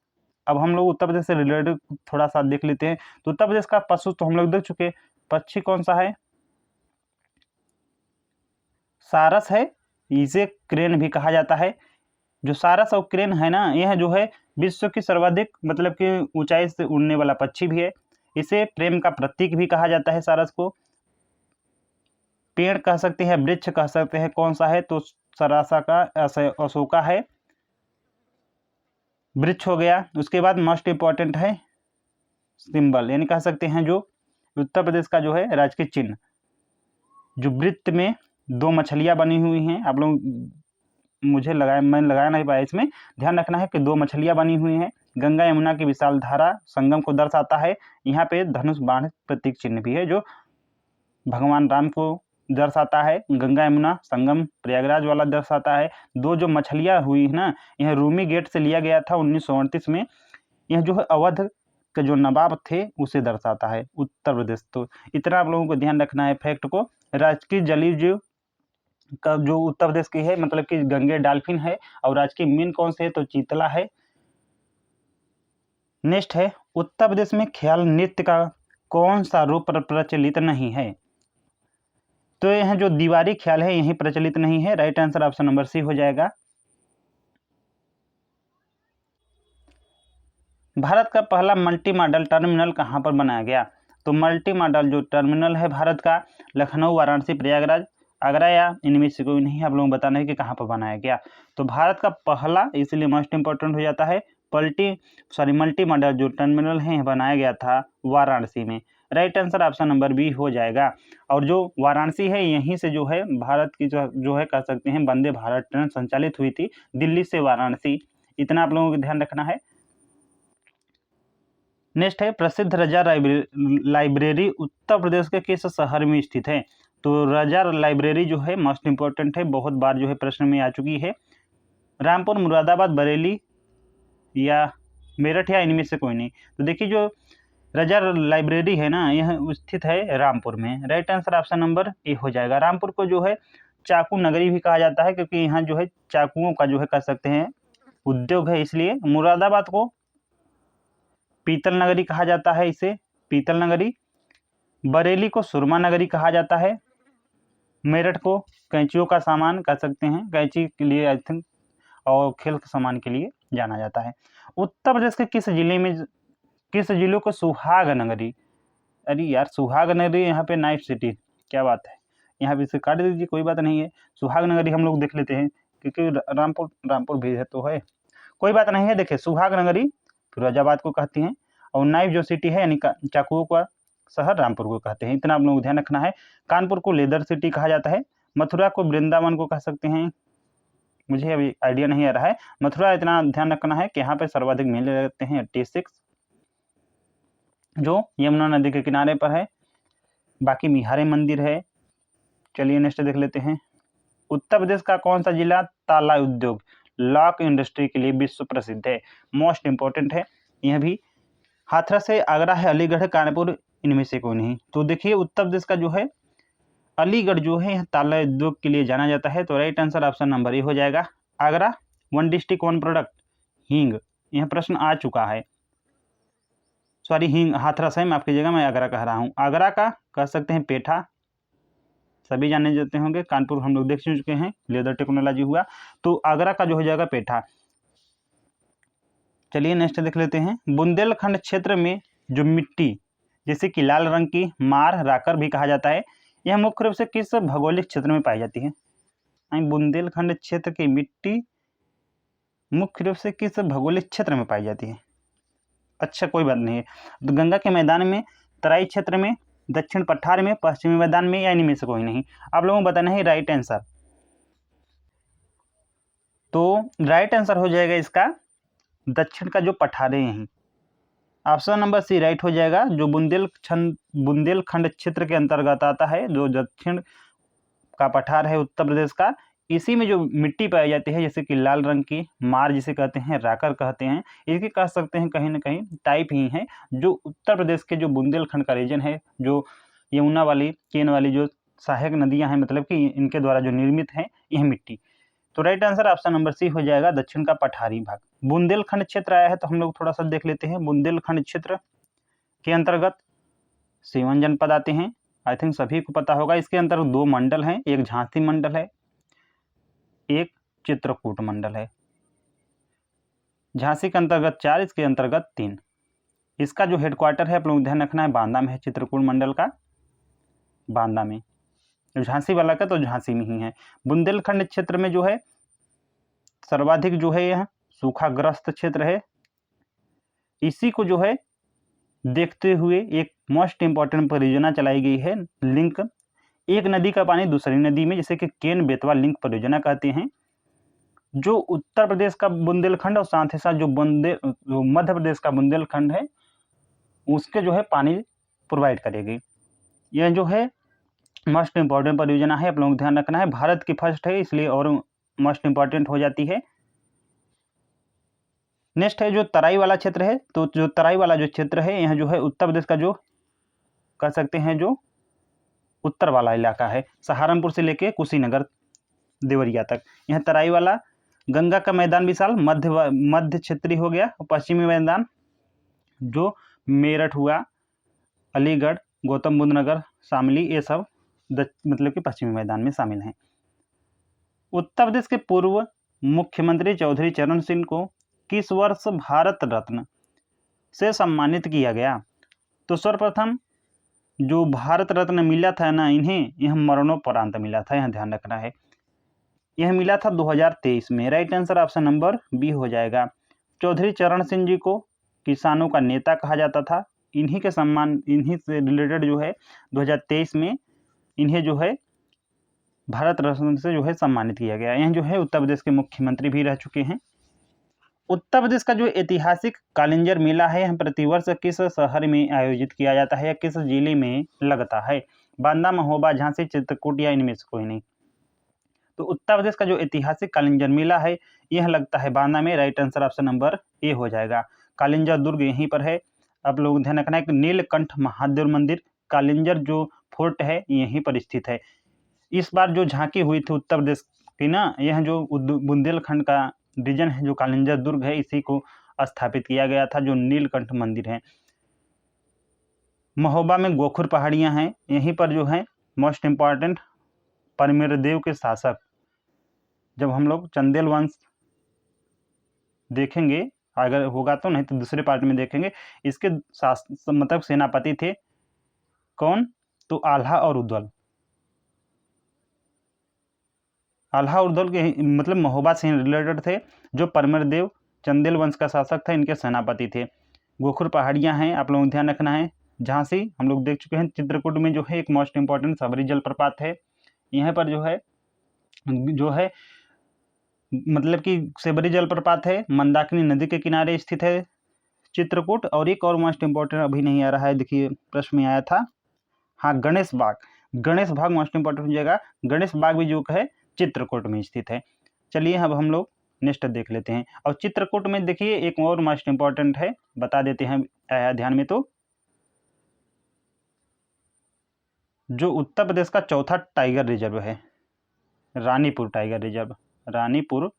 अब हम लोग उत्तर प्रदेश से रिलेटेड थोड़ा सा देख लेते हैं। तो उत्तर प्रदेश का पशु तो हम लोग देख चुके, पक्षी कौन सा है, सारस है, इसे क्रेन भी कहा जाता है। जो सारस और क्रेन है ना, यह जो है विश्व की सर्वाधिक मतलब कि ऊंचाई से उड़ने वाला पक्षी भी है। इसे प्रेम का प्रतीक भी कहा जाता है सारस को। पेड़ कह सकते हैं, वृक्ष कह सकते हैं, कौन सा है, तो सरासा का अशोका है, वृक्ष हो गया। उसके बाद मोस्ट इंपॉर्टेंट है सिंबल, यानी कह सकते हैं जो उत्तर प्रदेश का जो है राजकीय चिन्ह, जो वृत्त में दो मछलियां बनी हुई हैं। आप लोग मैंने लगाया नहीं पाया, इसमें ध्यान रखना है कि दो मछलियां बनी हुई हैं। गंगा यमुना की विशाल धारा संगम को दर्शाता है। यहाँ पे धनुष बाण प्रतीक चिन्ह भी है जो भगवान राम को दर्शाता है। गंगा यमुना संगम प्रयागराज वाला दर्शाता है। दो जो मछलियां हुई है ना, यह रूमी गेट से लिया गया था 1938 में। यह जो है अवध के जो नवाब थे उसे दर्शाता है उत्तर प्रदेश। तो इतना आप लोगों को ध्यान रखना है फैक्ट को। राजकीय जलीय जीव का जो उत्तर प्रदेश की है मतलब कि गंगे डॉल्फिन है, और राजकीय मीन कौन से है तो चीतला है। नेक्स्ट है उत्तर प्रदेश में ख्याल नृत्य का कौन सा रूप प्रचलित नहीं है। तो यह जो दीवारी ख्याल है यही प्रचलित नहीं है। Right answer option number C हो जाएगा। भारत का पहला मल्टी मॉडल टर्मिनल कहाँ पर बनाया गया। तो मल्टी मॉडल जो टर्मिनल है भारत का लखनऊ, वाराणसी, प्रयागराज, आगरा या इनमें से कोई नहीं। आप लोगों को बताना है कि कहाँ पर बनाया गया। तो भारत का पहला, इसलिए मोस्ट इंपॉर्टेंट हो जाता है, मल्टी मॉडल जो टर्मिनल है बनाया गया था वाराणसी में। Right answer option number B हो जाएगा। और जो वाराणसी है यहीं से जो है भारत की जो है कह सकते हैं वंदे भारत ट्रेन संचालित हुई थी दिल्ली से वाराणसी। इतना आप लोगों को ध्यान रखना है। नेक्स्ट है प्रसिद्ध रजा लाइब्रेरी उत्तर प्रदेश के किस शहर में स्थित है। तो रजा लाइब्रेरी जो है मोस्ट इंपॉर्टेंट है, बहुत बार जो है प्रश्न में आ चुकी है। रामपुर, मुरादाबाद, बरेली या मेरठ या इनमें से कोई नहीं। तो देखिए जो रजा लाइब्रेरी है ना यह स्थित है रामपुर में। Right answer option number A हो जाएगा। रामपुर को जो है चाकू नगरी भी कहा जाता है क्योंकि यहाँ जो है चाकुओं का जो है कह सकते हैं उद्योग है, इसलिए। मुरादाबाद को पीतल नगरी कहा जाता है, इसे पीतल नगरी। बरेली को सुरमा नगरी कहा जाता है। मेरठ को कैंचियों का सामान कह सकते हैं, कैंची के लिए आई थिंक और खेल के सामान के लिए जाना जाता है। उत्तर प्रदेश के किस जिले को सुहाग नगरी, अरे यार सुहाग नगरी यहाँ पे नाइट सिटी, क्या बात है, यहाँ पे इसे काट दीजिए कोई बात नहीं है। सुहाग नगरी हम लोग देख लेते हैं क्योंकि रामपुर भी है तो है, कोई बात नहीं है। देखिए सुहाग नगरी फिरोजाबाद को कहती हैं, और नाइफ जो सिटी है यानी चाकुओं का शहर रामपुर को कहते हैं। इतना आप लोगों को ध्यान रखना है। कानपुर को लेदर सिटी कहा जाता है। मथुरा को वृंदावन को कह सकते हैं, मुझे अभी आइडिया नहीं आ रहा है। मथुरा इतना ध्यान रखना है कि यहाँ पे सर्वाधिक मेले लगते हैं 86 जो यमुना नदी के किनारे पर है। बाकी मिहारे मंदिर है। चलिए नेक्स्ट देख लेते हैं। उत्तर प्रदेश का कौन सा जिला ताला उद्योग लॉक इंडस्ट्री के लिए विश्व प्रसिद्ध है। मोस्ट इंपॉर्टेंट है यह भी। हाथरस है, आगरा है, अलीगढ़ है, कानपुर इनमें से कोई नहीं। तो देखिए उत्तर प्रदेश का जो है अलीगढ़ जो है ताला उद्योग के लिए जाना जाता है। तो right answer option number A हो जाएगा। Agra, one district one product हींग, यह प्रश्न आ चुका है। सॉरी हींग हाथरस है, माफ कीजिएगा मैं आगरा कह रहा हूँ। आगरा का कह सकते हैं पेठा, सभी जाने जाते होंगे। कानपुर हम लोग देख चुके हैं, लेदर टेक्नोलॉजी हुआ। तो आगरा का जो हो जाएगा पेठा। चलिए नेक्स्ट देख लेते हैं। बुंदेलखंड क्षेत्र में जो मिट्टी जैसे कि लाल रंग की मार राकर भी कहा जाता है, यह मुख्य रूप से किस भौगोलिक क्षेत्र में पाई जाती है। बुंदेलखंड क्षेत्र की मिट्टी मुख्य रूप से किस भौगोलिक क्षेत्र में पाई जाती है। अच्छा कोई बात नहीं है। तो गंगा के मैदान में, तराई क्षेत्र में, दक्षिण पठार में, पश्चिमी मैदान में या इनमें से कोई नहीं। आप लोगों को बताना है राइट आंसर। तो राइट आंसर हो जाएगा इसका दक्षिण का जो पठार है यहीं। ऑप्शन नंबर सी राइट हो जाएगा। जो बुंदेलखंड क्षेत्र के अंतर्गत आता है, जो दक्षिण का पठार है उत्तर प्रदेश का, इसी में जो मिट्टी पाई जाती है जैसे कि लाल रंग की मार जिसे कहते हैं, राकर कहते हैं, इसके कह सकते हैं कहीं ना कहीं टाइप ही है। जो उत्तर प्रदेश के जो बुंदेलखंड का रीजन है, जो यमुना वाली केन वाली जो सहायक नदियां हैं मतलब कि इनके द्वारा जो निर्मित है यह मिट्टी। तो right answer option number C हो जाएगा, दक्षिण का पठारी भाग। बुंदेलखंड क्षेत्र आया है तो हम लोग थोड़ा सा देख लेते हैं। बुंदेलखंड क्षेत्र के अंतर्गत 7 जनपद आते हैं, आई थिंक सभी को पता होगा। इसके अंतर्गत 2 मंडल हैं, एक झांसी मंडल है, एक चित्रकूट मंडल है। झांसी के अंतर्गत 4, इसके अंतर्गत 3। इसका जो हेडक्वार्टर है आप लोग ध्यान रखना है बांदा में है, चित्रकूट मंडल का बांदा में। झांसी वाला का तो झांसी में ही है। बुंदेलखंड क्षेत्र में जो है सर्वाधिक जो है यह सूखाग्रस्त क्षेत्र है। इसी को जो है देखते हुए एक मोस्ट इंपॉर्टेंट परियोजना चलाई गई है, लिंक, एक नदी का पानी दूसरी नदी में, जैसे कि केन बेतवा लिंक परियोजना कहते हैं, जो उत्तर प्रदेश का बुंदेलखंड और साथ ही साथ जो मध्य प्रदेश का बुंदेलखंड है उसके जो है पानी प्रोवाइड करेगी। यह जो है मोस्ट इंपॉर्टेंट परियोजना है, आप लोगों को ध्यान रखना है। भारत की फर्स्ट है इसलिए और मोस्ट इंपॉर्टेंट हो जाती है। नेक्स्ट है जो तराई वाला क्षेत्र है, तो जो तराई वाला जो क्षेत्र है यहाँ जो है उत्तर प्रदेश का जो कह सकते हैं जो उत्तर वाला इलाका है, सहारनपुर से लेके कुशीनगर देवरिया तक। यह तराई वाला गंगा का मैदान विशाल, मध्य क्षेत्रीय हो गया, और पश्चिमी मैदान जो मेरठ हुआ, अलीगढ़, गौतम बुद्ध नगर, शामली, ये सब मतलब कि पश्चिमी मैदान में शामिल हैं। उत्तर प्रदेश के पूर्व मुख्यमंत्री चौधरी चरण सिंह को किस वर्ष भारत रत्न से सम्मानित किया गया? तो सर्वप्रथम जो भारत रत्न मिला था ना इन्हें, यह मरणोपरांत मिला था, यह ध्यान रखना है। यह मिला था 2023 में। Right answer option number B हो जाएगा। चौधरी चरण सिंह जी को किसानों का नेता कहा जाता था। इन्हीं के सम्मान, इन्हीं से रिलेटेड जो है 2023 में इन्हें जो है भारत रत्न से जो है सम्मानित किया गया। यह जो है उत्तर प्रदेश के मुख्यमंत्री भी रह चुके हैं। उत्तर प्रदेश का जो ऐतिहासिक कालिंजर मेला है, यह प्रतिवर्ष किस शहर में आयोजित किया जाता है या किस जिले में लगता है? बांदा, महोबा, झांसी, चित्रकूट या इनमें से कोई नहीं। तो उत्तर प्रदेश का जो ऐतिहासिक कालिंजर मेला है यह लगता है बांदा में। Right answer option number A हो जाएगा। कालिंजर दुर्ग यहीं पर है। आप लोग ध्यान रखना है कि नीलकंठ महादेव मंदिर, कालिंजर जो फोर्ट है यहीं पर स्थित है। इस बार जो झांकी हुई थी उत्तर प्रदेश की ना, यह जो बुंदेलखंड का रीजन है, जो कालिंजर दुर्ग है, इसी को स्थापित किया गया था, जो नीलकंठ मंदिर है। महोबा में गोखुर पहाड़ियां हैं, यहीं पर जो है मोस्ट इम्पॉर्टेंट परमेरदेव के शासक, जब हम लोग चंदेल वंश देखेंगे, अगर होगा तो, नहीं तो दूसरे पार्ट में देखेंगे, इसके मतलब सेनापति थे कौन? तो आल्हा और उद्वल। आल्हा और उद्वल के मतलब महोबा से रिलेटेड थे, जो परमेरदेव चंदेल वंश का शासक था, इनके सेनापति थे। गोखुर पहाड़ियां हैं, आप लोगों को ध्यान रखना है। झांसी हम लोग देख चुके हैं। चित्रकूट में जो है एक मोस्ट इंपॉर्टेंट सबरी जलप्रपात है, यहाँ पर जो है मतलब कि सेबरी जलप्रपात है, मंदाकिनी नदी के किनारे स्थित है चित्रकूट। और एक और मोस्ट इंपॉर्टेंट अभी नहीं आ रहा है, देखिए प्रश्न में आया था, हाँ गणेश बाग। गणेश बाग मोस्ट इंपॉर्टेंट हो जाएगा। गणेश बाग भी जो है चित्रकूट में स्थित है। चलिए अब हम लोग नेक्स्ट देख लेते हैं। और चित्रकूट में देखिए एक और मोस्ट इंपॉर्टेंट है, बता देते हैं आया ध्यान में, तो जो उत्तर प्रदेश का चौथा टाइगर रिजर्व है, Ranipur tiger reserve. Ranipur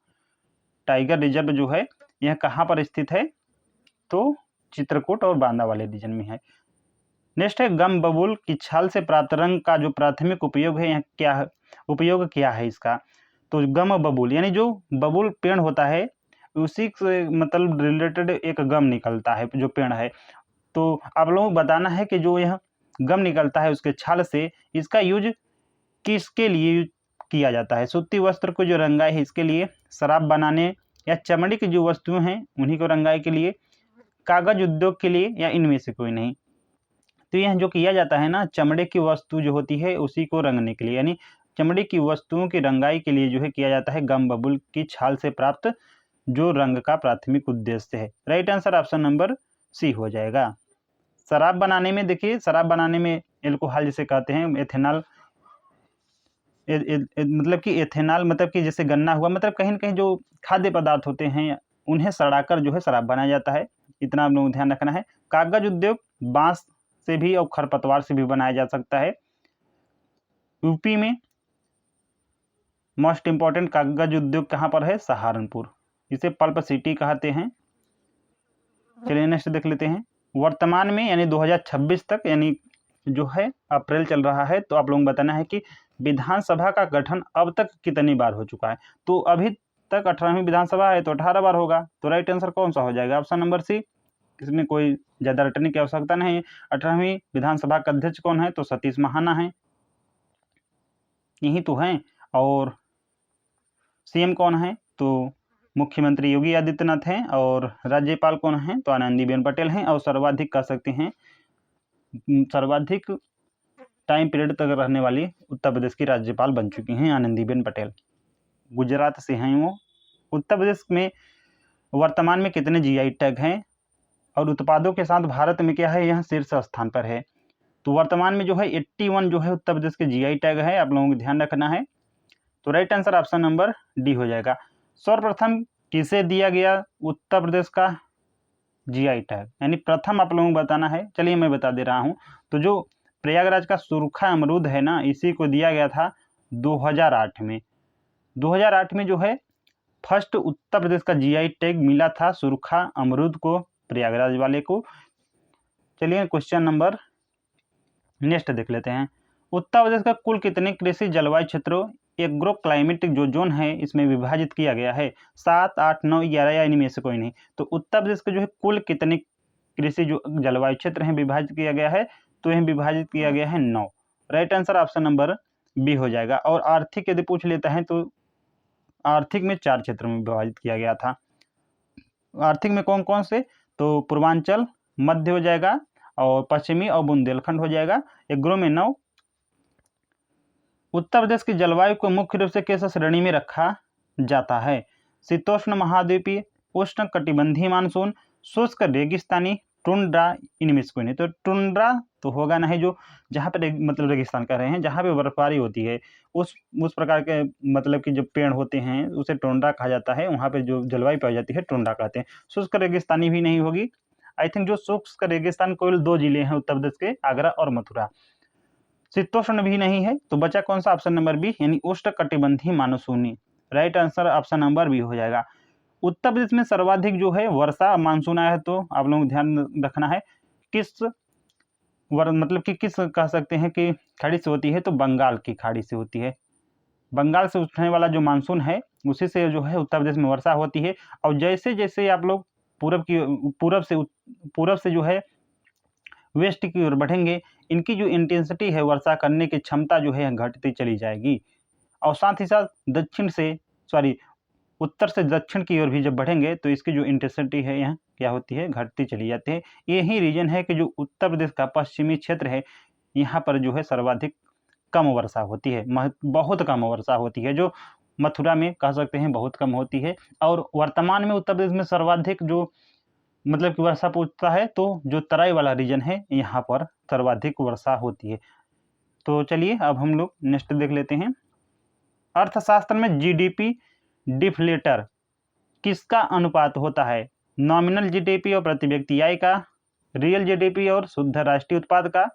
tiger reserve जो है यह कहाँ पर स्थित है? तो चित्रकूट और बांदा वाले रीजन में है। नेक्स्ट है गम बबूल की छाल से प्राप्त रंग का जो प्राथमिक उपयोग है, यह क्या है? उपयोग क्या है इसका? तो गम बबूल यानी जो बबूल पेड़ होता है उसी से मतलब रिलेटेड एक गम निकलता है जो पेड़ है। तो आप लोगों को बताना है कि जो यह गम निकलता है उसके छाल से, इसका यूज किसके लिए किया जाता है? सूती वस्त्र को जो रंगाई है इसके लिए, शराब बनाने या चमड़ी की जो वस्तुएं हैं उन्हीं को रंगाई के लिए, कागज उद्योग के लिए, या इनमें से कोई नहीं। तो यह जो किया जाता है ना, चमड़े की वस्तु जो होती है उसी को रंगने के लिए, यानी चमड़े की वस्तुओं की रंगाई के लिए जो है किया जाता है गम बबूल की छाल से प्राप्त जो रंग का प्राथमिक उद्देश्य है। Right answer option number C हो जाएगा। शराब बनाने में देखिए, शराब बनाने में एल्कोहल जिसे कहते हैं, एथेनॉल मतलब कि एथेनॉल मतलब कि जैसे गन्ना हुआ, मतलब कहीं ना कहीं जो खाद्य पदार्थ होते हैं उन्हें सड़ाकर जो है शराब बनाया जाता है। इतना आप लोगों को ध्यान रखना है। कागज उद्योग बांस से भी और खरपतवार से भी बनाया जा सकता है। यूपी में मोस्ट इंपॉर्टेंट कागज उद्योग कहाँ पर है? सहारनपुर। इसे पल्प सिटी कहते हैं। चलिए नेक्स्ट देख लेते हैं। वर्तमान में यानी 2026 तक, यानी जो है अप्रैल चल रहा है, तो आप लोगों को बताना है कि विधानसभा का गठन अब तक कितनी बार हो चुका है? तो अभी तक 18वीं विधानसभा है तो 18 बार होगा। तो राइट आंसर कौन सा हो जाएगा? Option number C. इसमें कोई ज़्यादा रटने की आवश्यकता नहीं है। 18वीं विधानसभा का अध्यक्ष कौन है? तो सतीश महाना है, यही तो हैं। और सीएम कौन है? तो मुख्यमंत्री योगी आदित्यनाथ हैं। और राज्यपाल कौन है? तो आनंदीबेन पटेल हैं। और सर्वाधिक कह सकते हैं, सर्वाधिक टाइम पीरियड तक रहने वाली उत्तर प्रदेश की राज्यपाल बन चुकी हैं आनंदीबेन पटेल। गुजरात से हैं वो। उत्तर प्रदेश में वर्तमान में कितने जीआई टैग हैं? और उत्पादों के साथ भारत में क्या है? यह शीर्ष स्थान पर है। तो वर्तमान में जो है 81 जो है उत्तर प्रदेश के जीआई टैग है, आप लोगों को ध्यान रखना है। तो right answer option number D हो जाएगा। सर्वप्रथम किसे दिया गया उत्तर प्रदेश का जीआई टैग, यानी प्रथम आप लोगों को बताना है। चलिए मैं बता दे रहा हूँ। तो जो प्रयागराज का सूरखा अमरूद है ना, इसी को दिया गया था 2008 में। 2008 में जो है फर्स्ट उत्तर प्रदेश का जीआई टैग मिला था सूरखा अमरूद को, प्रयागराज वाले को। चलिए क्वेश्चन नंबर नेक्स्ट देख लेते हैं। उत्तर प्रदेश का कुल कितने कृषि जलवायु क्षेत्रों एग्रो क्लाइमेटिक जो जोन है इसमें विभाजित किया गया है? 7, 8, 9, 11 या इनमें से कोई नहीं। तो उत्तर प्रदेश के जो है कुल कितने कृषि जो जलवायु क्षेत्र हैं विभाजित किया गया है? तो यह विभाजित किया गया है 9। Right answer option number B हो जाएगा। और आर्थिक यदि पूछ लेता है तो आर्थिक में 4 क्षेत्र में विभाजित किया गया था। आर्थिक में कौन कौन से? तो पूर्वांचल, मध्य हो जाएगा, और पश्चिमी और बुंदेलखंड हो जाएगा। एग्रो में 9। उत्तर प्रदेश की जलवायु को मुख्य रूप से किस श्रेणी में रखा जाता है? शीतोष्ण महाद्वीपीय, उष्ण कटिबंधीय मानसून, शुष्क रेगिस्तानी, टुंड्रा, इनमें से कोई नहीं। तो टुंड्रा तो होगा नहीं, जो जहाँ पर मतलब रेगिस्तान कर रहे हैं, जहाँ पे बर्फबारी होती है उस प्रकार के मतलब कि जो पेड़ होते हैं उसे टुंड्रा कहा जाता है। वहाँ पे जो जलवायु पाई जाती है टुंड्रा कहते हैं। शुष्क रेगिस्तानी भी नहीं होगी। आई थिंक जो शुष्क रेगिस्तान केवल 2 जिले हैं उत्तर प्रदेश के, आगरा और मथुरा। शीतोष्ण भी नहीं है। तो बचा कौन सा? ऑप्शन नंबर बी, यानी उष्ण कटिबंधीय मानसूनी। Right answer option number B हो जाएगा। उत्तर प्रदेश में सर्वाधिक जो है वर्षा मानसून आया है, तो आप लोगों को ध्यान रखना है किस मतलब कि किस कह सकते हैं कि खाड़ी से होती है? तो बंगाल की खाड़ी से होती है। बंगाल से उठने वाला जो मानसून है उसी से जो है उत्तर प्रदेश में वर्षा होती है। और जैसे जैसे आप लोग पूरब से जो है वेस्ट की ओर बढ़ेंगे, इनकी जो इंटेंसिटी है वर्षा करने की क्षमता जो है घटती चली जाएगी। और साथ ही साथ उत्तर से दक्षिण की ओर भी जब बढ़ेंगे तो इसकी जो इंटेंसिटी है यहाँ क्या होती है? घटती चली जाती है। यही रीजन है कि जो उत्तर प्रदेश का पश्चिमी क्षेत्र है यहाँ पर जो है सर्वाधिक कम वर्षा होती है, बहुत कम वर्षा होती है, जो मथुरा में कह सकते हैं बहुत कम होती है। और वर्तमान में उत्तर प्रदेश में सर्वाधिक जो मतलब कि वर्षा पूछता है तो जो तराई वाला रीजन है यहाँ पर सर्वाधिक वर्षा होती है। तो चलिए अब हम लोग नेक्स्ट देख लेते हैं। अर्थशास्त्र में जीडीपी डिफ्लेटर किसका अनुपात होता है? नॉमिनल जीडीपी और प्रति व्यक्ति आय का, रियल जीडीपी और शुद्ध राष्ट्रीय उत्पाद का,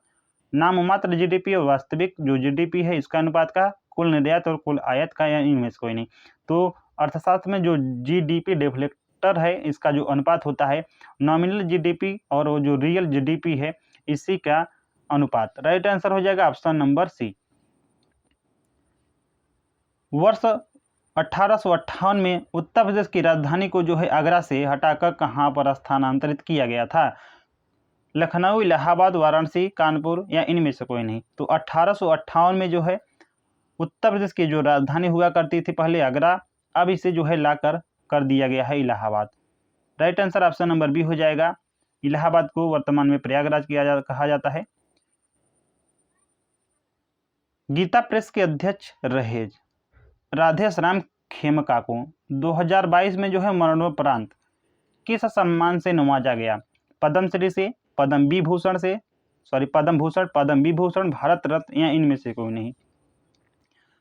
नाममात्र जीडीपी और वास्तविक जो जीडीपी है इसका अनुपात का, कुल निर्यात और कुल आयात का, या इनमें से कोई नहीं। तो अर्थशास्त्र में जो जीडीपी डिफ्लेक्टर है इसका जो अनुपात होता है नॉमिनल जीडीपी और वो जो रियल जीडीपी है इसी का अनुपात। राइट आंसर हो जाएगा ऑप्शन नंबर सी। वर्ष 1858 में उत्तर प्रदेश की राजधानी को जो है आगरा से हटाकर कहाँ पर स्थानांतरित किया गया था? लखनऊ, इलाहाबाद, वाराणसी, कानपुर, या इनमें से कोई नहीं। तो 1858 में जो है उत्तर प्रदेश की जो राजधानी हुआ करती थी पहले आगरा, अब इसे जो है लाकर कर दिया गया है Allahabad. Right answer option number B हो जाएगा। इलाहाबाद को वर्तमान में प्रयागराज कहा जाता है। गीता प्रेस के अध्यक्ष रहे राधेश्याम खेमका को 2022 में जो है मरणोपरांत किस सम्मान से नवाजा गया? पद्मश्री से, पद्म विभूषण से, पद्म भूषण, पद्म विभूषण, भारत रत्न, या इनमें से कोई नहीं।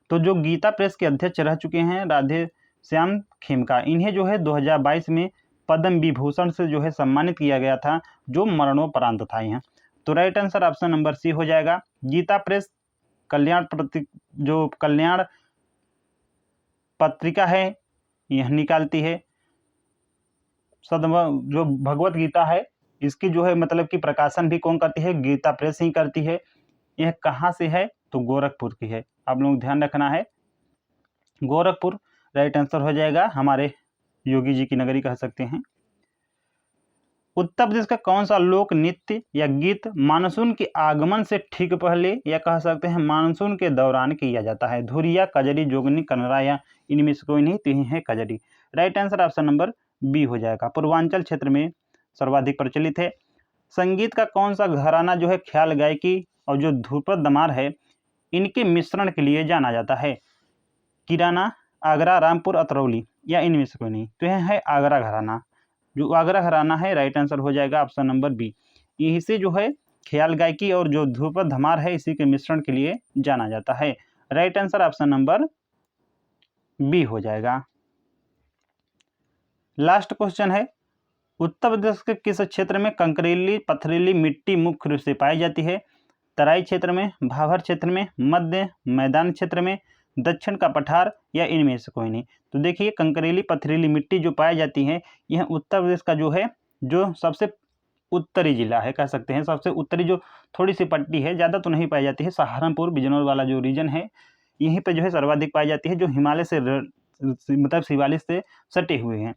तो जो गीता प्रेस के अध्यक्ष रह चुके हैं राधेश्याम खेमका, इन्हें जो है 2022 में पद्म विभूषण से जो है सम्मानित किया गया था, जो मरणोपरांत था यहाँ। तो right answer option number C हो जाएगा। गीता प्रेस कल्याण पत्रिका है यह निकालती है। जो भगवत गीता है इसकी जो है मतलब कि प्रकाशन भी कौन करती है? गीता प्रेस ही करती है। यह कहाँ से है? तो गोरखपुर की है। आप लोग ध्यान रखना है, गोरखपुर राइट आंसर हो जाएगा। हमारे योगी जी की नगरी कह सकते हैं। उत्तर प्रदेश का कौन सा लोक नृत्य या गीत मानसून के आगमन से ठीक पहले या कह सकते हैं मानसून के दौरान किया जाता है? धुरिया, कजरी, जोगनी, कनरा, या इनमें से कोई नहीं। तो यही है Kajri. Right answer option number B हो जाएगा। पूर्वांचल क्षेत्र में सर्वाधिक प्रचलित है। संगीत का कौन सा घराना जो है ख्याल गायकी और जो ध्रुपद दमार है इनके मिश्रण के लिए जाना जाता है? किराना, आगरा, रामपुर, अतरौली, या इनमें से कोई नहीं। तो यह है आगरा घराना। जो आगरा घराना है राइट आंसर हो जाएगा ऑप्शन नंबर बी। यही से जो है ख्याल गायकी और जो ध्रुपद धमार है इसी के मिश्रण के लिए जाना जाता है। Right answer option number B हो जाएगा। लास्ट क्वेश्चन है, उत्तर प्रदेश के किस क्षेत्र में कंकरीली पथरीली मिट्टी मुख्य रूप से पाई जाती है? तराई क्षेत्र में, भाभर क्षेत्र में, मध्य मैदान क्षेत्र में, दक्षिण का पठार या इनमें से कोई नहीं। तो देखिए कंकरीली पथरीली मिट्टी जो पाई जाती है यह उत्तर प्रदेश का जो है जो सबसे उत्तरी जिला है, कह सकते हैं सबसे उत्तरी जो थोड़ी सी पट्टी है, ज़्यादा तो नहीं पाई जाती है। सहारनपुर बिजनौर वाला जो रीजन है यहीं पे जो है सर्वाधिक पाई जाती है, जो हिमालय से मतलब शिवालिक से सटे हुए हैं।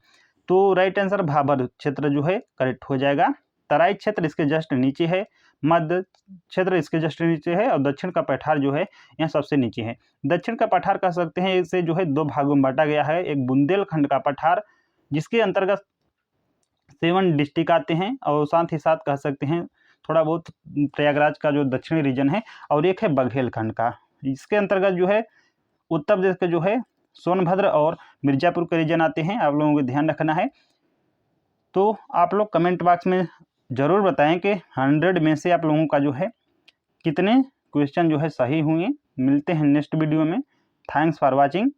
तो राइट आंसर भाभर क्षेत्र जो है करेक्ट हो जाएगा। तराई क्षेत्र इसके जस्ट नीचे है, मध्य क्षेत्र इसके जस्ट नीचे है और दक्षिण का पठार जो है यहाँ सबसे नीचे है। दक्षिण का पठार कह सकते हैं, इसे जो है 2 भागों में बांटा गया है। एक बुंदेलखंड का पठार जिसके अंतर्गत 7 डिस्ट्रिक्ट आते हैं और साथ ही साथ कह सकते हैं थोड़ा बहुत प्रयागराज का जो दक्षिणी रीजन है, और एक है बघेलखंड का। इसके अंतर्गत जो है उत्तर प्रदेश के जो है सोनभद्र और मिर्जापुर के रीजन आते हैं, आप लोगों को ध्यान रखना है। तो आप लोग कमेंट बॉक्स में ज़रूर बताएं कि 100 में से आप लोगों का जो है कितने क्वेश्चन जो है सही हुए। मिलते हैं नेक्स्ट वीडियो में। Thanks for watching.